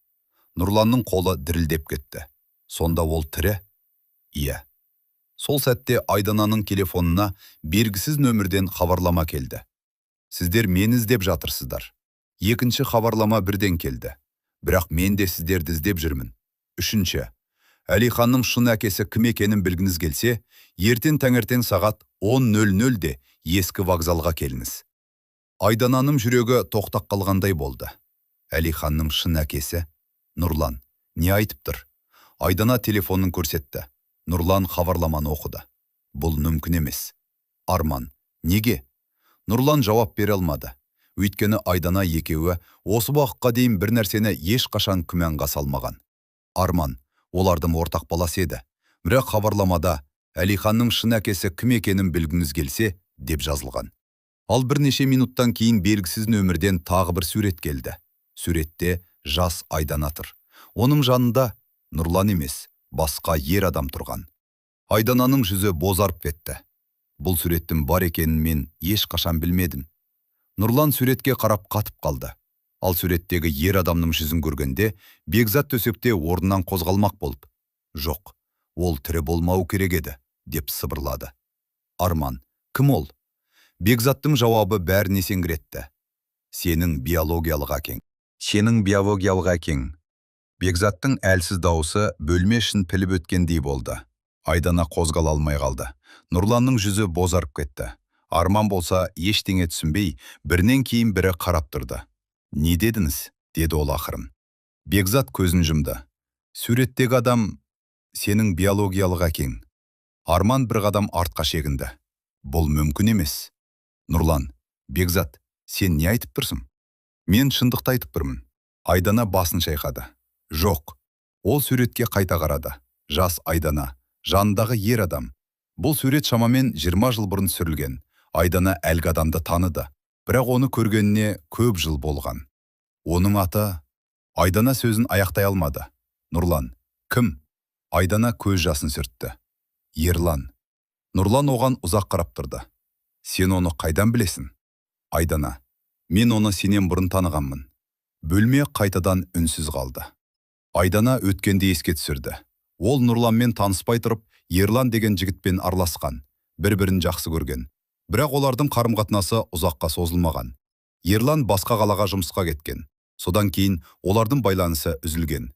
Нұрланның қолы дірілдеп кетті. Сонда ол тірі? Иә. Сол сәтте Айдананың телефонына белгісіз нөмірден хабарлама келді. Сіздер мені іздеп жатырсыздар. Екінші хабарлама бірден келді. Бірақ мен де сіздерді іздеп жүрмін. Үшінші. Әлиханның шын әкесі кім екенін білгіңіз келсе, ертең таңертең сағат 10:00-де ескі вокзалға келіңіз. Айдананың жүрегі тоқтап қалғандай болды. Әлиханның шын әкесі? Нұрлан. Не айтып тұр? Айдана телефонын көрсетті. Нұрлан хабарламаны оқыды. Бұл мүмкін емес. Арман. Неге? Нұрлан жауап бере алмады. Өйткені Айдана екеуі осы уақытқа дейін бір нәрсені ешқашан күмәнға салмаған. Арман. Олардың ортақ баласы еді. Бірақ хабарламада Әлиханның шын әкесі кім екенін білгіңіз келсе, деп жазылған. Ал бірнеше минуттан кейін белгісіз нөмірден тағы бір сурет келді. Суретте жас Айдана тұр. Оның жанында Нұрлан емес, басқа ер адам тұрған. Айдананың жүзі бозарып кетті. Бұл суреттің бар екенін мен ешқашан білмедім. Нұрлан суретке қарап қатып қалды. Ал суреттегі ер адамның жүзін көргенде, Бекзат төсекте орнынан қозғалмақ болып. Жоқ, ол тірі болмау керек еді, деп сыбырлады. Арман, кім ол? Бекзаттың жауабы бәріне сеңгіретті. Сенің биологиялық әкең. Сенің биологиялық әкең. Бекзаттың әлсіз дауысы бөлме ішін піліп өткендей болды. Айдана қозғала алмай қалды. Нұрланның жүзі бозарып кетті. Арман болса ештеңе түсінбей, бірінен кейін бірі қарап тұрды. Не дедіңіз? Деді ол ақырын. Бекзат көзін жұмды. Суреттегі адам сенің биологиялық әкең. Арман бір қадам артқа шегінді. Бұл мүмкін емес. Нұрлан, Бекзат, сен не айтып тұрсың? Мен шындықты айтып тұрмын. Айдана басын шайқады. Жоқ. Ол суретке қайта қарады. Жас Айдана, жанындағы ер адам. Бұл сурет шамамен 20 жыл бұрын сүрілген. Айдана әлгі адамды таныды. Бірақ оны көргеніне көп жыл болған. Оның аты... Айдана сөзін аяқтай алмады. Нұрлан, кім? Айдана көз жасын сүртті. Ерлан. Нұрлан оған ұзақ қарап тұрды. Сен оны қайдан білесің? Айдана. Мен оны сенен бұрын танығанмын. Бөлме қайтадан үнсіз қалды. Айдана өткенде еске түсірді. Ол Нұрланмен таныспай тұрып, Ерлан деген жігітпен араласқан, бір-бірін жақсы көрген. Бірақ олардың қарым-қатынасы ұзаққа созылмаған. Ерлан басқа қалаға жұмысқа кеткен. Содан кейін олардың байланысы үзілген.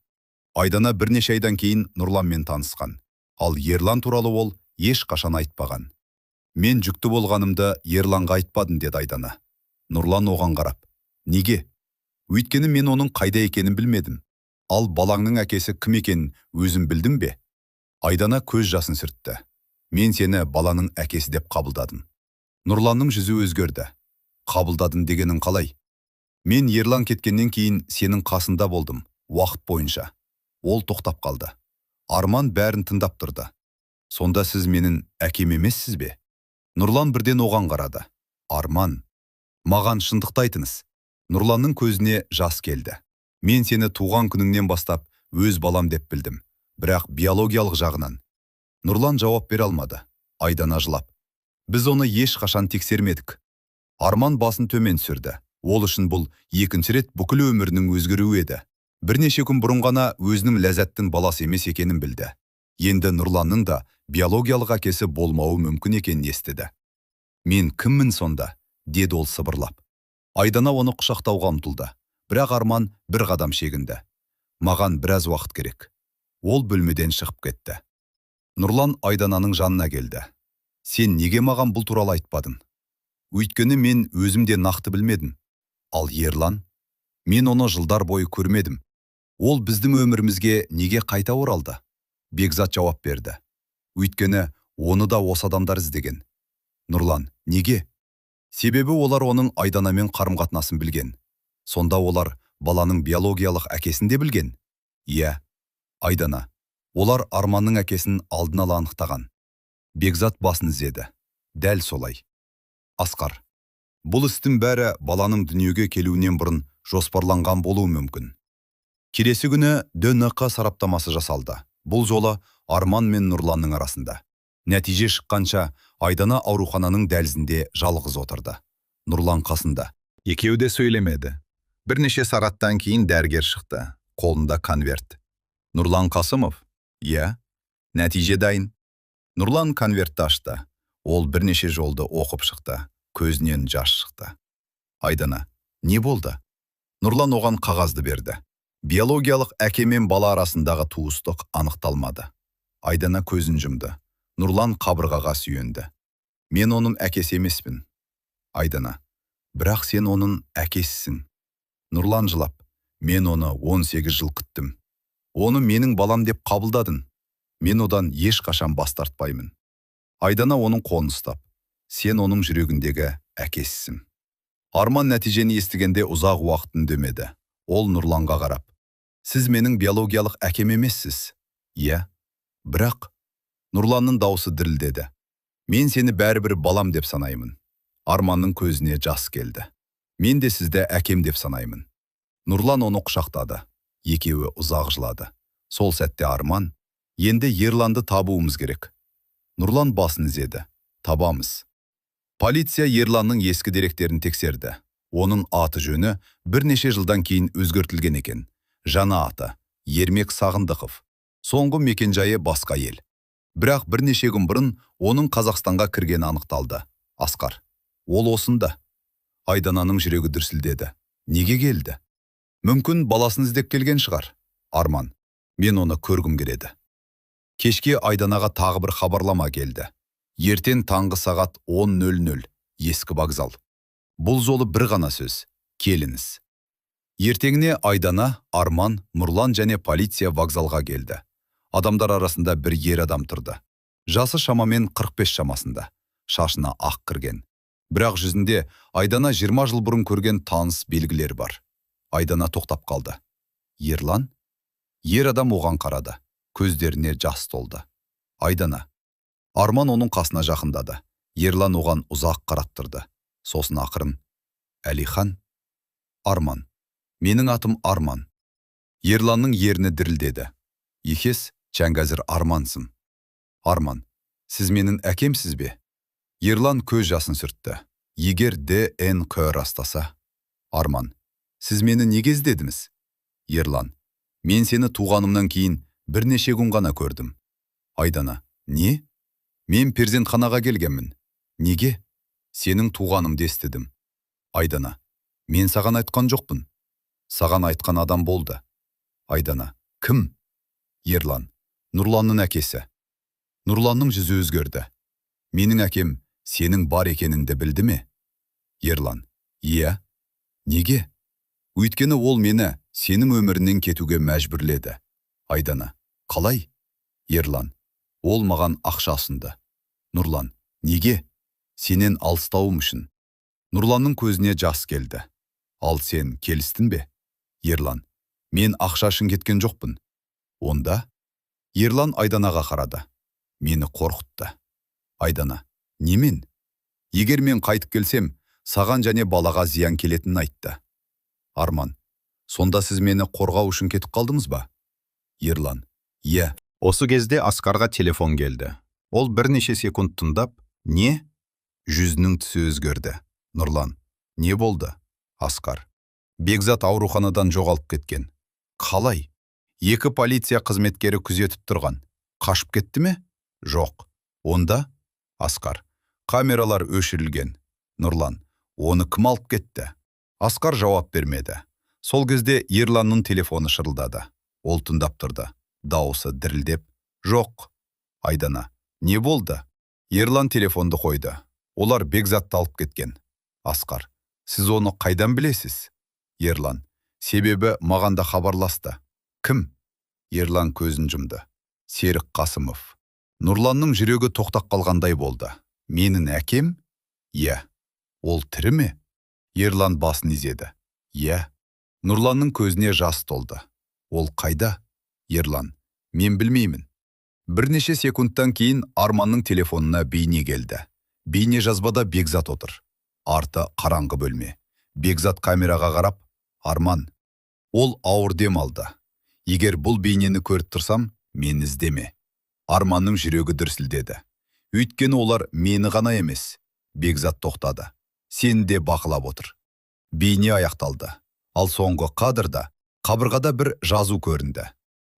Айдана бірнеше айдан кейін Нұрланмен танысқан. Ал Ерлан туралы ол ешқашан айтпаған. Мен жүкті болғанымды Ерланға айтпадым, деді Айдана. Нұрлан оған қарап. Неге? Өйткені мен оның қайда екенін білмедім. Ал балаңның әкесі кім екенін өзім білдім бе? Айдана көз жасын сүртті. Мен сені баланың әкесі деп қабылдадым. Нұрланның жүзі өзгерді. Қабылдадың дегенің қалай? Мен Ерлан кеткеннен кейін сенің қасында болдым, уақыт бойынша. Ол тоқтап қалды. Арман бәрін тыңдап тұрды. Сонда сіз менің әкем емессіз бе? Нұрлан бірден оған қарады. Арман, маған шындықты айтыңыз. Нұрланның көзіне жас келді. Мен сені туған күніңнен бастап өз балам деп білдім, бірақ биологиялық жағынан. Нұрлан жауап бере алмады. Айдана жылап. Біз оны ешқашан тексермедік. Арман басын төмен түсірді. Ол үшін бұл екінші рет бүкіл өмірінің өзгеруі еді. Бірнеше күн бұрын ғана өзінің Ләззаттың баласы емес екенін білді. Енді Нұрланның да биологиялық әкесі болмауы мүмкін екенін естіді. Мен кіммін сонда? Деді ол сыбырлап. Айдана оны құшақтауға ұмтылды. Бірақ Арман бір қадам шегінді. Маған біраз уақыт керек. Ол бөлмеден шығып кетті. Нұрлан Айдананың жанына келді. Сен неге маған бұл туралы айтпадың? Өйткені мен өзімде нақты білмедім. Ал Ерлан? Мен оны жылдар бойы көрмедім. Ол біздің өмірімізге неге қайта оралды? Бекзат жауап берді. Өйткені оны да осы адамдар іздеген. Нұрлан, неге? Себебі олар оның Айданамен қарым-қатынасын білген. Сонда олар баланың биологиялық әкесін де білген. Иә, Айдана. Олар Арманның әкесін алдын ала анықтаған. Бекзат басын изеді. Дәл солай. Асқар. Бұл істің бәрі баланың дүниеге келуінен бұрын жоспарланған болуы мүмкін. Келесі күні ДНК сараптамасы жасалды. Бұл жолы Арман мен Нұрланның арасында. Нәтиже шыққанша Айдана аурухананың дәлізінде жалғыз отырды. Нұрлан қасында. Екеуі де сөйлемеді. Бірнеше сағаттан кейін дәрігер шықты. Қолында конверт. Нұрлан Қасымов? Иә. Нәтиже дайын. Нұрлан конвертті ашты. Ол бірнеше жолды оқып шықты. Көзінен жас шықты. Айдана, не болды? Нұрлан оған қағазды берді. Биологиялық әке мен бала арасындағы туыстық анықталмады. Айдана көзін жұмды. Нұрлан қабырғаға сүйенді. Мен оның әкесі емеспін. Айдана, бірақ сен оның әкесісің. Нұрлан жылап. Мен оны 18 жыл күттім. Оны менің балам деп қабылдадың. Мен одан ешқашан бас тартпаймын. Айдана оның қолын ұстап. Сен оның жүрегіндегі әкесісің. Арман нәтижені естігенде ұзақ уақыт үндемеді. Ол Нұрланға қарап. Сіз менің биологиялық әкем емессіз. Иә, бірақ Нұрланның даусы дірілдеді. Мен сені бәрібір балам деп санаймын. Арманның көзіне жас келді. Мен де сізді әкем деп санаймын. Нұрлан оны құшақтады. Екеуі ұзақ жылады. Сол сәтте Арман, енді Ерланды табуымыз керек. Нұрлан басын изеді. Табамыз. Полиция Ерланның ескі деректерін тексерді. Оның аты жөні бірнеше жылдан кейін өзгертілген екен. Жаңа аты Ермек Сағындықов. Соңғы мекенжайы басқа ел. Бірақ бірнеше күн бұрын оның Қазақстанға кіргені анықталды. Асқар. Ол осында. Айдананың жүрегі дүрсілдеді. Неге келді? Мүмкін баласын іздеп келген шығар. Арман. Мен оны көргім келеді. Кешке Айданаға тағы бір хабарлама келді. Ертең таңғы сағат 10:00 ескі вокзал. Бұл жолы бір ғана сөз. Келіңіз. Ертеңіне Айдана, Арман, Нұрлан және полиция вокзалға келді. Адамдар арасында бір ер адам тұрды. Жасы шамамен 45 шамасында. Шашына ақ кірген. Бірақ жүзінде Айдана 20 жыл бұрын көрген таныс белгілер бар. Айдана тоқтап қалды. Ерлан? Ер адам оған қарады. Көздеріне жас толды. Айдана. Арман оның қасына жақындады. Ерлан оған ұзақ қарап тұрды. Сосын ақырын. Әлихан? Арман. Менің атым Арман. Ерланның ерні дірілдеді. Екес, Чәңгәзір Армансың. Арман, сіз менің әкемсіз бе? Ерлан көз жасын сүртті. Егер ДНК растаса. Арман, сіз мені неге іздедіңіз? Ерлан, мен сені туғанымнан кейін бірнеше күн ғана көрдім. Айдана, не? Мен перзентханаға келгенмін. Неге? Сенің туғанымды естідім. Айдана, мен саған айтқан жоқпын. Саған айтқан адам болды. Айдана, кім? Ерлан, Нұрланның әкесі. Нұрланның жүзі өзгерді. Менің әкем сенің бар екеніңді білді ме? Ерлан, иә. Неге? Өйткені ол мені сенің өмірінен кетуге мәжбүрледі. Айдана, қалай? Ерлан, ол маған ақша ұсынды. Нұрлан, неге? Сенен алыстауым үшін. Нұрланның көзіне жас келді. Ал сен келістің бе? Ерлан, мен ақша үшін кеткен жоқпын. Онда? Ерлан Айданаға қарады. Мені қорқытты. Айдана, немен? Егер мен қайтып келсем, саған және балаға зиян келетінін айтты. Арман, сонда сіз мені қорғау үшін кетіп қалдыңыз ба? Ерлан, иә. Осы кезде Асқарға телефон келді. Ол бірнеше секунд тыңдап, не? Жүзінің түсі өзгерді. Нұрлан, не болды? Асқар, Бекзат ауруханадан жоғалып кеткен. Қалай? 2 полиция қызметкері күзетіп тұрған. Қашып кетті ме? Жоқ. Онда? Асқар, камералар өшірілген. Нұрлан, оны кім алып кетті? Асқар жауап бермеді. Сол кезде Ерланның телефоны шырылдады. Ол тыңдап тұрды. Дауысы дірілдеп, жоқ. Айдана, не болды? Ерлан телефонды қойды. Олар Бекзатты алып кеткен. Асқар, сіз оны қайдан білесіз? Ерлан, себебі мағанда хабарласты. Кім? Ерлан көзін жұмды. Серік Қасымов. Нұрланның жүрегі тоқтап қалғандай болды. Менің әкем? Иә. Ол тірі ме? Ерлан басын изеді. Иә. Нұрланның көзіне жас толды. Ол қайда? Ерлан, мен білмеймін. Бірнеше секундтан кейін Арманның телефонына бейне келді. Бейне жазбада Бекзат отыр. Арты қараңғы бөлме. Бекзат камераға қарап, Арман. Ол ауыр дем алды. Егер бұл бейнені көріп тұрсам, мен іздеме. Арманның жүрегі дүрсілдеді. Өйткені олар мені ғана емес. Бекзат тоқтады. Сен де бақылап отыр. Бейне аяқталды. Ал соңғы кадрда қабырғада бір жазу көрінді.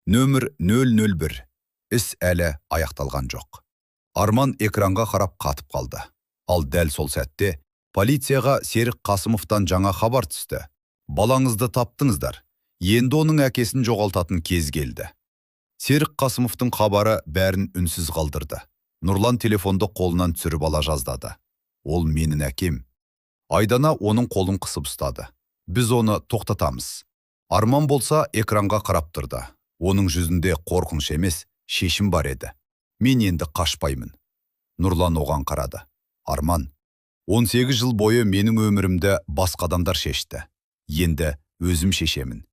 Нөмір 001. Іс әлі аяқталған жоқ. Арман экранға қарап қатып қалды. Ал дәл сол сәтте полицияға Серік Қасымовтан жаңа хабар түсті. Балаңызды таптыңыздар. Енді оның әкесін жоғалтатын кез келді. Серік Қасымовтың хабары бәрін үнсіз қалдырды. Нұрлан телефонды қолынан түсіріп ала жаздады. Ол менің әкем. Айдана оның қолын қысып ұстады. Біз оны тоқтатамыз. Арман болса экранға қарап тұрды. Оның жүзінде қорқыныш емес, шешім бар еді. Мен енді қашпаймын. Нұрлан оған қарады. Арман, 18 жыл бойы менің өмірімді басқа адамдар шешті. Енді өзім шешемін.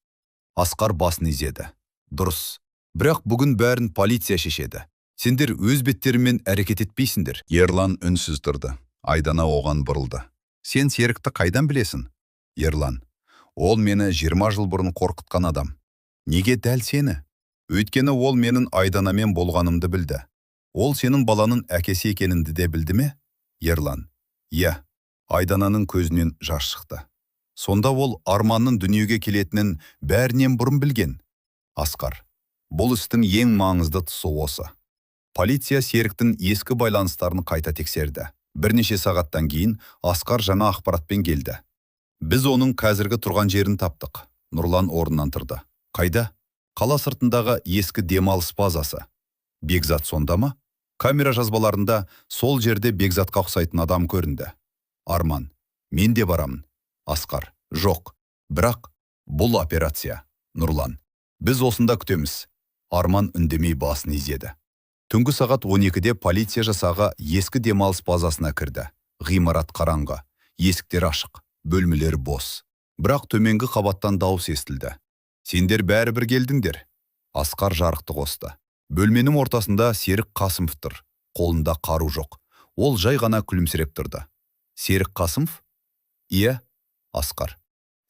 Асқар басын изеді. Дұрыс. Бірақ бүгін бәрін полиция шешеді. Сендер өз беттерімен әрекет етпейсіңдер. Ерлан үнсіз тұрды. Айдана оған бұрылды. Сен Серікті қайдан білесің? Ерлан, ол мені 20 жыл бұрын қорқытқан адам. Неге дәл сені? Өйткені ол менің Айданамен болғанымды білді. Ол сенің баланың әкесі екеніңді де білді ме? Ерлан, иә. Айдананың көзінен жас шықты. Сонда ол Арманның дүниеге келетінін бәрінен бұрын білген. Асқар, бұл істің ең маңызды тұсы осы. Полиция Серіктің ескі байланыстарын қайта тексерді. Бірнеше сағаттан кейін Асқар жаңа ақпаратпен келді. Біз оның қазіргі тұрған жерін таптық. Нұрлан орнынан тұрды. Қайда? Қала сыртындағы ескі демалыс базасы. Бекзат сонда ма? Камера жазбаларында сол жерде Бекзатқа ұқсайтын адам көрінді. Арман, мен де барамын. Асқар, жоқ. Бірақ бұл операция. Нұрлан, біз осында күтеміз. Арман үндемей басын изеді. Түнгі сағат 12-де полиция жасағы ескі демалыс базасына кірді. Ғимарат қараңғы, есіктер ашық, бөлмелер бос. Бірақ төменгі қабаттан дауыс естілді. Сендер бәрібір келдіңдер. Асқар жарықты қосты. Бөлменің ортасында Серік Қасымов тұр. Қолында қару жоқ. Ол жай ғана күлімсіреп тұрды. Серік Қасымов? Иә, Асқар.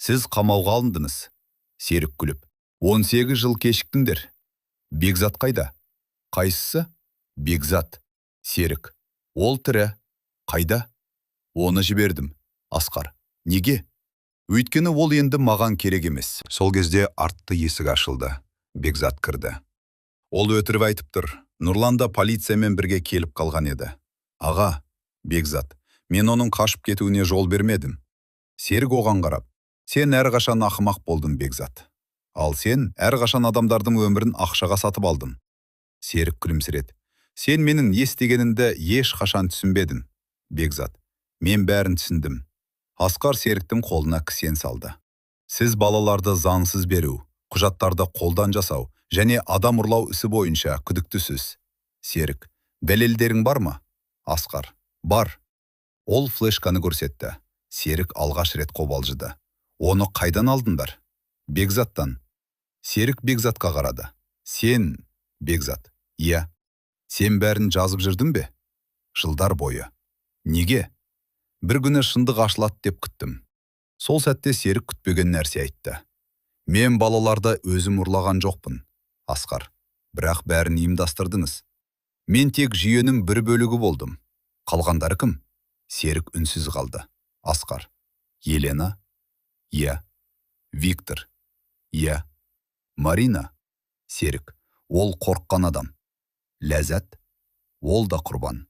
Сіз қамауға алындыңыз. Серік күліп. 18 жыл кешіктіңдер. Бекзат қайда? Қайсысы? Бекзат. Серік. Ол тірі. Қайда? Оны жібердім. Асқар. Неге? Өйткені ол енді маған керек емес. Сол кезде артты есік ашылды. Бекзат кірді. Ол өтірік айтып тұр. Нұрланда полициямен бірге келіп қалған еді. Аға, Бекзат, мен оның қашып кетуіне жол бермедім. Серік оған қарап, сен әрқашан ақымақ болдың, Бекзат. Ал сен әрқашан адамдардың өмірін ақшаға сатып алдың. Серік күлімсіреді. Сен менің естегенімді еш қашан түсінбедің. Бекзат, мен бәрін түсіндім. Асқар Серіктің қолына кісен салды. Сіз балаларды заңсыз беру, құжаттарды қолдан жасау және адам ұрлау ісі бойынша күдіктісіз. Серік, дәлелдерің бар ма? Асқар, бар. Ол флешканы көрсетті. Серік алғаш рет қобалжыды. Оны қайдан алдыңдар? Бекзаттан. Серік Бекзатқа қарады. Сен, Бекзат, иә. Сен бәрін жазып жүрдің бе? Жылдар бойы. Неге? Бір күні шындық ашылады деп күттім. Сол сәтте Серік күтпеген нәрсе айтты. Мен балаларды өзім ұрлаған жоқпын. Асқар, бірақ бәрін ұйымдастырдыңыз. Мен тек жүйенің бір бөлігі болдым. Қалғандары кім? Серік үнсіз қалды. Асқар. Елена? Иә. Виктор? Иә. Марина? Серік. Ол қорыққан адам. Ләззат? Ол да құрбан.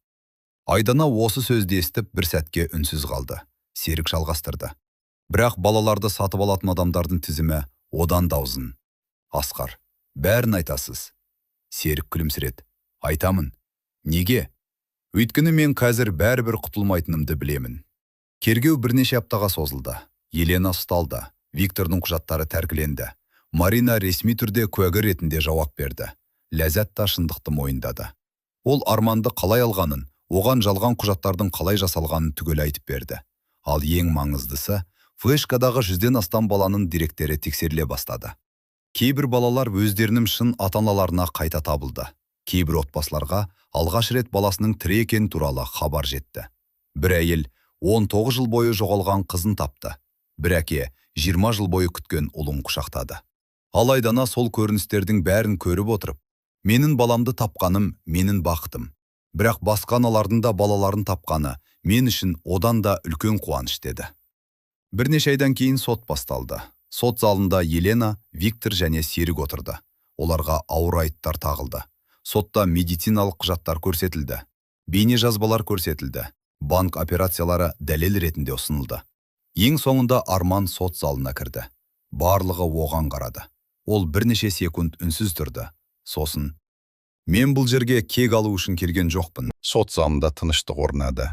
Айдана осы сөзді естіп бір сәтке үнсіз қалды. Серік жалғастырды. Бірақ балаларды сатып алатын адамдардың тізімі одан да ұзын. Асқар. Бәрін айтасыз. Серік күлімсіреді. Айтамын. Неге? Өйткені мен қазір бәрібір құтылмайтынымды білемін. Кергеу бірнеше аптаға созылды. Елена ұсталды. Виктордың құжаттары тәркіленді. Марина ресми түрде куәгер ретінде жауап берді. Ләззат та шындықты мойындады. Ол Арманды қалай алғанын, оған жалған құжаттардың қалай жасалғанын түгел айтып берді. Ал ең маңыздысы, флешкадағы 100-ден астам баланың деректері тексеріле бастады. Кейбір балалар өздерінің шын ата-аналарына қайта табылды. Кейбір отбасыларға алғаш рет баласының тірі екені туралы хабар жетті. Бір әйел 19 жыл бойы жоғалған қызын тапты. Бір әке 20 жыл бойы күткен ұлын құшақтады. Ал Айдана сол көріністердің бәрін көріп отырып, менің баламды тапқаным менің бақытым. Бірақ басқа аналардың да балаларын тапқаны мен үшін одан да үлкен қуаныш деді. Бірнеше айдан кейін сот басталды. Сот залында Елена, Виктор және Серік отырды. Оларға ауыр айыптар тағылды. Сотта медициналық құжаттар көрсетілді. Бейне жазбалар көрсетілді. Банк операциялары дәлел ретінде ұсынылды. Ең соңында Арман сот залына кірді. Барлығы оған қарады. Ол бірнеше секунд үнсіз тұрды. Сосын, мен бұл жерге кек алу үшін келген жоқпын. Сот залында тыныштық орнады.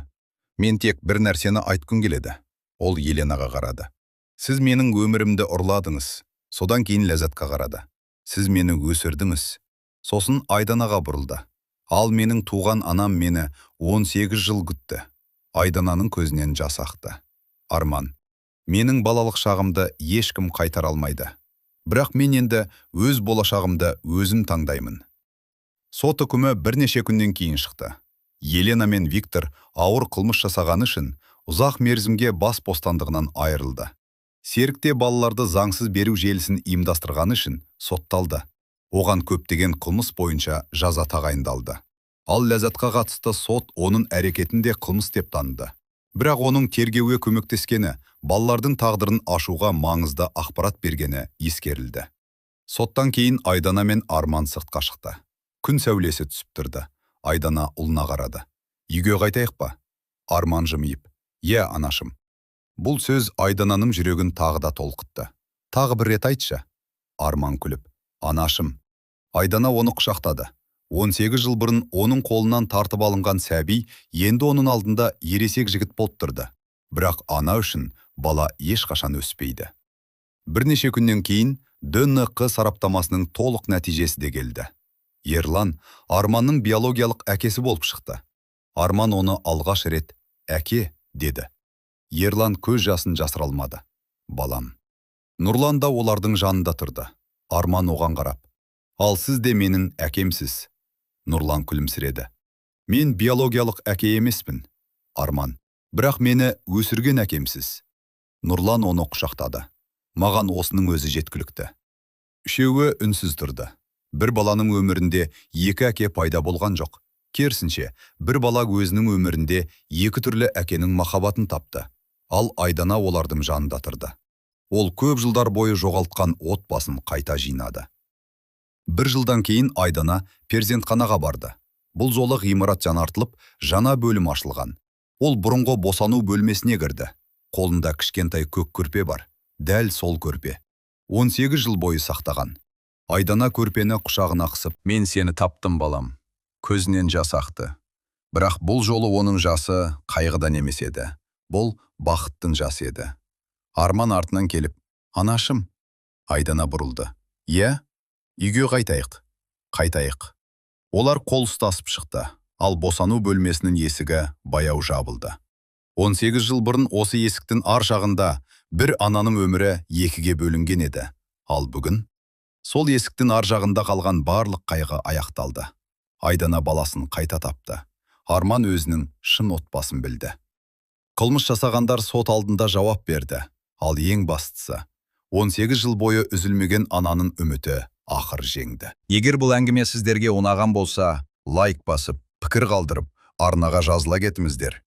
Мен тек бір нәрсені айтқым келеді. Ол Еленаға қарады. Сіз менің өмірімді ұрладыңыз. Содан кейін Ләззатқа қарады. Сіз мені өсірдіңіз. Сосын Айданаға бұрылды. Ал менің туған анам мені 18 жыл күтті. Айдананың көзінен жас ақты. Арман, менің балалық шағымды ешкім қайтара алмайды. Бірақ мен енді өз болашағымды өзім таңдаймын. Сот үкімі бірнеше күннен кейін шықты. Елена мен Виктор ауыр қылмыс жасаған үшін ұзақ мерзімге бас бостандығынан айырылды. Серік те балаларды заңсыз беру желісін ұйымдастырғаны үшін сотталды. Оған көптеген қылмыс бойынша жаза тағайындалды. Ал Ләззатқа қатысты сот оның әрекетінде қылмыс деп таныды. Бірақ оның тергеуге көмектескені, балалардың тағдырын ашуға маңызды ақпарат бергені ескерілді. Соттан кейін Айдана мен Арман сыртқа шықты. Күн сәулесі түсіп тұрды. Айдана ұлына қарады. Үйге қайтайық па? Арман жымиып. Иә, анашым. Бұл сөз Айдананың жүрегін тағы да толқытты. Тағы бір рет айтшы. Арман күліп. Анашым. Айдана оны құшақтады. 18 жыл бұрын оның қолынан тартып алынған сәби енді оның алдында ересек жігіт болып тұрды. Бірақ ана үшін бала ешқашан өспейді. Бірнеше күннен кейін ДНК сараптамасының толық нәтижесі де келді. Ерлан Арманның биологиялық әкесі болып шықты. Арман оны алғаш рет «әке» деді. Ерлан көз жасын жасыра алмады. Балам. Нұрлан да олардың жанында тұрды. Арман оған қарап. Ал сіз де менің әкемсіз. Нұрлан күлімсіреді. Мен биологиялық әке емеспін. Арман. Бірақ мені өсірген әкемсіз. Нұрлан оны құшақтады. Маған осының өзі жеткілікті. Үшеуі үнсіз тұрды. бір баланың өмірінде екі әке пайда болған жоқ. Керісінше, бір бала өзінің өмірінде екі түрлі әкенің махаббатын тапты. Ал Айдана олардың жанында тұрды. Ол көп жылдар бойы жоғалтқан отбасын қайта жинады. Бір жылдан кейін Айдана перзентханаға барды. Бұл жолы ғимарат жаңартылып, жаңа бөлім ашылған. Ол бұрынғы босану бөлмесіне кірді. Қолында кішкентай көк көрпе бар. Дәл сол көрпе. 18 жыл бойы сақтаған. Айдана көрпені құшағына қысып, «Мен сені таптым, балам». Көзінен жас ақты. Бірақ бұл жолы оның жасы қайғыдан емес еді. Бұл бақыттың жасы еді. Арман артынан келіп, «Анашым». Айдана бұрылды. «Иә, үйге қайтайық». Олар қол ұстасып шықты, ал босану бөлмесінің есігі баяу жабылды. 18 жыл бұрын осы есіктің ар жағында бір ананың өмірі екіге бөлінген еді. Ал бүгін сол есіктің ар жағында қалған барлық қайғы аяқталды. Айдана баласын қайта тапты. Арман өзінің шын отбасын білді. Қылмыс жасағандар сот алдында жауап берді. Ал ең бастысы, 18 жыл бойы үзілмеген ананың үміті ақыр жеңді. Егер бұл әңгіме сіздерге ұнаған болса, лайк басып, пікір қалдырып, арнаға жазыла кетіңіздер.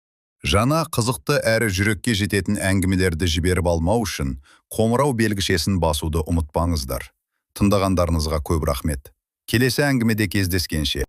Жаңа қызықты әрі жүрекке жететін әңгімелерді жіберіп алмау үшін қоңырау белгішесін басуды ұмытпаңыздар. Тыңдағандарыңызға көп рахмет. Келесі әңгімеде кездескенше